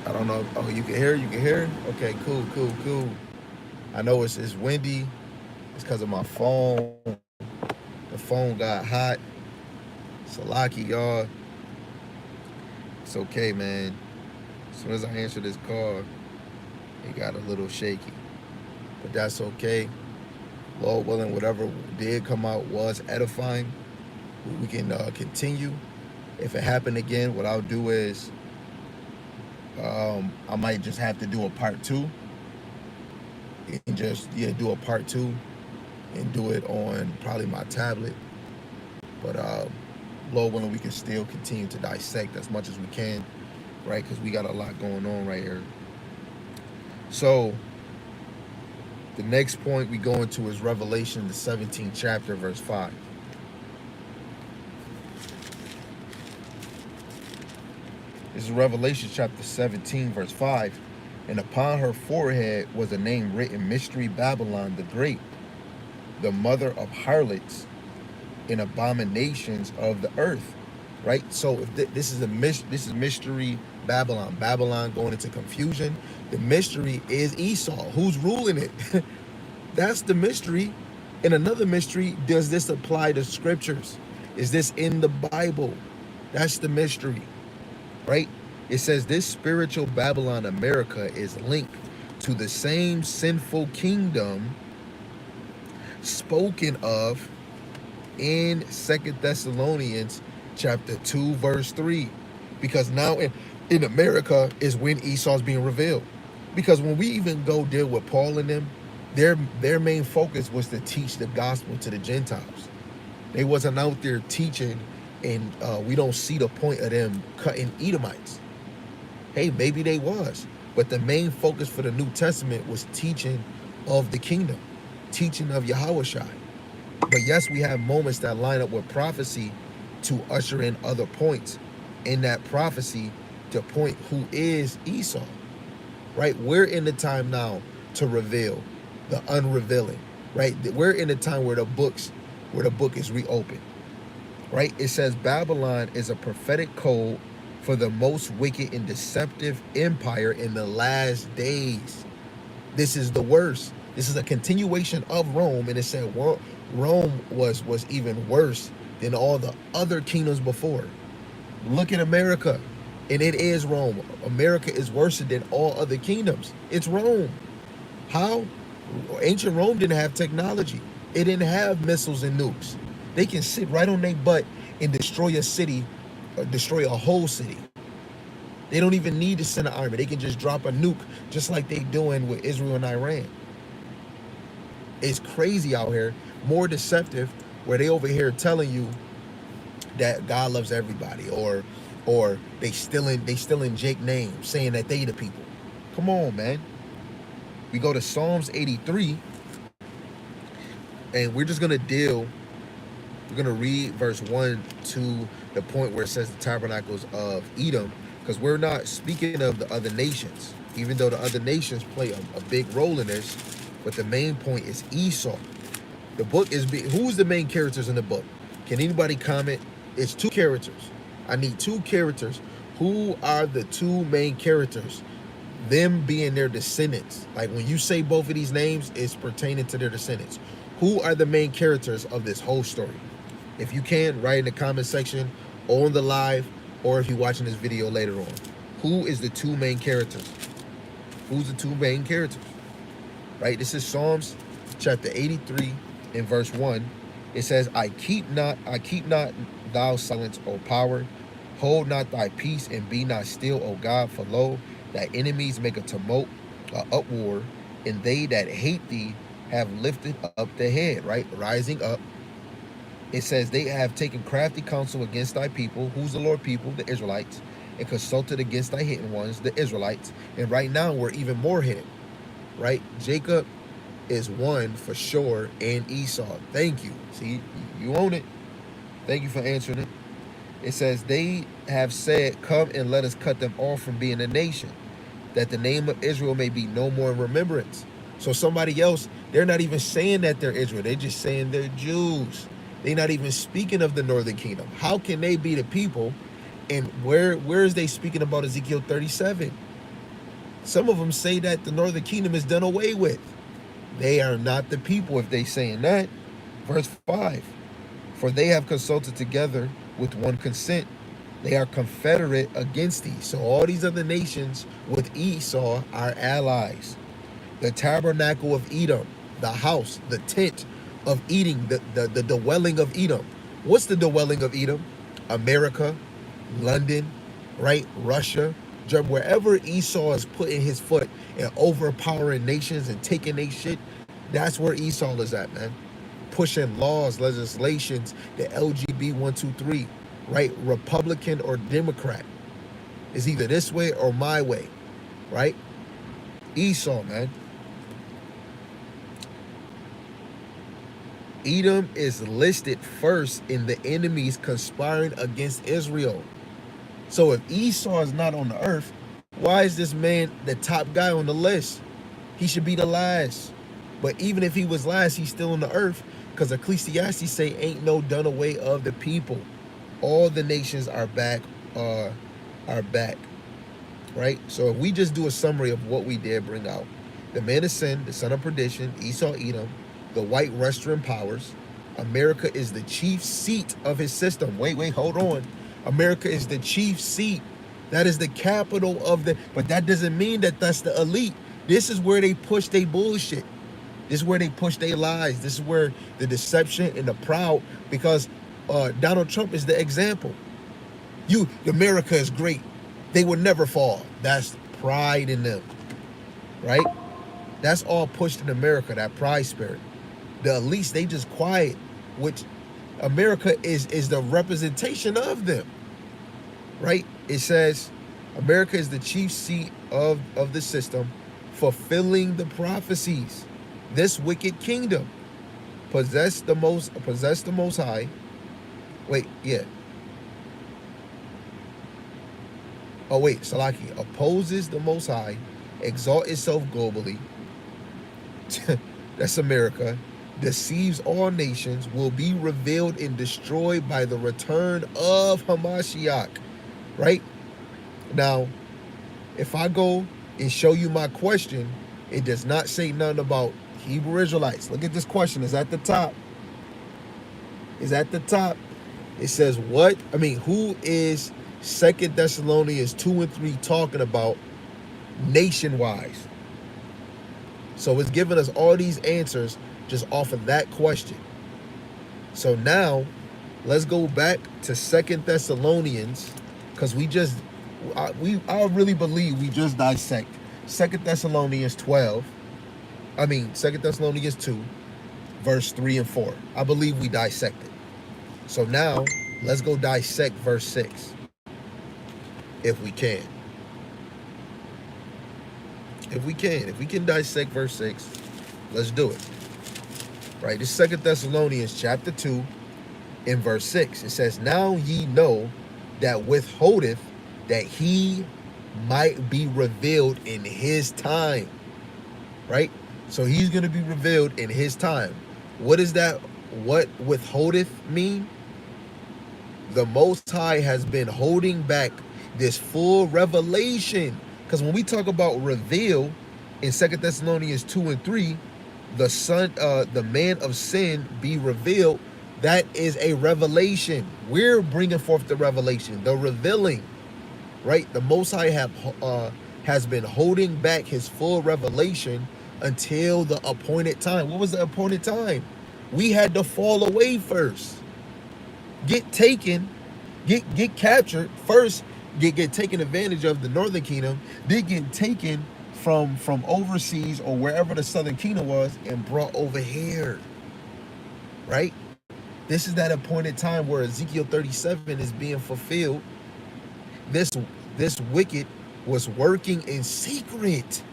I don't know. Oh, you can hear? You can hear? Okay, cool, cool, cool. I know it's windy. It's because of my phone. The phone got hot. Salaki, y'all. It's okay, man. As soon as I answer this call, it got a little shaky. But that's okay. Lord willing, whatever did come out was edifying. We can continue. If it happened again, what I'll do is I might just have to do a part two and just do a part two and do it on probably my tablet. But Lord willing, we can still continue to dissect as much as we can, right? Because we got a lot going on right here. So the next point we go into is Revelation, the 17th chapter, verse 5. This is Revelation chapter 17, verse 5. And upon her forehead was a name written, Mystery Babylon the Great, the mother of harlots and abominations of the earth. Right? So if this is Mystery Babylon. Babylon going into confusion. The mystery is Esau. Who's ruling it? That's the mystery. And another mystery, does this apply to scriptures? Is this in the Bible? That's the mystery. Right? It says this spiritual Babylon America is linked to the same sinful kingdom spoken of in 2 Thessalonians chapter 2, verse 3. Because now in America is when Esau's being revealed. Because when we even go deal with Paul and them, their main focus was to teach the gospel to the Gentiles. They wasn't out there teaching, and we don't see the point of them cutting Edomites. Hey, maybe they was. But the main focus for the New Testament was teaching of the kingdom, teaching of Yahawashi. But yes, we have moments that line up with prophecy to usher in other points in that prophecy to point who is Esau. Right? We're in the time now to reveal the unrevealing. Right? We're in the time where the book is reopened. Right? It says Babylon is a prophetic code for the most wicked and deceptive empire in the last days. This is the worst. This is a continuation of Rome, and it said Rome was even worse than all the other kingdoms before. Look at America, and it is Rome. America is worse than all other kingdoms. It's Rome. How? Ancient Rome didn't have technology. It didn't have missiles and nukes. They can sit right on their butt and destroy a city, destroy a whole city. They don't even need to send an army. They can just drop a nuke, just like they doing with Israel and Iran. It's crazy out here, more deceptive, where they over here telling you that God loves everybody, or they stealing Jake's name, saying that they the people. Come on, man. We go to Psalms 83, and we're just gonna read verse 1 to the point where it says the tabernacles of Edom, because we're not speaking of the other nations, even though the other nations play a big role in this. But the main point is Esau. The book is who's the main characters in the book? Can anybody comment? It's two characters. I need two characters. Who are the two main characters? Them being their descendants. Like when you say both of these names, it's pertaining to their descendants. Who are the main characters of this whole story? If you can, write in the comment section, on the live, or if you're watching this video later on. Who is the two main characters? Who's the two main characters? Right? This is Psalms chapter 83 in verse 1. It says, I keep not thou silence, O power. Hold not thy peace, and be not still, O God. For lo, thy enemies make a tumult, uproar, and they that hate thee have lifted up the head, right? Rising up. It says, they have taken crafty counsel against thy people. Who's the Lord people? The Israelites. And consulted against thy hidden ones, the Israelites. And right now, we're even more hidden. Right? Jacob is one for sure, and Esau. Thank you. See, you own it. Thank you for answering it. It says, they have said, come and let us cut them off from being a nation, that the name of Israel may be no more in remembrance. So somebody else, they're not even saying that they're Israel. They're just saying they're Jews. They're not even speaking of the northern kingdom. How can they be the people? And where is they speaking about Ezekiel 37? Some of them say that the northern kingdom is done away with. They are not the people if they saying that. Verse 5, for they have consulted together with one consent. They are confederate against thee. So all these other nations with Esau are allies. The tabernacle of Edom, the house, the tent of Edom, the dwelling of Edom. What's the dwelling of Edom? America, London, right? Russia, Wherever Esau is putting his foot and overpowering nations and taking their shit, that's where Esau is at, man. Pushing laws, legislations, the LGB 123, right? Republican or Democrat. It's either this way or my way, right? Esau, man. Edom is listed first in the enemies conspiring against Israel. So if Esau is not on the earth, why is this man the top guy on the list? He should be the last. But even if he was last, he's still on the earth, because Ecclesiastes say ain't no done away of the people. All the nations are back, right? So if we just do a summary of what we did bring out: the man of sin, the son of perdition, Esau, Edom, the white Western powers. America is the chief seat of his system. Wait, hold on. America is the chief seat. That is the capital of the, but that doesn't mean that that's the elite. This is where they push their bullshit. This is where they push their lies. This is where the deception and the proud, because Donald Trump is the example. America is great. They will never fall. That's pride in them, right? That's all pushed in America, that pride spirit. The elites, they just quiet, which America is the representation of them, right? It says America is the chief seat of the system, fulfilling the prophecies. This wicked kingdom possess the most high. Wait, yeah. Oh wait, Salaki opposes the Most High, exalt itself globally. That's America. Deceives all nations, will be revealed and destroyed by the return of Hamashiach. Right? Now, if I go and show you my question, it does not say nothing about Hebrew Israelites. Look at this question. It's at the top. It's at the top. It says what? Who is 2 Thessalonians 2 and 3 talking about nation-wise? So it's giving us all these answers just off of that question. So now, let's go back to 2 Thessalonians, because I really believe we just dissect 2 Thessalonians 2 Thessalonians 2, verse 3 and 4. I believe we dissected. So now, let's go dissect verse 6, if we can. If we can dissect verse 6, let's do it. Right, this is 2 Thessalonians chapter 2 in verse 6. It says, now ye know that withholdeth that he might be revealed in his time. Right? So he's going to be revealed in his time. What is that? What withholdeth mean? The Most High has been holding back this full revelation. Because when we talk about reveal in 2 Thessalonians 2 and 3, the man of sin be revealed, that is a revelation. We're bringing forth the revelation, the revealing, right? The Most High has been holding back his full revelation until the appointed time. What was the appointed time? We had to fall away first, get taken, get captured first, get taken advantage of the northern kingdom, then get taken from overseas or wherever the southern kingdom was and brought over here, right? This is that appointed time where Ezekiel 37 is being fulfilled. This wicked was working in secret.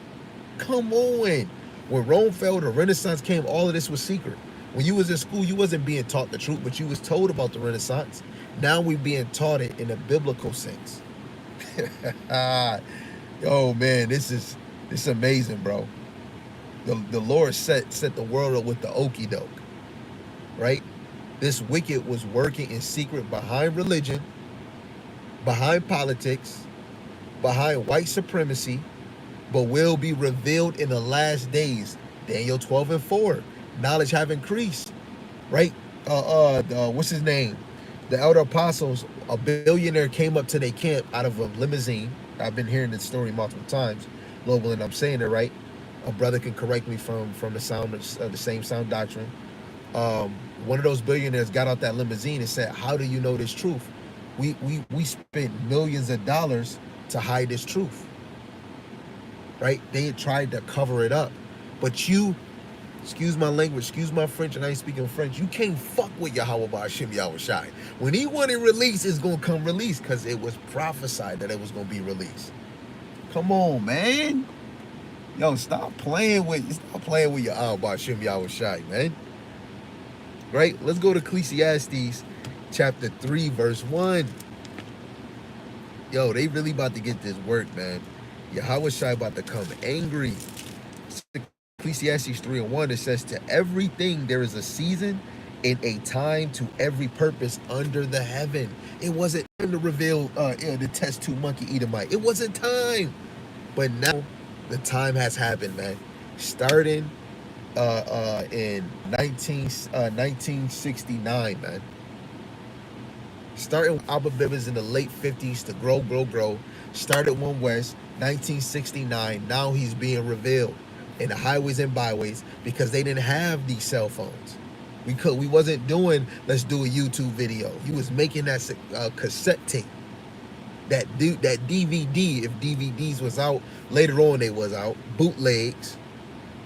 Come on. When Rome fell, the Renaissance came, all of this was secret. When you was in school, you wasn't being taught the truth, but you was told about the Renaissance. Now we being taught it in a biblical sense. Oh man, this is amazing, bro. The Lord set the world up with the okie doke, right? This wicked was working in secret behind religion, behind politics, behind white supremacy, but will be revealed in the last days. Daniel 12 and 4. Knowledge have increased, right? What's his name? The elder apostles, a billionaire came up to their camp out of a limousine. I've been hearing this story multiple times. Lord willing, I'm saying it right. A brother can correct me from the sound of the same sound doctrine. One of those billionaires got out that limousine and said, "How do you know this truth? We spent millions of dollars to hide this truth, right? They tried to cover it up. But you, excuse my language, excuse my French, and I ain't speaking French, you can't fuck with Yahawashi Yahawashi. When he wanted released, it's going to come released because it was prophesied that it was going to be released. Come on, man. Yo, stop playing with your Yahawashi Yahawashi, man. Right? Let's go to Ecclesiastes chapter 3, verse 1. Yo, they really about to get this work, man. Yahawashi about to come angry. Ecclesiastes 3 and 1, it says, to everything there is a season and a time to every purpose under the heaven. It wasn't time to reveal the test to monkey Edomite. It wasn't time. But now the time has happened, man. Starting in 1969, man. Starting with Abba Bibbers in the late 50s to grow. Started One West, 1969. Now he's being revealed in the highways and byways because they didn't have these cell phones. We wasn't doing let's do a YouTube video. He was making that cassette tape, that DVD. If DVDs was out later on, they was out bootlegs.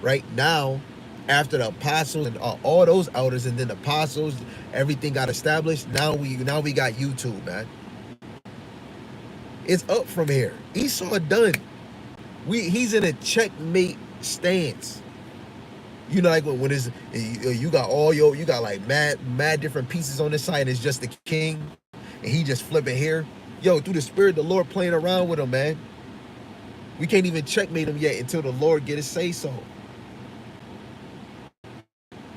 Right now, after the apostles and all those elders and then the apostles, everything got established. Now we got YouTube, man. It's up from here. Esau done. He's in a checkmate stance. You know, like when it's you got like mad different pieces on this side, and it's just the king, and he just flipping here. Yo, through the spirit, the Lord playing around with him, man. We can't even checkmate him yet until the Lord get his say so.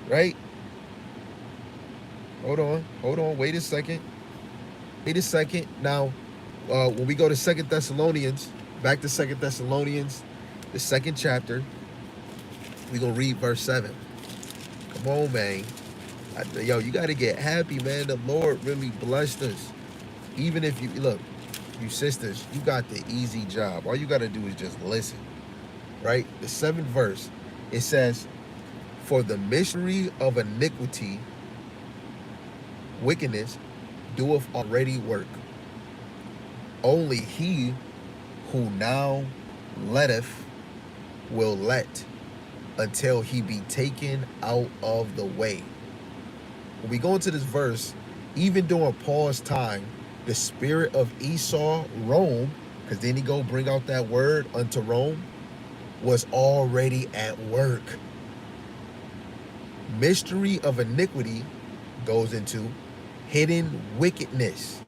Right? Hold on. Wait a second. Now, when we go to 2 Thessalonians, back to 2 Thessalonians, the 2nd chapter, we're going to read verse 7. Come on, man. Yo, you got to get happy, man. The Lord really blessed us. Even if you, look, you sisters, you got the easy job. All you got to do is just listen. Right? The 7th verse, it says, for the mystery of iniquity, wickedness, doeth already work. Only he who now letteth will let until he be taken out of the way. When we go into this verse, even during Paul's time, the spirit of Esau, Rome, because then he go bring out that word unto Rome, was already at work. Mystery of iniquity goes into hidden wickedness.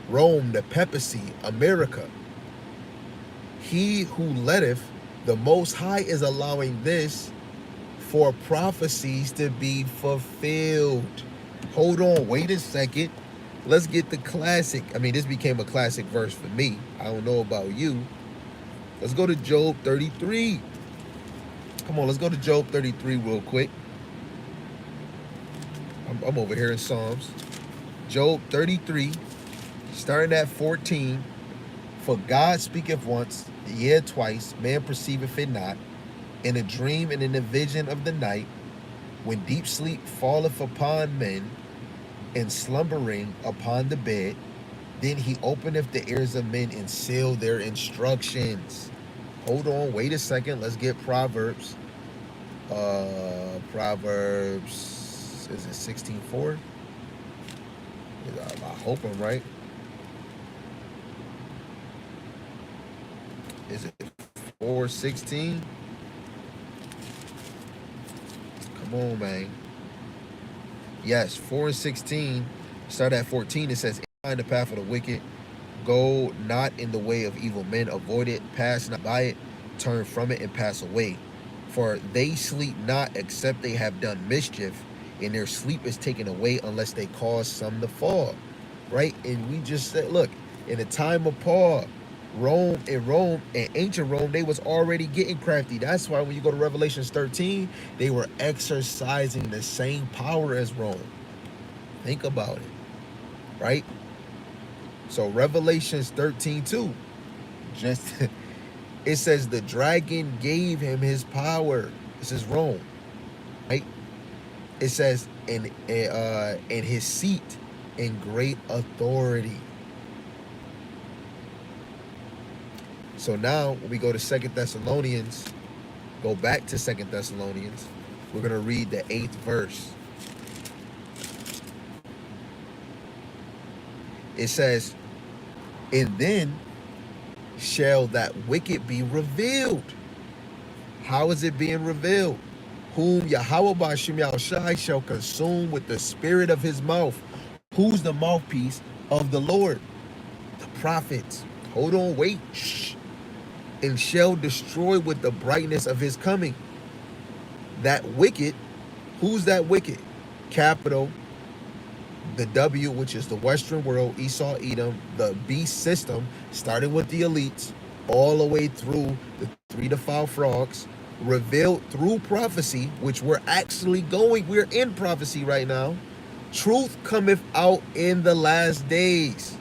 Rome, the papacy, America. He who letteth, the Most High is allowing this for prophecies to be fulfilled. Hold on, wait a second. Let's get the classic. I mean, this became a classic verse for me. I don't know about you. Let's go to Job 33. Come on, let's go to Job 33 real quick. I'm over here in Psalms. Job 33, starting at 14. For God speaketh once, yea twice, man perceiveth it not. In a dream and in a vision of the night, when deep sleep falleth upon men, and slumbering upon the bed, then he openeth the ears of men and seal their instructions. Hold on, wait a second. Let's get Proverbs. Proverbs, is it 16:4? I hope I'm right. Is it 4:16? Come on, man. Yes, 4:16. Start at 14. It says, "In the path of the wicked, go not in the way of evil men. Avoid it, pass not by it, turn from it, and pass away. For they sleep not except they have done mischief, and their sleep is taken away unless they cause some to fall." Right? And we just said, look, in the time of Paul, Rome and ancient Rome, they was already getting crafty. That's why when you go to Revelations 13, they were exercising the same power as Rome. Think about it, right? So Revelations 13:2, just it says the dragon gave him his power. This is Rome, right? It says in his seat in great authority. So now when we go to Second Thessalonians, go back to Second Thessalonians, we're going to read the 8th verse. It says, and then shall that wicked be revealed. How is it being revealed? Whom Yahawashi shall consume with the spirit of his mouth. Who's the mouthpiece of the Lord? The prophets. Hold on, wait. Shh. And shall destroy with the brightness of his coming. That wicked, who's that wicked? Capital, the W, which is the Western world, Esau, Edom, the beast system, starting with the elites, all the way through the 3 defiled frogs, revealed through prophecy, which we're in prophecy right now. Truth cometh out in the last days.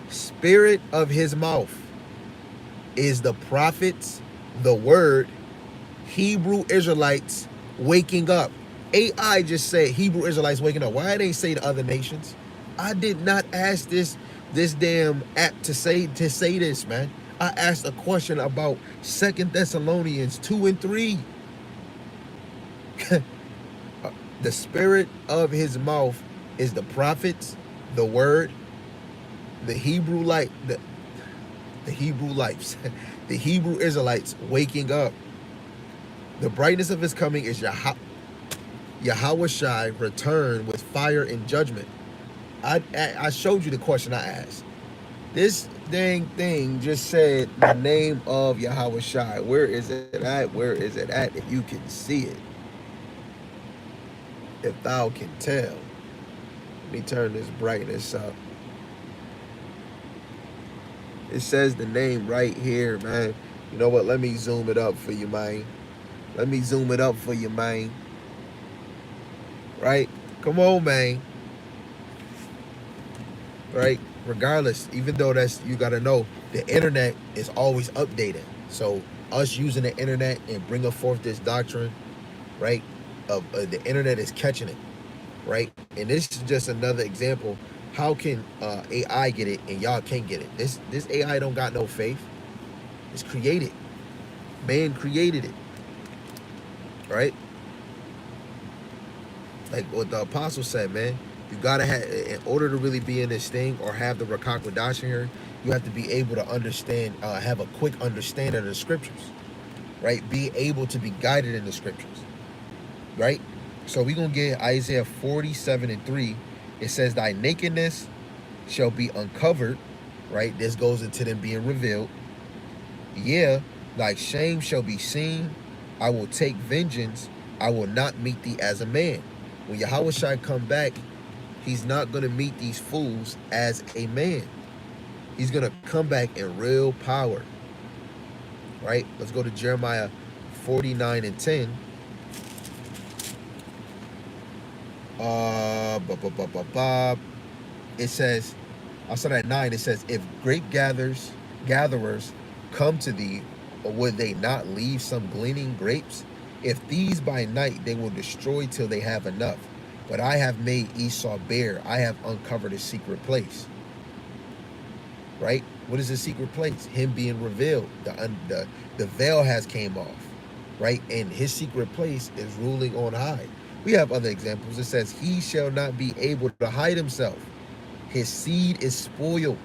Spirit of his mouth is the prophets, the word, Hebrew Israelites waking up. AI just said Hebrew Israelites waking up. Why they say to other nations? I did not ask this damn app to say this, man. I asked a question about 2 Thessalonians 2 and 3. The spirit of his mouth is the prophets, the word, the Hebrew light, the Hebrew lights, the Hebrew Israelites waking up. The brightness of his coming is Yahawashi return with fire and judgment. I showed you the question I asked. This dang thing just said the name of Yahawashi. Where is it at? Where is it at? If you can see it. If thou can tell. Let me turn this brightness up. It says the name right here, man. You know what? Let me zoom it up for you, man. Let me zoom it up for you, man. Right? Come on, man. Right? Regardless, even though you got to know, the internet is always updating. So us using the internet and bringing forth this doctrine, right, of the internet is catching it, right? And this is just another example. How can AI get it and y'all can't get it? This AI don't got no faith. It's created. Man created it, right? Like what the apostle said, man. You gotta have, in order to really be in this thing or have the Rakak Wadash here, you have to be able to understand, have a quick understanding of the scriptures, right? Be able to be guided in the scriptures, right? So we're gonna get Isaiah 47 and 3. It says, thy nakedness shall be uncovered, right? This goes into them being revealed. Yeah, thy shame shall be seen. I will take vengeance. I will not meet thee as a man. When Yahawashi come back, he's not going to meet these fools as a man. He's going to come back in real power. Right? Let's go to Jeremiah 49 and 10. It says, I'll start at 9. It says, if grape gatherers come to thee, or would they not leave some gleaning grapes? If these by night they will destroy till they have enough. But I have made Esau bare. I have uncovered his secret place. Right? What is the secret place? Him being revealed. The veil has came off. Right? And his secret place is ruling on high. We have other examples. It says, he shall not be able to hide himself. His seed is spoiled,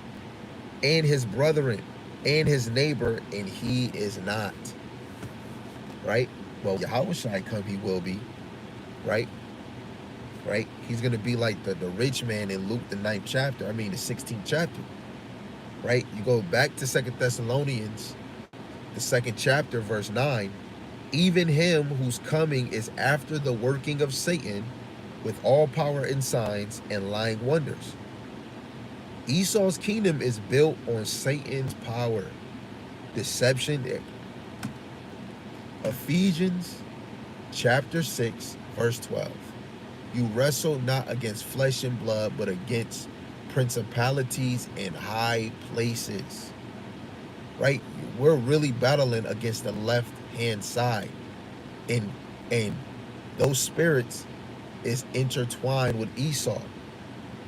and his brethren, and his neighbor, and he is not. Right? Well, Yahawashi come, he will be. Right? Right? He's going to be like the rich man in Luke, the 9th chapter. I mean, the 16th chapter. Right? You go back to 2 Thessalonians, the 2nd chapter, verse 9. Even him whose coming is after the working of Satan with all power and signs and lying wonders. Esau's kingdom is built on Satan's power, deception. Ephesians chapter 6, verse 12. You wrestle not against flesh and blood, but against principalities in high places. Right? We're really battling against the left-hand side. And those spirits is intertwined with Esau.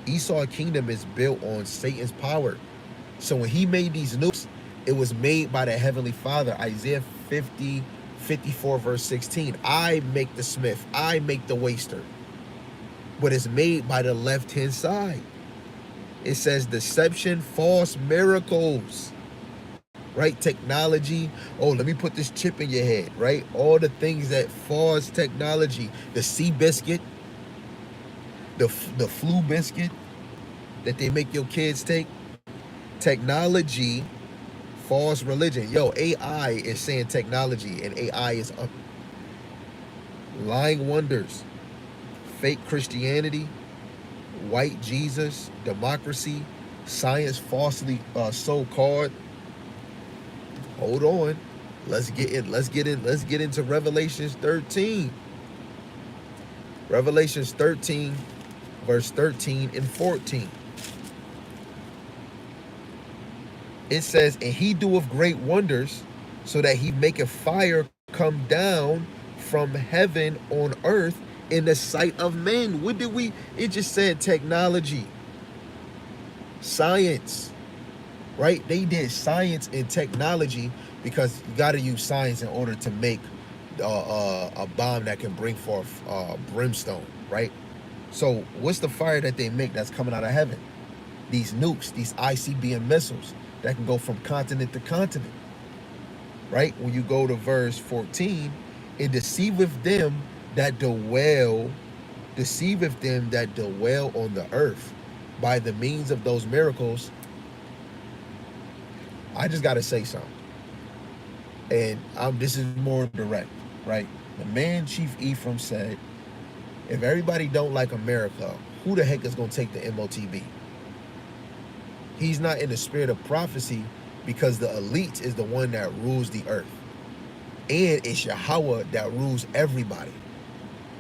Esau's kingdom is built on Satan's power. So when he made these nukes, it was made by the Heavenly Father. Isaiah 50:54, verse 16. I make the smith, I make the waster. But it's made by the left-hand side. It says deception, false miracles, right? Technology. Oh, let me put this chip in your head, right? All the things that false technology, the sea biscuit, the flu biscuit that they make your kids take, technology, false religion. Yo, AI is saying technology, and AI is up. Lying wonders, fake Christianity, white Jesus, democracy, science falsely so called. Hold on. Let's get into Revelations 13. Revelations 13, verse 13 and 14. It says, and he doeth great wonders, so that he maketh fire come down from heaven on earth in the sight of men. What did we? It just said technology, science, right? They did science and technology because you got to use science in order to make a bomb that can bring forth brimstone, right? So what's the fire that they make that's coming out of heaven? These nukes, these ICBM missiles that can go from continent to continent, right? When you go to verse 14, it deceiveth them that dwell on the earth by the means of those miracles. I just got to say something. And this is more direct, right? The man Chief Ephraim said, if everybody don't like America, who the heck is going to take the MOTB? He's not in the spirit of prophecy because the elite is the one that rules the earth. And it's Yahweh that rules everybody.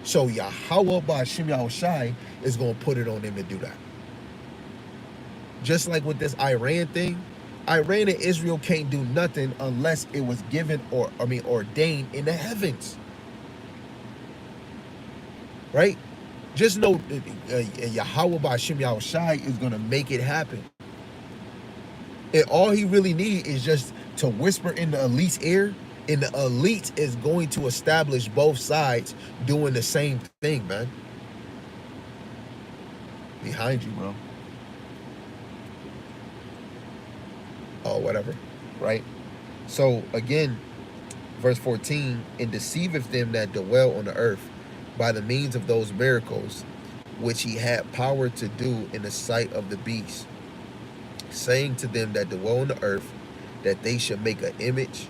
So Yahweh by Yahawashi is going to put it on them to do that. Just like with this Iran thing, Iran and Israel can't do nothing unless it was given ordained in the heavens. Right? Just know Yahweh by Yahawashi is going to make it happen. And all he really needs is just to whisper in the elite's ear, and the elite is going to establish both sides doing the same thing, man. Behind you, bro. Oh, whatever, right? So again, verse 14, and deceiveth them that dwell on the earth by the means of those miracles which he had power to do in the sight of the beast, saying to them that dwell on the earth that they should make an image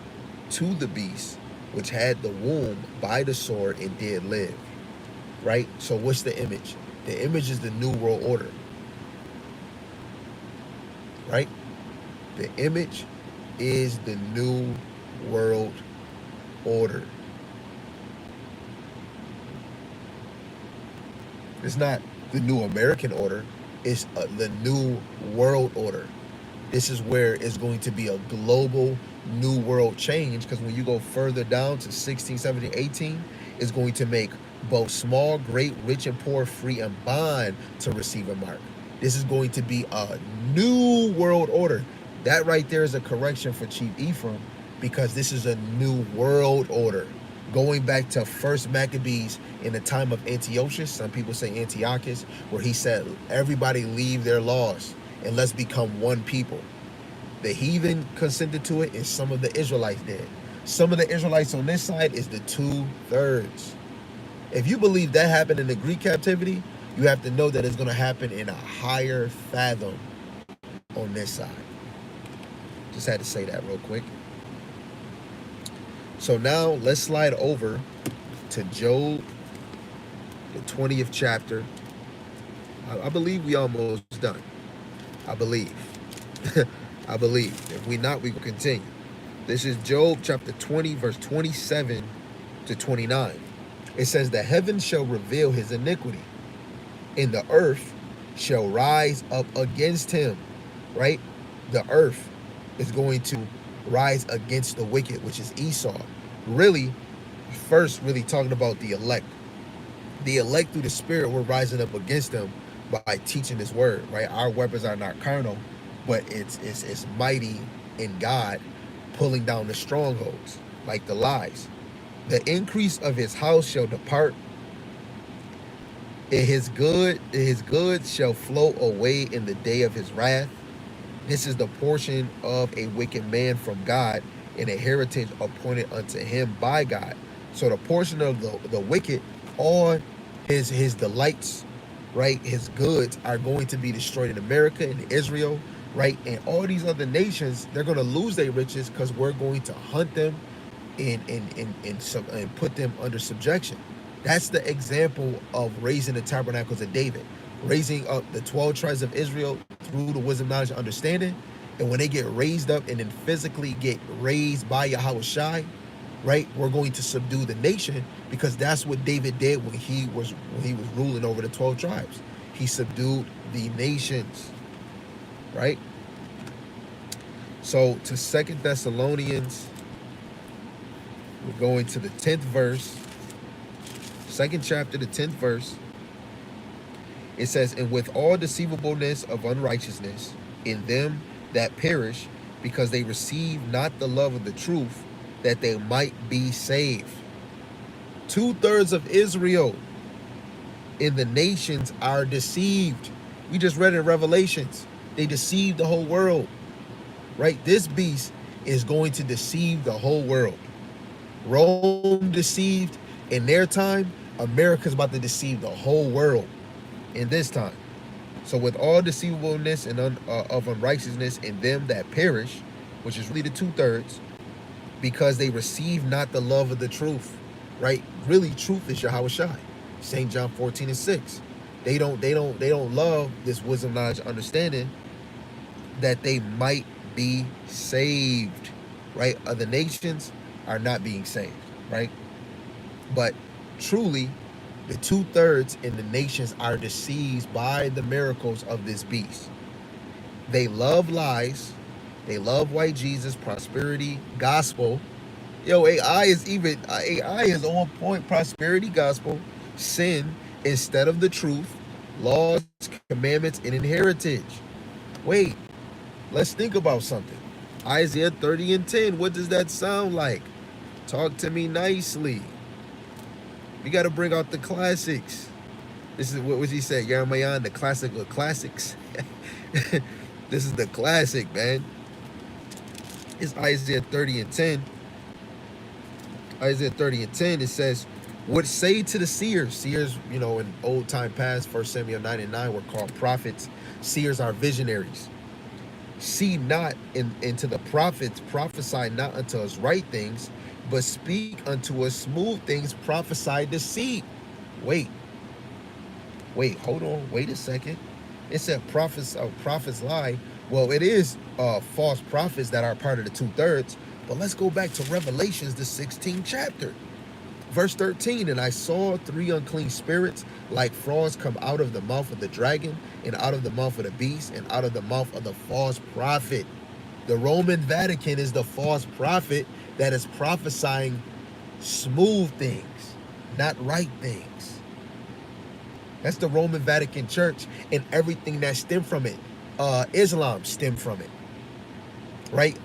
to the beast which had the womb by the sword and did live. Right? So what's the image? The image is the new world order. Right? The image is the new world order. It's not the new American order. It's the new world order. This is where it's going to be a global new world change, because when you go further down to 16, 17, 18, it's going to make both small, great, rich, and poor free and bond to receive a mark. This is going to be a new world order. That right there is a correction for Chief Ephraim, because this is a new world order. Going back to First Maccabees in the time of Antiochus, some people say Antiochus, where he said, everybody leave their laws and let's become one people. The heathen consented to it, and some of the Israelites did. Some of the Israelites on this side is the 2/3. If you believe that happened in the Greek captivity, you have to know that it's going to happen in a higher fathom on this side. Just had to say that real quick. So now let's slide over to Job, the 20th chapter. I believe we almost done. I believe. I believe. If we not, we will continue. This is Job chapter 20, verse 27 to 29. It says, the heavens shall reveal his iniquity, and the earth shall rise up against him. Right? The earth is going to rise against the wicked, which is Esau. Really, first really talking about the elect. The elect through the spirit were rising up against them by teaching this word, right? Our weapons are not carnal, but it's mighty in God, pulling down the strongholds, like the lies. The increase of his house shall depart, and his goods shall flow away in the day of his wrath. This is the portion of a wicked man from God, and a heritage appointed unto him by God. So the portion of the wicked, all his delights, right, his goods are going to be destroyed in America and Israel, right, and all these other nations. They're going to lose their riches because we're going to hunt them and put them under subjection. That's the example of raising the tabernacles of David, raising up the 12 tribes of Israel through the wisdom, knowledge, and understanding. And when they get raised up and then physically get raised by Yahawashi, right, we're going to subdue the nation, because that's what David did when he was ruling over the 12 tribes. He subdued the nations, right? So to 2 Thessalonians, we're going to the 10th verse, 2nd chapter, the 10th verse. It says, and with all deceivableness of unrighteousness in them that perish, because they receive not the love of the truth, that they might be saved. 2/3 of Israel in the nations are deceived. We just read in Revelations. They deceived the whole world, right? This beast is going to deceive the whole world. Rome deceived in their time. America's about to deceive the whole world in this time. So with all deceivableness and of unrighteousness in them that perish, which is really the 2/3, because they receive not the love of the truth, right? Really, truth is Yahawashi. St. John 14:6. They don't love this wisdom, knowledge, understanding, that they might be saved, right? Other nations are not being saved, right? But truly, the 2/3 in the nations are deceived by the miracles of this beast. They love lies. They love white Jesus, prosperity, gospel. Yo, AI is on point. Prosperity, gospel, sin instead of the truth, laws, commandments, and inheritance. Wait, let's think about something. Isaiah 30:10. What does that sound like? Talk to me nicely. We got to bring out the classics. This is what was he said, Yaramayan, the classic of classics. This is the classic, man. It's Isaiah 30:10. Isaiah 30:10, it says, would say to the seers. Seers, in old time past, 1 Samuel 9:9 were called prophets. Seers are visionaries. See not into the prophets, prophesy not unto us right things, but speak unto us smooth things, prophesy deceit. Wait, hold on, wait a second. It said prophets lie. Well, it is false prophets that are part of the 2/3. But let's go back to Revelations, the 16th chapter. Verse 13, and I saw 3 unclean spirits like frogs come out of the mouth of the dragon, and out of the mouth of the beast, and out of the mouth of the false prophet. The Roman Vatican is the false prophet that is prophesying smooth things, not right things. That's the Roman Vatican Church and everything that stemmed from it. Islam stemmed from it, right?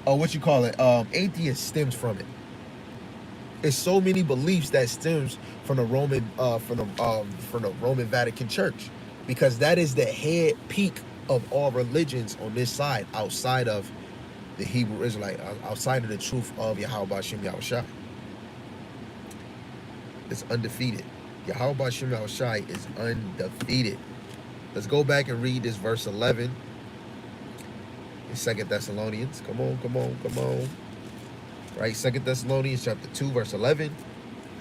Atheist stems from it. There's so many beliefs that stems from the Roman Roman Vatican Church, because that is the head peak of all religions on this side, outside of the Hebrew Israelite, outside of the truth of Yahawashi Yahawashi. It's undefeated. Yahawashi Yahawashi is undefeated. Let's go back and read this verse 11 in 2 Thessalonians. Come on. Right, 2 Thessalonians chapter 2, verse 11.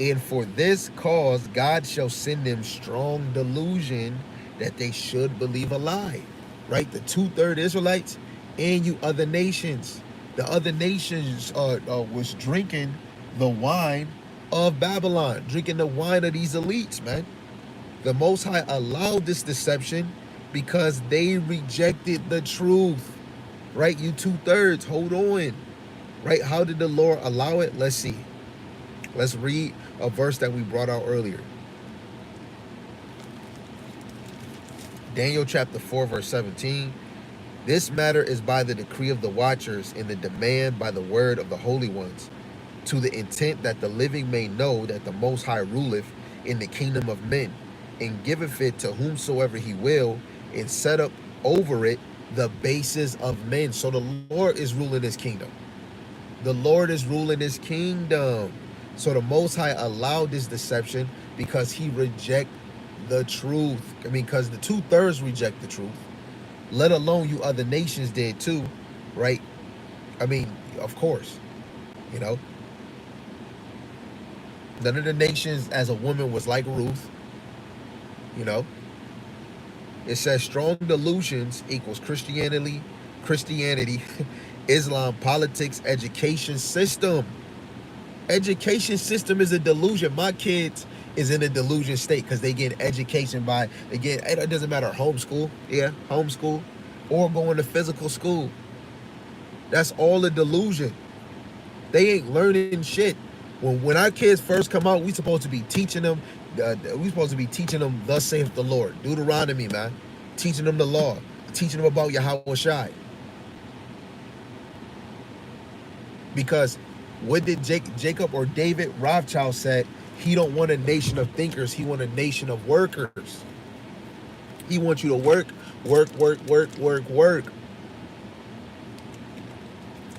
And for this cause God shall send them strong delusion, that they should believe a lie. Right, the 2/3 Israelites and you other nations. The other nations was drinking the wine of Babylon, drinking the wine of these elites, man. The Most High allowed this deception because they rejected the truth. Right, you 2/3, hold on. Right, how did the Lord allow it? Let's see. Let's read a verse that we brought out earlier. Daniel chapter 4, verse 17. This matter is by the decree of the watchers, and the demand by the word of the holy ones, to the intent that the living may know that the Most High ruleth in the kingdom of men, and giveth it to whomsoever he will, and set up over it the bases of men. So the Lord is ruling his kingdom. The Lord is ruling his kingdom. So the Most High allowed this deception because he reject the truth. I mean, because the 2/3 reject the truth, let alone you other nations did too, right? I mean, of course, you know, none of the nations as a woman was like Ruth, you know. It says strong delusions equals Christianity, Islam, politics, education system. Education system is a delusion. My kids is in a delusion state because they get education by they get it doesn't matter homeschool, yeah, homeschool, or going to physical school. That's all a delusion. They ain't learning shit. When our kids first come out, we supposed to be teaching them. We supposed to be teaching them, "Thus saith the Lord," Deuteronomy, man. Teaching them the law, teaching them about Yahawashi. Because what did Jacob or David Rothschild said? He don't want a nation of thinkers. He want a nation of workers. He wants you to work, work, work, work, work, work.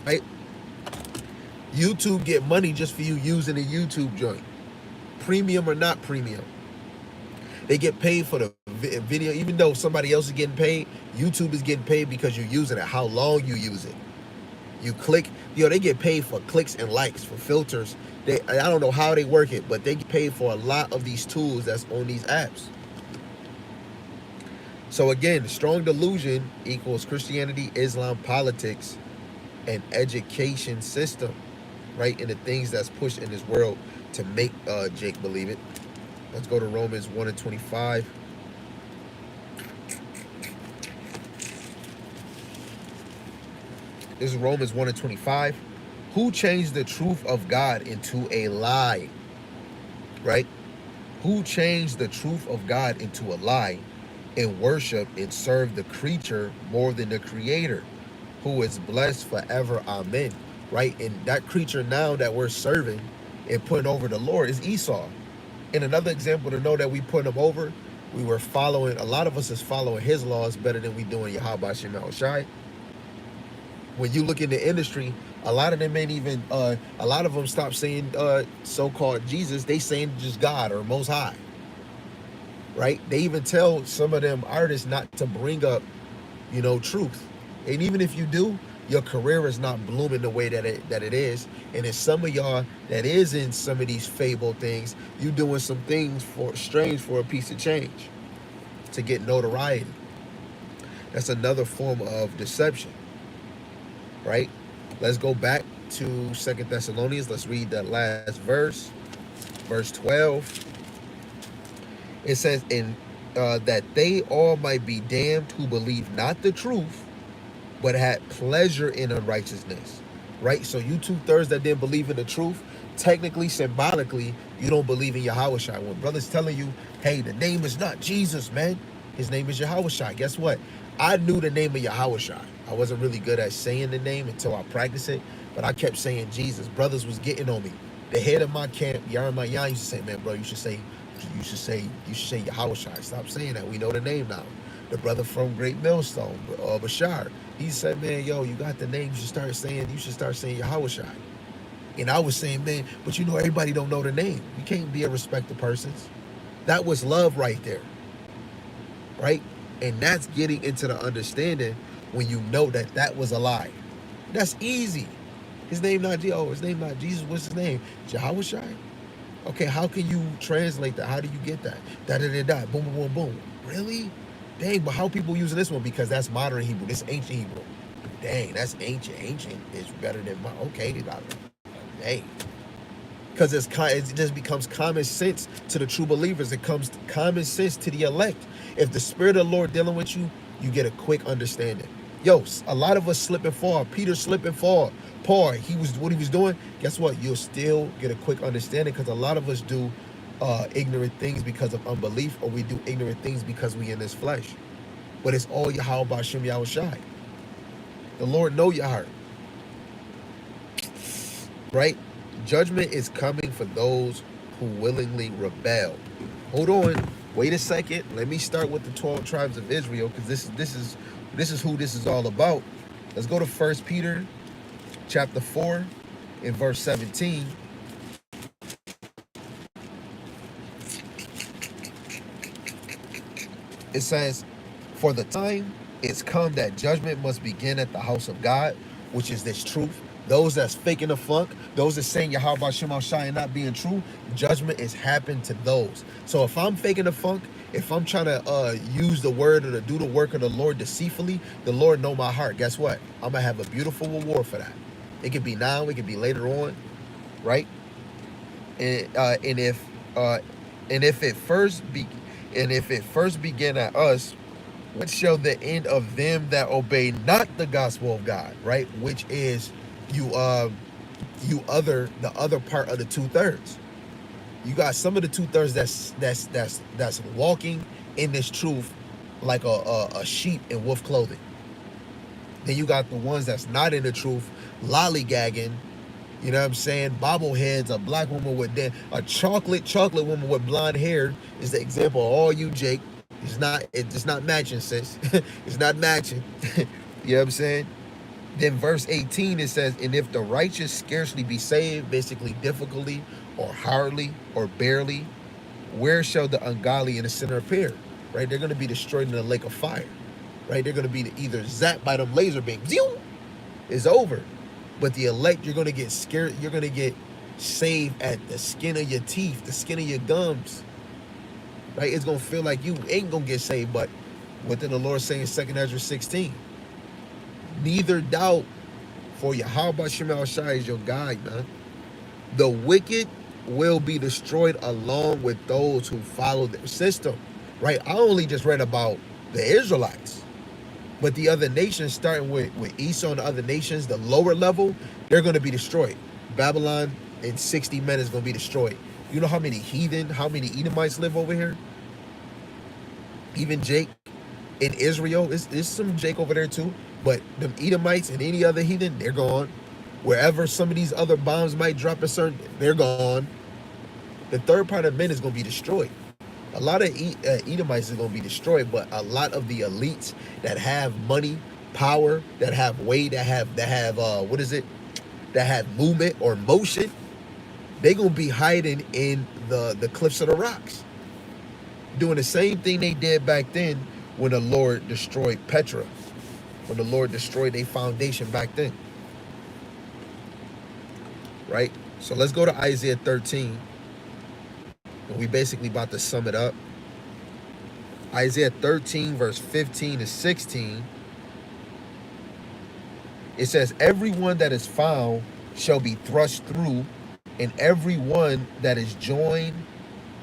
Right? YouTube get money just for you using a YouTube joint, premium or not premium. They get paid for the video, even though somebody else is getting paid. YouTube is getting paid because you're using it. How long you use it? You click, they get paid for clicks and likes, for filters. I don't know how they work it, but they get paid for a lot of these tools that's on these apps. So again, strong delusion equals Christianity, Islam, politics, and education system, right? And the things that's pushed in this world to make Jake believe it. Let's go to Romans 1 and 25. This is Romans 1 and 25. Who changed the truth of God into a lie? Right? Who changed the truth of God into a lie and worship and serve the creature more than the creator, who is blessed forever. Amen. Right? And that creature now that we're serving and putting over the Lord is Esau. And another example to know that we put him over, we were following, a lot of us is following his laws better than we doing Yahawashi. When you look in the industry, a lot of them ain't even, a lot of them stop saying so-called Jesus. They saying just God or Most High, right? They even tell some of them artists not to bring up, truth. And even if you do, your career is not blooming the way that it is. And in some of y'all that is in some of these fable things, you doing some things for strange for a piece of change to get notoriety. That's another form of deception, right? Let's go back to 2 Thessalonians. Let's read that last verse, verse 12. It says, "In that they all might be damned who believe not the truth, but had pleasure in unrighteousness." Right? So you 2/3 that didn't believe in the truth, technically, symbolically, you don't believe in Yahawashi. When brother's telling you, hey, the name is not Jesus, man. His name is Yahawashi. Guess what? I knew the name of Yahawashi. I wasn't really good at saying the name until I practiced it, but I kept saying Jesus. Brothers was getting on me. The head of my camp, Yahawashi, used to say, man, bro, you should say Yahawashi. Stop saying that. We know the name now. The brother from Great Millstone, Bashar, he said, man, yo, you got the name. You should start saying Yahawashi. And I was saying, man, but everybody don't know the name. You can't be a respected person. That was love right there, right? And that's getting into the understanding when you know that that was a lie. That's easy. His name not Jesus. What's his name? Yahawashi. Okay, how can you translate that? How do you get that? Da-da-da-da, boom, boom, boom, boom. Really? Dang, but how people using this one? Because that's modern Hebrew. This ancient Hebrew. Dang, that's ancient. Ancient is better than my, okay. Dang. Because it just becomes common sense to the true believers. It comes common sense to the elect. If the Spirit of the Lord dealing with you, you get a quick understanding. Yo, a lot of us slip and fall. Peter slip and fall. Paul, what he was doing, guess what? You'll still get a quick understanding, because a lot of us do ignorant things because of unbelief, or we do ignorant things because we in this flesh. But it's all Yahweh Ba'Shem Yahawashi. The Lord know your heart, right? Judgment is coming for those who willingly rebel. Hold on, wait a second. Let me start with the 12 tribes of Israel, because this is who this is all about. Let's go to First Peter chapter 4 in verse 17. It says, "For the time is come that judgment must begin at the house of God," which is this truth. Those that's faking the funk, those that saying Yahawashi and not being true, judgment is happening to those. So if I'm faking the funk, if I'm trying to use the word or to do the work of the Lord deceitfully, the Lord know my heart. Guess what? I'm gonna have a beautiful reward for that. It could be now, it could be later on, right? And uh, if it first be and if it first began at us, what shall the end of them that obey not the gospel of God, right? Which is the other part of the 2/3. You got some of the 2/3 that's walking in this truth like a sheep in wolf clothing. Then you got the ones that's not in the truth, lollygagging. You know what I'm saying? Bobbleheads, a black woman with a chocolate woman with blonde hair is the example of all you, Jake. It's not matching, sis. It's not matching. You know what I'm saying? Then verse 18 it says, "And if the righteous scarcely be saved," basically difficultly or hardly or barely, "where shall the ungodly and the sinner appear?" Right? They're gonna be destroyed in a lake of fire. Right? They're gonna be either zapped by them laser beams. It's over. But the elect, you're gonna get scared. You're gonna get saved at the skin of your teeth, the skin of your gums. Right? It's gonna feel like you ain't gonna get saved, but what did the Lord say in 2 Ezra 16? "Neither doubt, for Yahweh Shemel Shai is your guide, man. The wicked will be destroyed along with those who follow their system." Right? I only just read about the Israelites. But the other nations, starting with Esau and the other nations, the lower level, they're going to be destroyed. Babylon in 60 men is going to be destroyed. You know how many heathen, how many Edomites live over here? Even Jake in Israel, there's some Jake over there too. But the Edomites and any other heathen, they're gone. Wherever some of these other bombs might drop a certain, they're gone. The third part of men is going to be destroyed. A lot of Edomites is going to be destroyed, but a lot of the elites that have money, power, that have weight, that have what is it? That have movement or motion, they going to be hiding in the cliffs of the rocks, doing the same thing they did back then when the Lord destroyed Petra, when the Lord destroyed their foundation back then. Right? So let's go to Isaiah 13. And we basically about to sum it up. Isaiah 13, verse 15 to 16. It says, "Everyone that is found shall be thrust through, and every one that is joined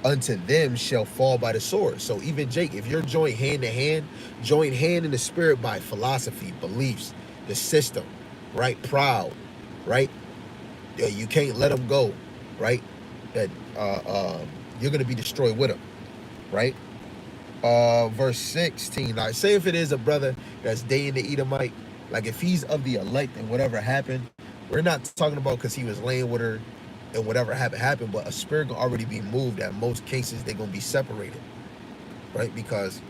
unto them shall fall by the sword." So even Jake, if you're joined hand to hand, joined hand in the spirit by philosophy, beliefs, the system, right? Proud, right? You can't let them go, right? That you're going to be destroyed with them, right? Verse 16. Like, say if it is a brother that's dating the Edomite, like if he's of the elect and whatever happened, we're not talking about because he was laying with her and whatever happened, but a spirit can already be moved. At most cases, they're gonna be separated, right? Because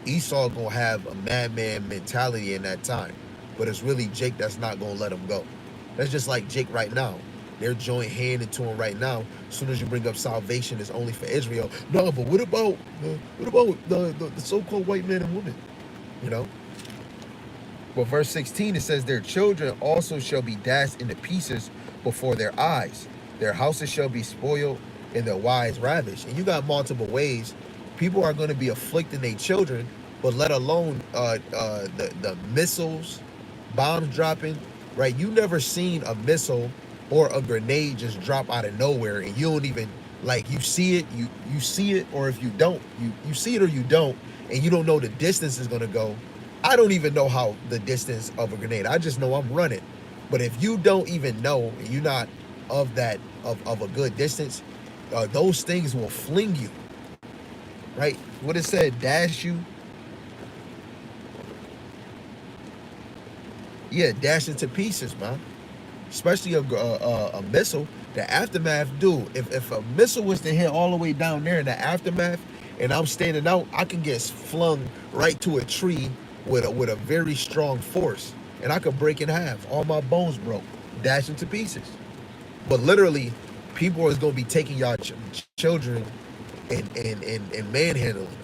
Esau gonna have a madman mentality in that time, but it's really Jake that's not gonna let him go. That's just like Jake right now. They're joined hand into him right now. As soon as you bring up salvation is only for Israel. No, but what about the so-called white man and woman? You know? But verse 16, it says, "Their children also shall be dashed into pieces before their eyes. Their houses shall be spoiled and their wives ravished." And you got multiple ways. People are going to be afflicting their children, but let alone the missiles, bombs dropping, right? You never seen a missile or a grenade just drop out of nowhere and you don't even, like, you see it, you see it, or if you don't, you see it or you don't, and you don't know the distance is going to go. I don't even know how the distance of a grenade. I just know I'm running. But if you don't even know and you're not of that of a good distance, those things will fling you. Right? What it said, dash you. Yeah, dashed into pieces, man. Especially a missile. The aftermath, dude. If a missile was to hit all the way down there in the aftermath, and I'm standing out, I can get flung right to a tree with a very strong force, and I could break in half. All my bones broke, dashed into pieces. But literally, people is gonna be taking y'all children and manhandling them,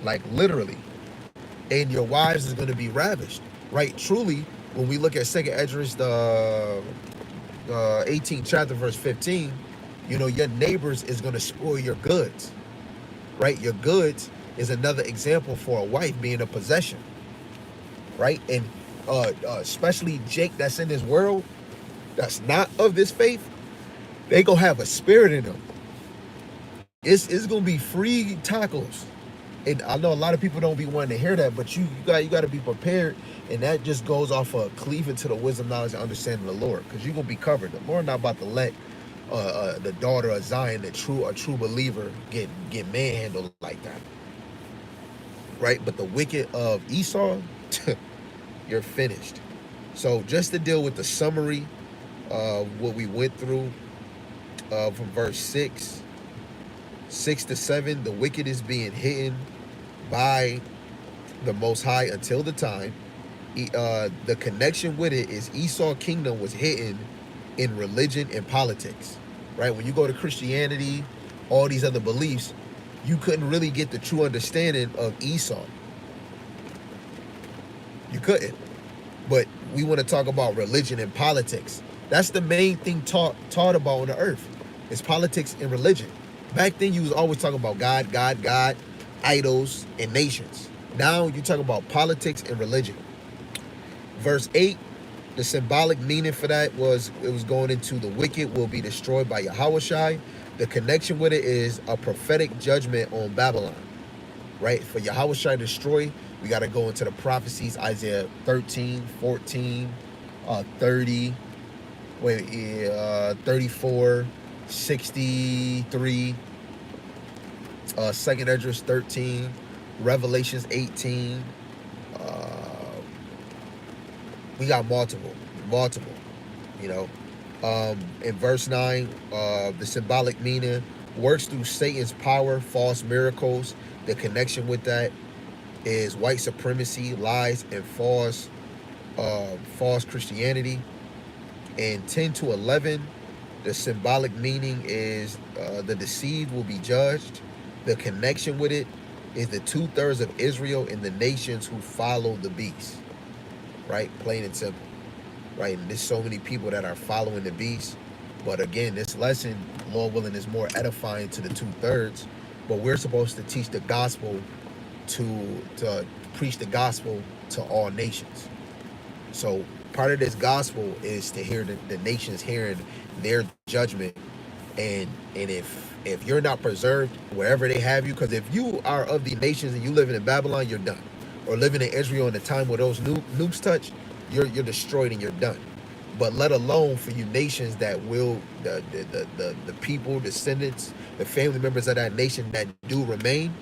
like literally, and your wives is gonna be ravished, right? Truly, when we look at Second Esdras, the 18th chapter, verse 15, you know, your neighbors is gonna spoil your goods, right? Your goods is another example for a wife being a possession, right? And especially Jake that's in this world, that's not of this faith, they gonna have a spirit in them. It's gonna be free tacos. And I know a lot of people don't be wanting to hear that, but you got to be prepared, and that just goes off of cleaving to the wisdom, knowledge, and understanding of the Lord, because you're gonna be covered. The Lord not about to let the daughter of Zion, a true believer, get manhandled like that, right? But the wicked of Esau, you're finished. So just to deal with the summary of what we went through from verse 6 to 7, the wicked is being hidden by the Most High until the time. The connection with it is Esau kingdom was hidden in religion and politics, right? When you go to Christianity, all these other beliefs, you couldn't really get the true understanding of Esau. You couldn't. But we want to talk about religion and politics. That's the main thing taught about on the earth. It's politics and religion. Back then, you was always talking about God, idols, and nations. Now you talk about politics and religion. Verse 8, the symbolic meaning for that was it was going into the wicked will be destroyed by Yahawashi. The connection with it is a prophetic judgment on Babylon, right? For Yahawashi to destroy, we got to go into the prophecies, Isaiah 13, 14, 30, 34, 63, Second Esdras 13, Revelations 18. We got multiple, you know. In verse 9, the symbolic meaning works through Satan's power, false miracles. The connection with that is white supremacy, lies, and false Christianity. And 10 to 11, the symbolic meaning is the deceived will be judged. The connection with it is the 2/3 of Israel and the nations who follow the beast, right? Plain and simple, right? And there's so many people that are following the beast. But again, this lesson, Lord willing, is more edifying to the 2/3. But we're supposed to teach the gospel to preach the gospel to all nations. So part of this gospel is to hear the nations hearing their judgment, and if you're not preserved wherever they have you, because if you are of the nations and you living in Babylon, you're done. Or living in Israel in the time where those nukes touch, you're destroyed and you're done. But let alone for you nations that will the people, descendants, the family members of that nation that do remain,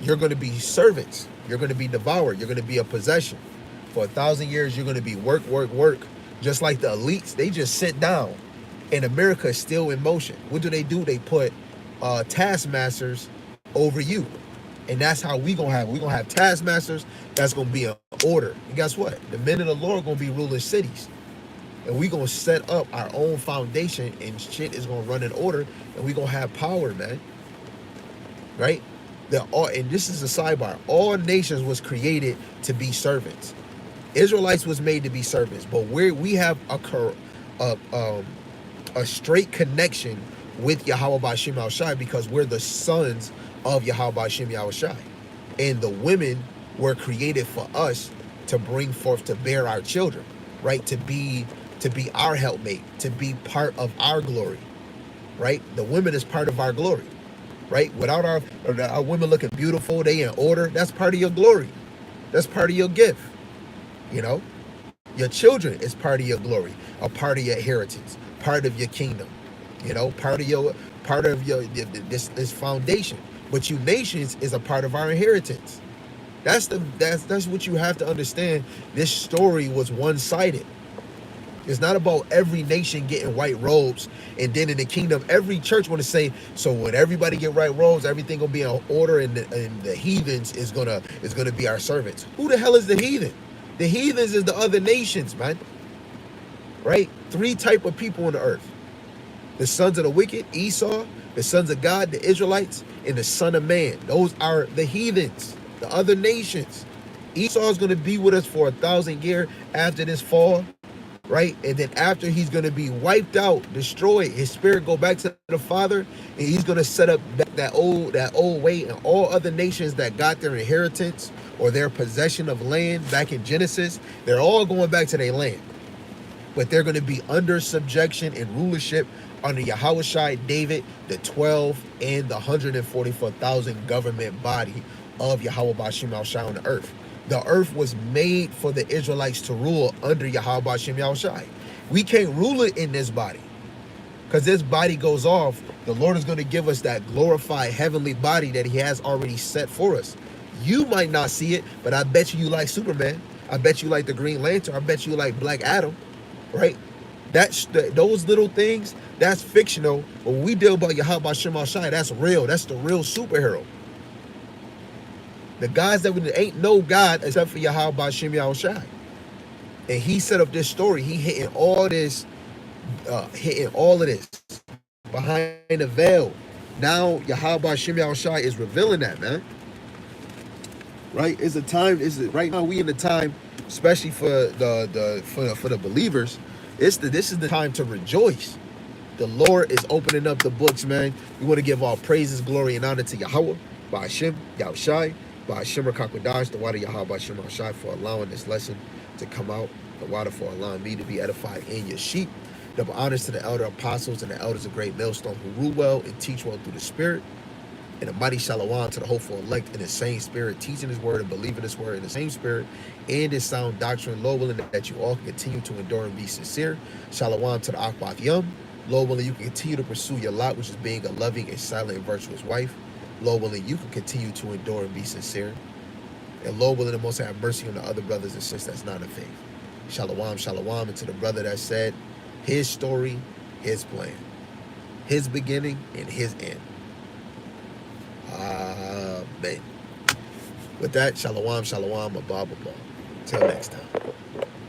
you're going to be servants. You're going to be devoured. You're going to be a possession. For 1,000 years, you're going to be work. Just like the elites, they just sit down. And America is still in motion. What do? They put taskmasters over you. And that's how we're going to have taskmasters that's going to be in order. And guess what? The men of the Lord are going to be ruling cities. And we're going to set up our own foundation, and shit is going to run in order, and we're going to have power, man. Right? And this is a sidebar. All nations was created to be servants. Israelites was made to be servants, but we have a straight connection with Yahweh Bashim Yahawashi because we're the sons of Yahweh Bashim Yahawashi. And the women were created for us to bring forth, to bear our children, right? To be our helpmate, to be part of our glory, right? The women is part of our glory, right? Without our women looking beautiful, they in order, that's part of your glory. That's part of your gift, you know? Your children is part of your glory, a part of your inheritance, part of your kingdom, you know, part of your this foundation. But you nations is a part of our inheritance. That's what you have to understand. This story was one-sided. It's not about every nation getting white robes, and then in the kingdom, every church want to say, so when everybody get white robes, everything gonna be in order, and the heathens is gonna be our servants. Who the hell is the heathen? The heathens is the other nations, man. Right? Three type of people on the earth: the sons of the wicked, Esau; the sons of God, the Israelites; and the Son of Man. Those are the heathens, the other nations. Esau is gonna be with us for 1,000 years after this fall, right? And then after he's going to be wiped out, destroyed, his spirit go back to the Father, and he's going to set up that old way, and all other nations that got their inheritance or their possession of land back in Genesis, they're all going back to their land. But they're going to be under subjection and rulership under Yahawashi, David, the 12, and the 144,000 government body of Yahweh Bashim Al-Shai on the earth. The earth was made for the Israelites to rule under Yahweh Bashim Al-Shai. We can't rule it in this body, because this body goes off. The Lord is going to give us that glorified heavenly body that he has already set for us. You might not see it, but I bet you like Superman. I bet you like the Green Lantern. I bet you like Black Adam, right? Those little things, that's fictional. But when we deal about Yahweh Bashim Al-Shai, that's real. That's the real superhero. The guys that ain't no God except for Yahweh Bashim Yahushai. And he set up this story. He hitting all of this behind the veil. Now Yahweh Bashim Yahushai is revealing that, man. Right? It's a time. Right now we in the time, especially for the believers. This is the time to rejoice. The Lord is opening up the books, man. We want to give all praises, glory, and honor to Yahweh Bashim Yahushai, by Shimmer Kakwadash, the water Yahweh by Shimmer Shai, for allowing this lesson to come out, the water for allowing me to be edified in your sheep. Double honors to the elder apostles and the elders of great millstone who rule well and teach well through the Spirit. And a mighty shalom to the hopeful elect in the same Spirit, teaching his word and believing his word in the same Spirit and his sound doctrine. Lord willing that you all can continue to endure and be sincere. Shalom to the Akbath Yum. Lord willing you can continue to pursue your lot, which is being a loving and silent and virtuous wife. Lord willing, you can continue to endure and be sincere. And Lord willing, the Most High have mercy on the other brothers and sisters that's not in faith. Shalom, shalom, and to the brother that said, his story, his plan, his beginning, and his end. Amen. With that, shalom, shalom, abba, abba. Till next time.